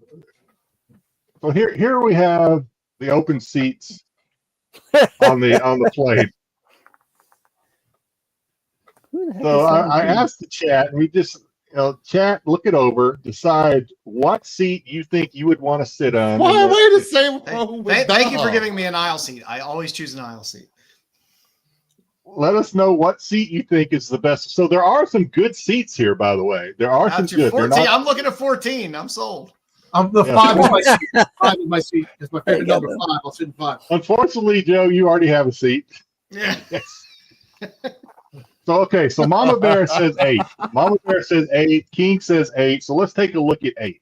so here we have the open seats on the plane. So I asked the chat, and we just chat, look it over, decide what seat you think you would want to sit on. Why the same? Thank you for giving me an aisle seat. I always choose an aisle seat. Let us know what seat you think is the best. So there are some good seats here, by the way. There are some good. 14. I'm looking at 14. I'm sold. I'm the 5 is my seat. 5 is my seat. It's my favorite number. 5. I'll sit in 5. Unfortunately, Joe, you already have a seat. Yeah. Yes. So okay, so Mama Bear says 8. Mama Bear says 8. King says 8. So let's take a look at 8.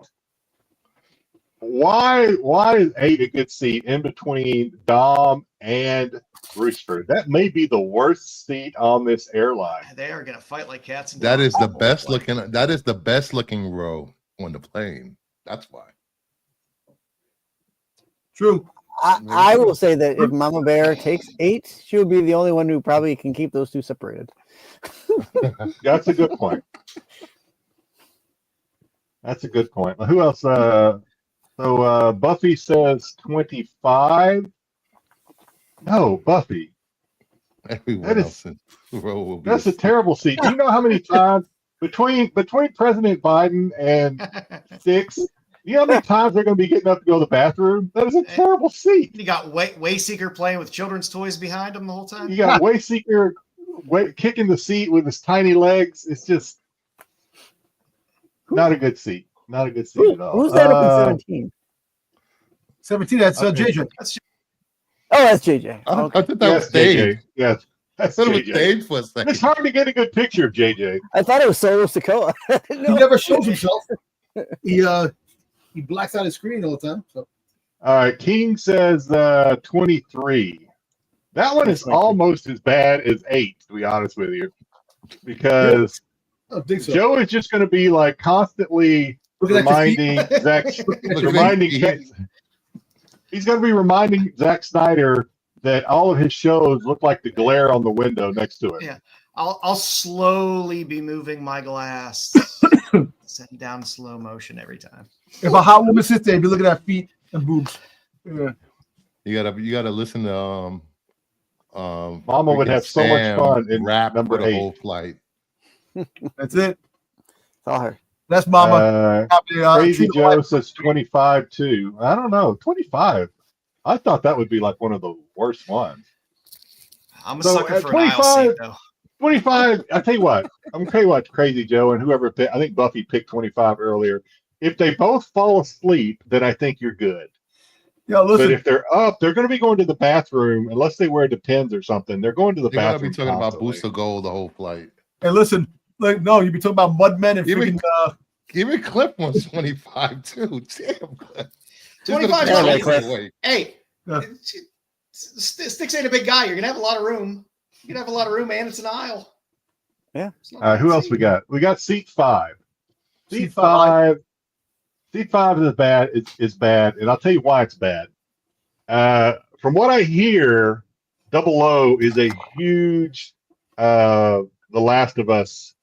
Why is 8 a good seat in between Dom and Rooster? That may be the worst seat on this airline. They are gonna fight like cats and dogs. That is the best looking. That is the best looking row on the plane. That's why. True. I will say that if Mama Bear takes 8, she will be the only one who probably can keep those two separated. That's a good point. That's a good point. Who else? So Buffy says 25. No, Buffy. Everyone else in the row will be. That's a terrible seat. Do you know how many times between President Biden and Styx? You know how many times they're going to be getting up to go to the bathroom? That is a terrible seat. You got Wayseeker playing with children's toys behind him the whole time. You got Wayseeker kicking the seat with his tiny legs. It's just not a good seat. Not a good seat at all. Who's that up in 17? 17, that's JJ. That's JJ. I Okay. thought that was Dave. JJ. Yes, I that's thought it was JJ. Dave for a second. It's hard to get a good picture of JJ. I thought it was Solo Sokoa. He never shows himself. He blacks out his screen all the time. So. All right, King says 23. That one is almost as bad as 8, to be honest with you, because I don't think so. Joe is just going to be like constantly reminding Zack. He's going to be reminding Zack Snyder that all of his shows look like the glare on the window next to it. Yeah, I'll slowly be moving my glass, setting down slow motion every time. If a hot woman sits there, be looking at feet and boobs. Yeah. You gotta listen to Mama would have so much fun in rap number for the 8. whole flight. That's it. Saw her. That's Mama. Crazy Joe says 25 too. I don't know. 25. I thought that would be like one of the worst ones. I'm a So, sucker at for an aisle seat, though. 25. I tell you what. I'm gonna tell you what, Crazy Joe and whoever picked. I think Buffy picked 25 earlier. If they both fall asleep, then I think you're good. Yeah, listen. But if they're up, they're going to be going to the bathroom unless they wear Depends or something. They're going to the You're gonna bathroom. be talking about constantly. Booster Gold the whole flight. Hey, listen. Like, no, you'd be talking about Mudmen and Even- freaking. Even Clip wants 25 too. Damn, Clip. 25 Yeah, is Clip. easy. Hey, Yeah. Styx ain't a big guy. You're gonna have a lot of room. You can have a lot of room, and it's an aisle. Yeah. It's not a bad Who else seat. we got? We got seat 5. Seat Seat 5. 5. Seat 5 is bad. It's bad, and I'll tell you why it's bad. From what I hear, Double O is a huge The Last of Us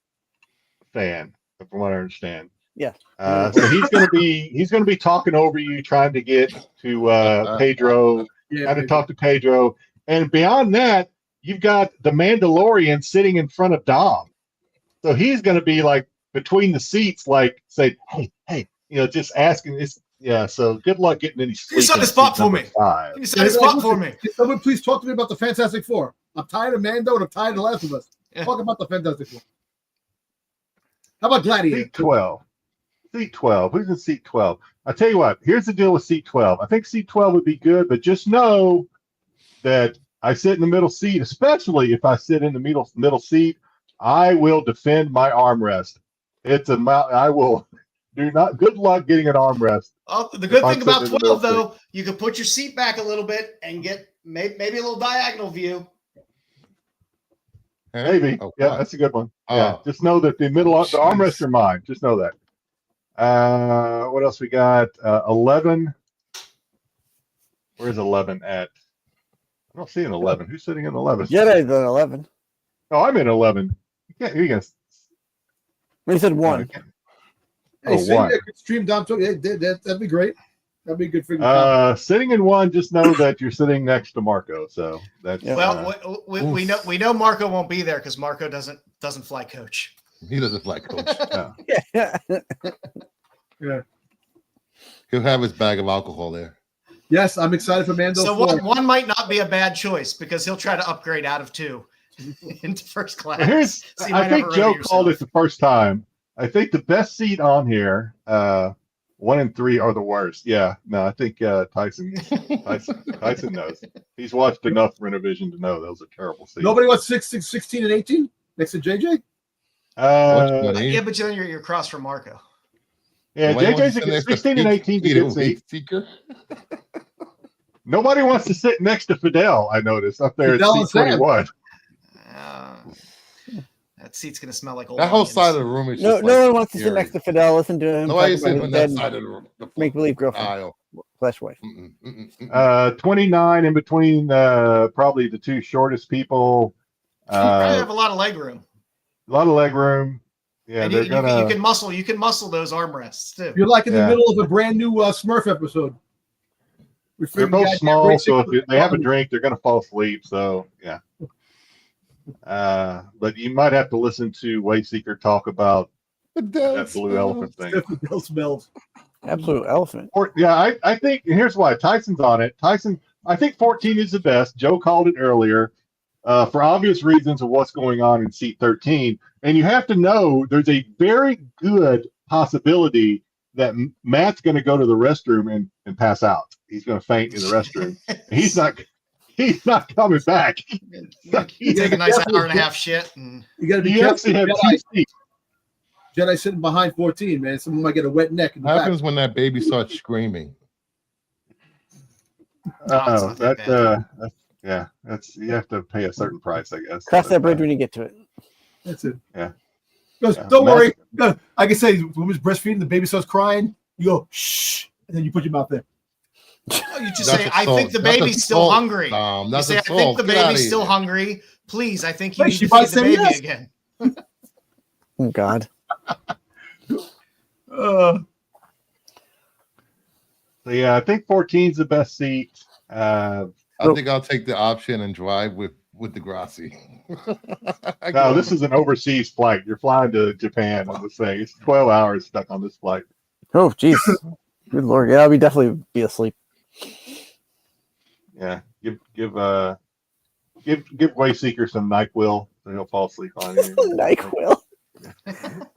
fan, from what I understand. Yeah. So he's going to be talking over you, trying to get to Pedro, trying to talk to Pedro, and beyond that, you've got the Mandalorian sitting in front of Dom. So he's going to be like between the seats, like say, hey, just asking this. Yeah. So good luck getting any sleep. You set in a spot seat for number me. 5. You set a spot for me. Can someone please talk to me about the Fantastic Four? I'm tired of Mando and I'm tired of The Last of Us. Yeah. Talk about the Fantastic Four. How about Gladiator? Seat 12. Seat 12. Who's in seat 12? I'll tell you what. Here's the deal with seat 12. I think seat 12 would be good, but just know that I sit in the middle seat, especially if I sit in the middle seat, I will defend my armrest. It's a mount. I will do not. Good luck getting an armrest. Oh, the good If I'm thing about sitting in the 12, middle though, you can put your seat back a little bit and get maybe a little diagonal view. Maybe. Oh, Yeah, what? that's a good one. Oh. Yeah, just know that the armrests are mine. Just know that. What else we got? 11. Where's 11 at? I don't see an 11. Who's sitting in 11? Jedi's an 11. Oh, I'm in 11. You can. He said 1. Hey, Oh, send one. me a stream down to it. That'd be great. That'd be good for you. Sitting in 1, just know that you're sitting next to Marco. So that's Yeah. Well, we know Marco won't be there because Marco doesn't fly coach. He doesn't like Coach. Yeah. Yeah. He'll have his bag of alcohol there. Yes, I'm excited for Mando. So 4. one might not be a bad choice because he'll try to upgrade out of 2 into first class. Well, here's. So you I might think have Joe to called it yourself. the first time. I think the best seat on here, 1 and 3 are the worst. Yeah, no, I think Tyson knows. He's watched enough Renovision to know those are terrible seats. Nobody wants 16 and 18 next to JJ. Yeah, but then you're across from Marco. Yeah, Nobody JJ's wants to sit next to 16 and 18 is a good seat. Seeker. Nobody wants to sit next to Fidel. I noticed up there Fidel at and seat Sam. 21. That seat's gonna smell like old. That whole onions. side of the room is No just one like wants to sit eerie. next to Fidel. Listen to him. Nobody talk about sitting his on that dead side of the make-believe girlfriend. aisle. /wife. 29 in between probably the two shortest people. You probably have a lot of leg room. A lot of leg room. Yeah, And they're you gonna. can muscle those armrests too. You're like in the Yeah. middle of a brand new Smurf episode. They're both small, so if they have a drink, they're gonna fall asleep. So yeah. But you might have to listen to Wayseeker talk about that blue elephant thing. Adele smells. Absolute elephant. Or, yeah, I think here's why Tyson's on it. Tyson, I think 14 is the best. Joe called it earlier for obvious reasons of what's going on in seat 13. And you have to know there's a very good possibility that Matt's going to go to the restroom and pass out. He's going to faint in the restroom. He's not coming back. You take a nice hour and a half shit. And You got to be You actually careful. have two seats. Jedi sitting behind 14, man. Someone might get a wet neck in the What back. happens when that baby starts screaming? Oh, not that bad. that's you have to pay a certain price, I guess. Cross that bridge when you get to it. That's it. Yeah. Goes, Yeah. don't worry. No, I can say when woman's breastfeeding, the baby starts crying. You go shh, and then you put your mouth there. Oh, you just That's say, "I assault. think the That's baby's still assault. hungry." You That's say, "I think assault. the Get outta baby's still here. hungry. Please, I think you Wait, need she to might feed the say baby yes. again." Oh God. So yeah, I think 14 is the best seat. I think I'll take the option and drive with the Grassi. No, this is an overseas flight. You're flying to Japan on this thing. It's 12 hours stuck on this flight. Oh, jeez. Good Lord. Yeah, I'll definitely be asleep. Yeah, give Wayseeker some NyQuil, so he'll fall asleep on you. NyQuil.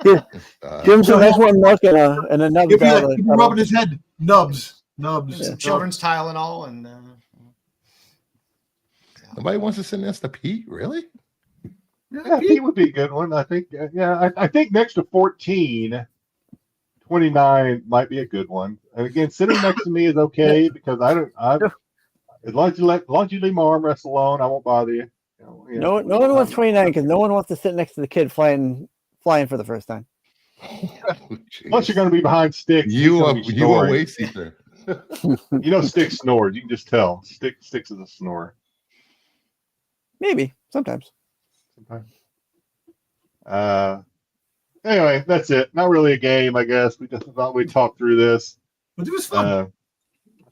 Give him some nice warm milk and a nub. He'll be like, he'll be rubbing his head. Nubs. Some children's Tylenol and. Nobody wants to sit next to Pete, really? Yeah, Pete would be a good one. I think. Yeah, I think next to 14, 29 might be a good one. And again, sitting next to me is okay because as long as you leave my armrest alone, I won't bother you. No one wants 29 because no one wants to sit next to the kid flying for the first time. Plus, you're going to be behind Styx. You are Wayseeker. You know, Styx snores. You can just tell. Styx is a snorer. Maybe sometimes. Anyway, that's it. Not really a game, I guess. We just thought we'd talk through this. But it was fun. I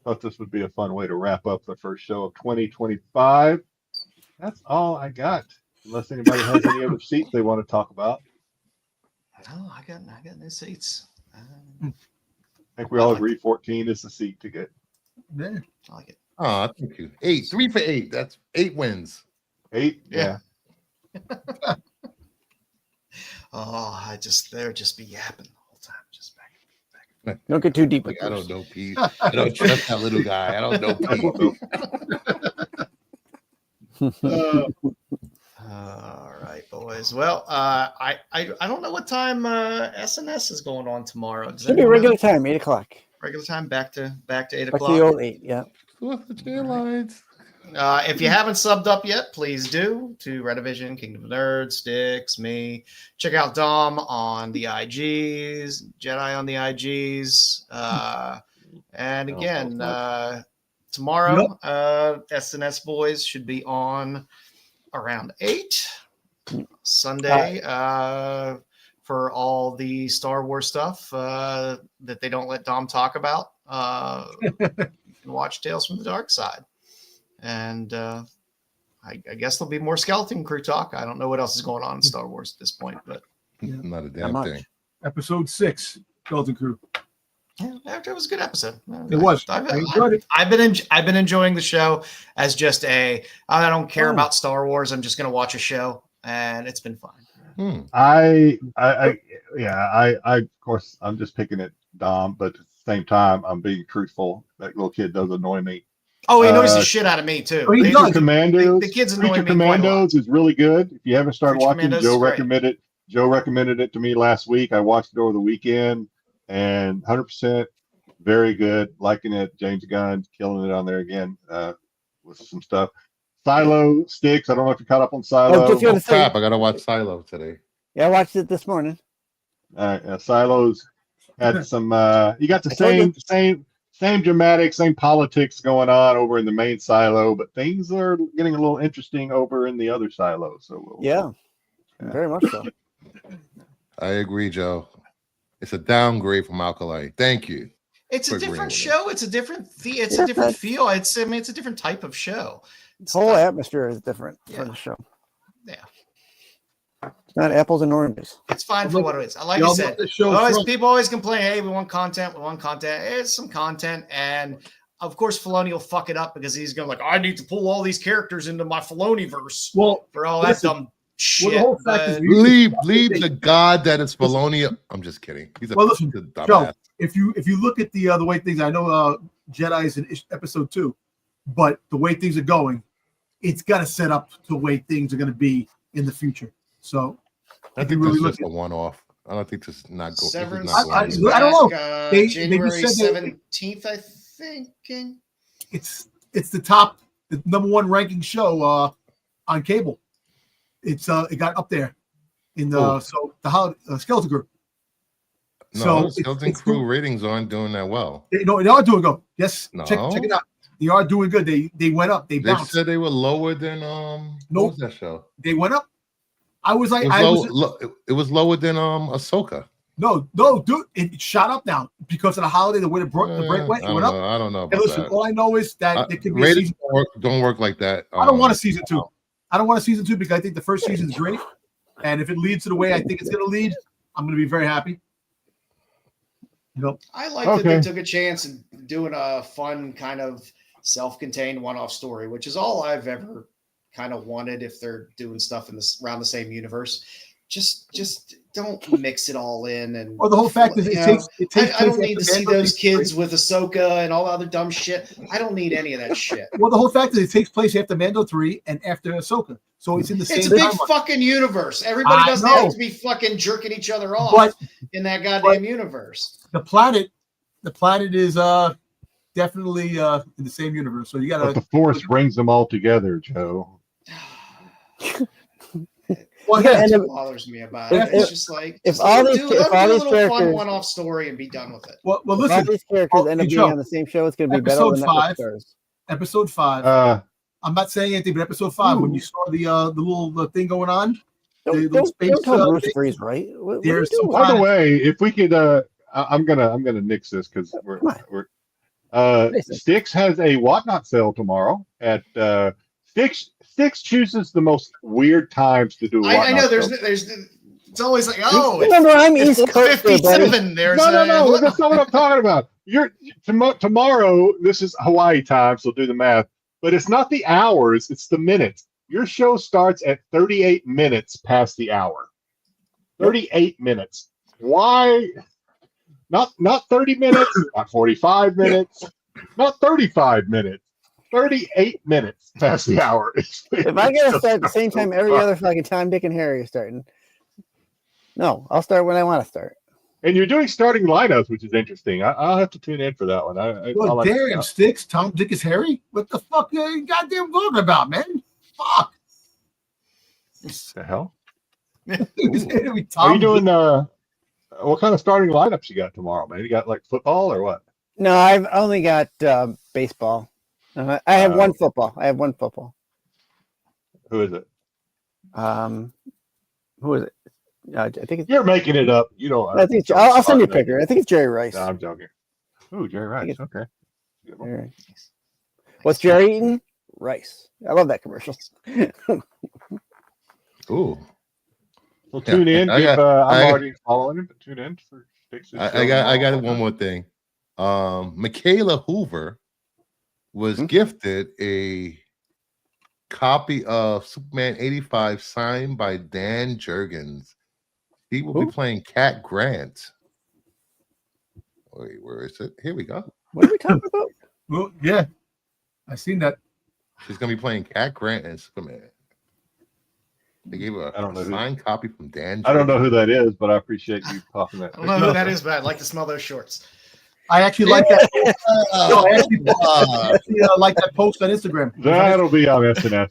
thought this would be a fun way to wrap up the first show of 2025. That's all I got. Unless anybody has any other seats they want to talk about. Oh, I got new seats. I think we all agree 14 is the seat to get. Yeah. I like it. Oh, thank you. 8, 3 for 8. That's 8 wins. 8, yeah. Oh, they're just be yapping the whole time, just back. Don't get too deep. Like, I don't know Pete. I don't trust that little guy. I don't know Pete. All right, boys. Well, I don't know what time SNS is going on tomorrow. Does Should be anyone regular know? time, 8 o'clock. Regular time, back to 8 Back to o'clock. the old 8, yeah. What's the tail lines? If you haven't subbed up yet, please do to Redivision, Kingdom of Nerds, Styx, me. Check out Dom on the IGs, Jedi on the IGs. And again, tomorrow, SNS boys should be on around 8 Sunday for all the Star Wars stuff that they don't let Dom talk about. You can watch Tales from the Dark Side. And I guess there'll be more Skeleton Crew talk. I don't know what else is going on in Star Wars at this point, but Not a damn much. thing. Episode 6, Skeleton Crew. yeah, it was a good episode. It was. I enjoyed it. I've been enjoying the show as just I don't care about Star Wars. I'm just going to watch a show, and it's been fun. I of course, I'm just picking at Dom, but at the same time, I'm being truthful. That little kid does annoy me. Oh, he annoys the shit out of me too. Oh, he They- does. Creature Commandos. the kids annoy Creature me quite a lot. Commandos is really good. If you haven't started Creature watching, Commandos Joe is great. recommended. Joe recommended it to me last week. I watched it over the weekend, and 100% very good. Liking it. James Gunn killing it on there again with some stuff. Silo Styx. I don't know if you caught up on Silo. just gonna Oh, say- crap. I got to watch Silo today. Yeah, I watched it this morning. Silos had some. You got the I told you. same dramatic, same politics going on over in the main silo, but things are getting a little interesting over in the other silo. So very much so. I agree, Joe. It's a downgrade from Alkali. Thank you. It's a for agreeing different with show. It's a different it's a different feel. It's a different type of show. The whole atmosphere is different for the show. Yeah. It's not apples and oranges. It's fine for what it is. Like I said, people always complain, hey, we want content. It's some content. And of course, Filoni will fuck it up because he's going to I need to pull all these characters into my Filoni-verse for all that dumb shit. Well, the whole fact is leave the god that is Filoni. I'm just kidding. He's a dumbass. Joe, if you look at the way things, I know Jedi is in episode 2, but the way things are going, it's got to set up the way things are going to be in the future. So I think this is just a one-off. I don't think this is not going. Severance. I don't know. They January just said 17th, I think. It's the number 1 ranking show on cable. It got up there in the Skeleton Crew. No, Skeleton Crew ratings aren't doing that well. They are doing good. Yes, check it out. They are doing good. They went up. They bounced. They said they were lower than what was that show? They went up. I was like, it was lower than Ahsoka. No, dude, it shot up now because of the holiday. The way the break went, it went up. I don't know. And listen, all I know is that it could be ratings don't work like that. I don't want a season 2. I don't want a season 2 because I think the first season is great, and if it leads to the way I think it's going to lead, I'm going to be very happy. I like that they took a chance in doing a fun kind of self-contained one-off story, which is all I've ever kind of wanted if they're doing stuff in this around the same universe. Just don't mix it all in. And the whole fact is it takes I don't need to see those kids with Ahsoka and all the other dumb shit. I don't need any of that shit. Well, the whole fact is it takes place after Mando 3 and after Ahsoka. So it's in the same It's a big fucking universe. Everybody doesn't have to be fucking jerking each other off in that goddamn universe. The planet is definitely in the same universe. So you got to. The Force brings them all together, Joe. Well, that's what bothers me about it. It's just like if all these fun one-off story and be done with it. Well, listen. If all these characters end up being on the same show, it's going to be better than Stars. Episode 5. I'm not saying anything, but episode 5, when you saw the little thing going on, don't tell Bruce Freeze, right? By the way, if we could, I'm gonna nix this because we're Styx has a whatnot sale tomorrow at Styx chooses the most weird times to do. I know there's it's always like remember I'm East Coast 57. There's no. That's not what I'm talking about. Tomorrow. This is Hawaii time, so do the math. But it's not the hours; it's the minutes. Your show starts at 38 minutes past the hour. 38 minutes. Why? Not 30 minutes. Not 45 minutes. Not 35 minutes. 38 minutes past the hour. If I gotta start at the same time every other fucking time Dick and Harry are starting. No, I'll start when I want to start. And you're doing starting lineups, which is interesting. I'll have to tune in for that one. Damn, Styx, Tom, Dick is Harry? What the fuck are you goddamn talking about, man? Fuck. The hell? Are you doing what kind of starting lineups you got tomorrow, man? You got like football or what? No, I've only got baseball. I have one football. Who is it? Who is it? I think you're making it up. You don't. I think I'll send you a picture. I think it's Jerry Rice. No, I'm joking. Ooh, Jerry Rice. Okay. Jerry. What's Jerry eating? Rice. I love that commercial. Ooh. Well, tune in. I'm already following him, but tune in for Styx's I got one more thing. Michaela Hoover was gifted a copy of Superman 85 signed by Dan Jurgens. He will be playing Cat Grant. Wait, where is it? Here we go. What are we talking about? Well, yeah, I seen that. She's gonna be playing Cat Grant and Superman. They gave her a signed copy from Dan Jurgens. I don't know who that is, but I appreciate you talking that. I don't know who that is, but I'd like to smell those shorts. I actually like that. I actually like that post on Instagram. That'll be on SNS.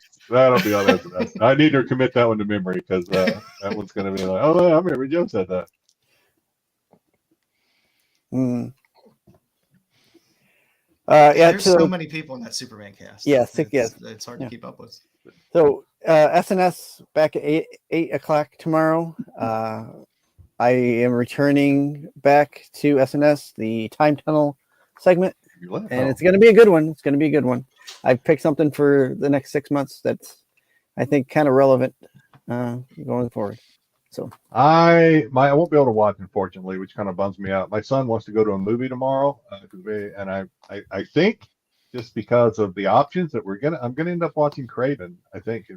I need to commit that one to memory because that one's going to be like, oh, I remember Joe said that. There's so many people in that Superman cast. Yeah, it's hard to keep up with. So SNS back at 8 o'clock tomorrow. I am returning back to SNS, the Time Tunnel segment, and it's going to be a good one. I've picked something for the next 6 months that's, I think, kind of relevant going forward. So I won't be able to watch, unfortunately, which kind of bums me out. My son wants to go to a movie tomorrow, and I think just because of the options that I'm gonna end up watching Craven. I think.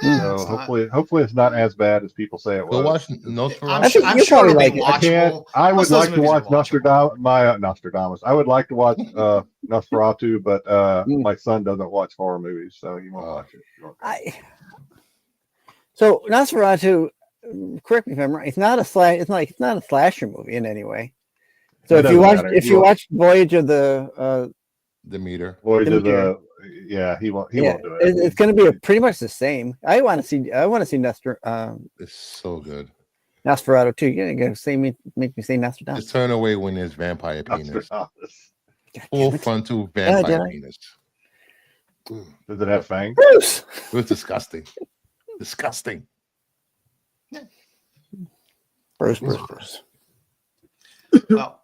So hopefully it's not as bad as people say it was. Go watch Nosferatu. I'm sure it'll be watchable. I would like to watch Nostradamus. I would like to watch Nosferatu, but my son doesn't watch horror movies, so he won't watch it. So Nosferatu, correct me if I'm right. It's not a slasher movie in any way. So if you watch Voyage of the Demeter, he won't do it. It's going to be pretty much the same. I want to see Nosferatu. It's so good. Nosferatu too. You're going to make me say Nostradamus. Just turn away when there's vampire penis. Full frontal vampire penis. Does it have fangs? Bruce! It was disgusting. Disgusting. Bruce. Well,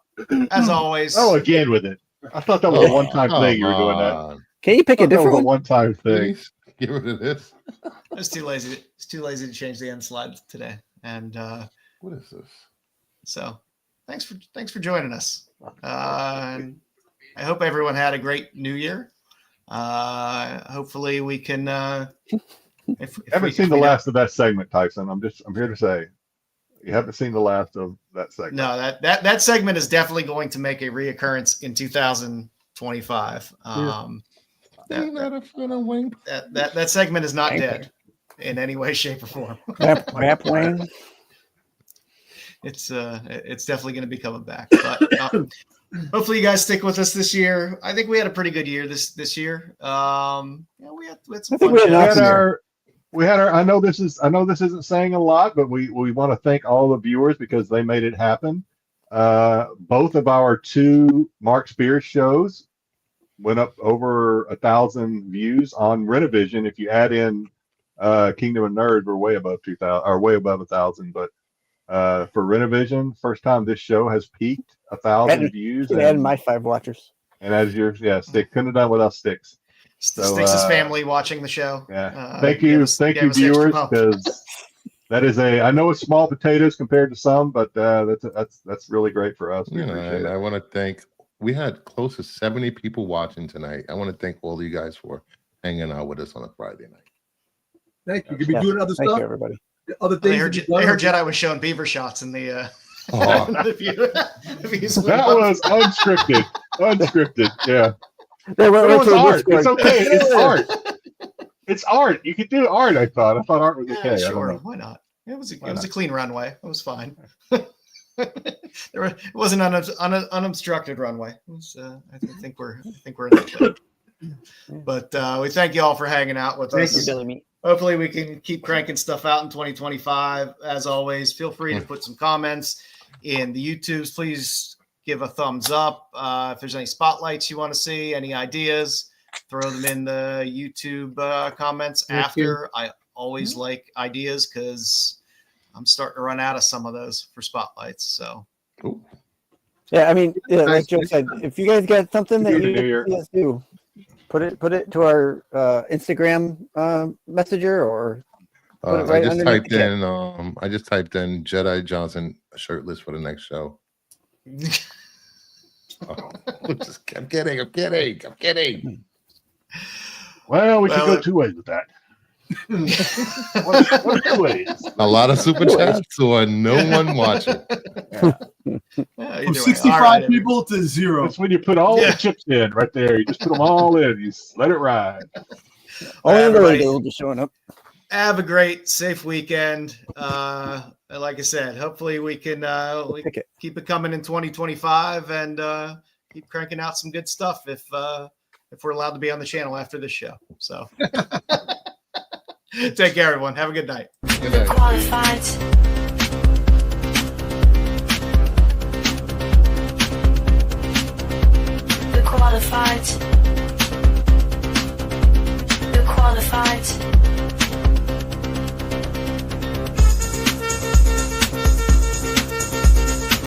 as always. Oh, again with it. I thought that was a one-time thing. You were doing that. Can you pick a different one-time thing? Please, get rid of this. I was too lazy. It's too lazy to change the end slide today. And what is this? So, thanks for joining us. And I hope everyone had a great New Year. Hopefully we can. Haven't seen the last of that segment, Tyson. I'm here to say, you haven't seen the last of that segment. No, that segment is definitely going to make a reoccurrence in 2025. That segment is not dead in any way, shape, or form. Rap Wayne. It's definitely going to be coming back. But hopefully you guys stick with us this year. I think we had a pretty good year this year. We had some fun. We had our. I know this isn't saying a lot, but we want to thank all the viewers because they made it happen. Both of our 2 Mark Spears shows went up over 1,000 views on Renovision. If you add in Kingdom of Nerd, we're way above 2,000 or way above 1,000. But for Renovision, first time this show has peaked 1,000 views. And my 5 watchers. And as yours, Styx couldn't have done without Styx. Styx's family watching the show. Yeah. Thank you, viewers, because that is I know it's small potatoes compared to some, but that's really great for us. And I want to thank. We had close to 70 people watching tonight. I want to thank all of you guys for hanging out with us on a Friday night. Thank you. You'll be doing other stuff. Thank you, everybody. Other things. I heard Jedi was showing beaver shots in the. That was unscripted. Yeah. It was art. It's okay. It's art. It's art. You could do art. I thought art was okay. Sure, why not? It was a clean runway. It was fine. It wasn't an unobstructed runway. It was, I think we're in the clear. But we thank you all for hanging out with us. Hopefully we can keep cranking stuff out in 2025. As always, feel free to put some comments in the YouTubes. Please give a thumbs up. If there's any spotlights you want to see, any ideas, throw them in the YouTube comments after. I always like ideas because I'm starting to run out of some of those for spotlights. So, yeah, I mean, like Joe said, if you guys got something that you guys do, put it to our Instagram messenger or. I just typed in. I just typed in Jedi Johnson shirtless for the next show. I'm kidding. Well, we could go 2 ways with that. What 2 ways? A lot of super chats or no one watching. From 65 people to 0. That's when you put all the chips in right there. You just put them all in. You let it ride. They'll be showing up. Have a great, safe weekend. Like I said, hopefully we can keep it coming in 2025 and keep cranking out some good stuff if we're allowed to be on the channel after this show. So take care, everyone. Have a good night. Good night.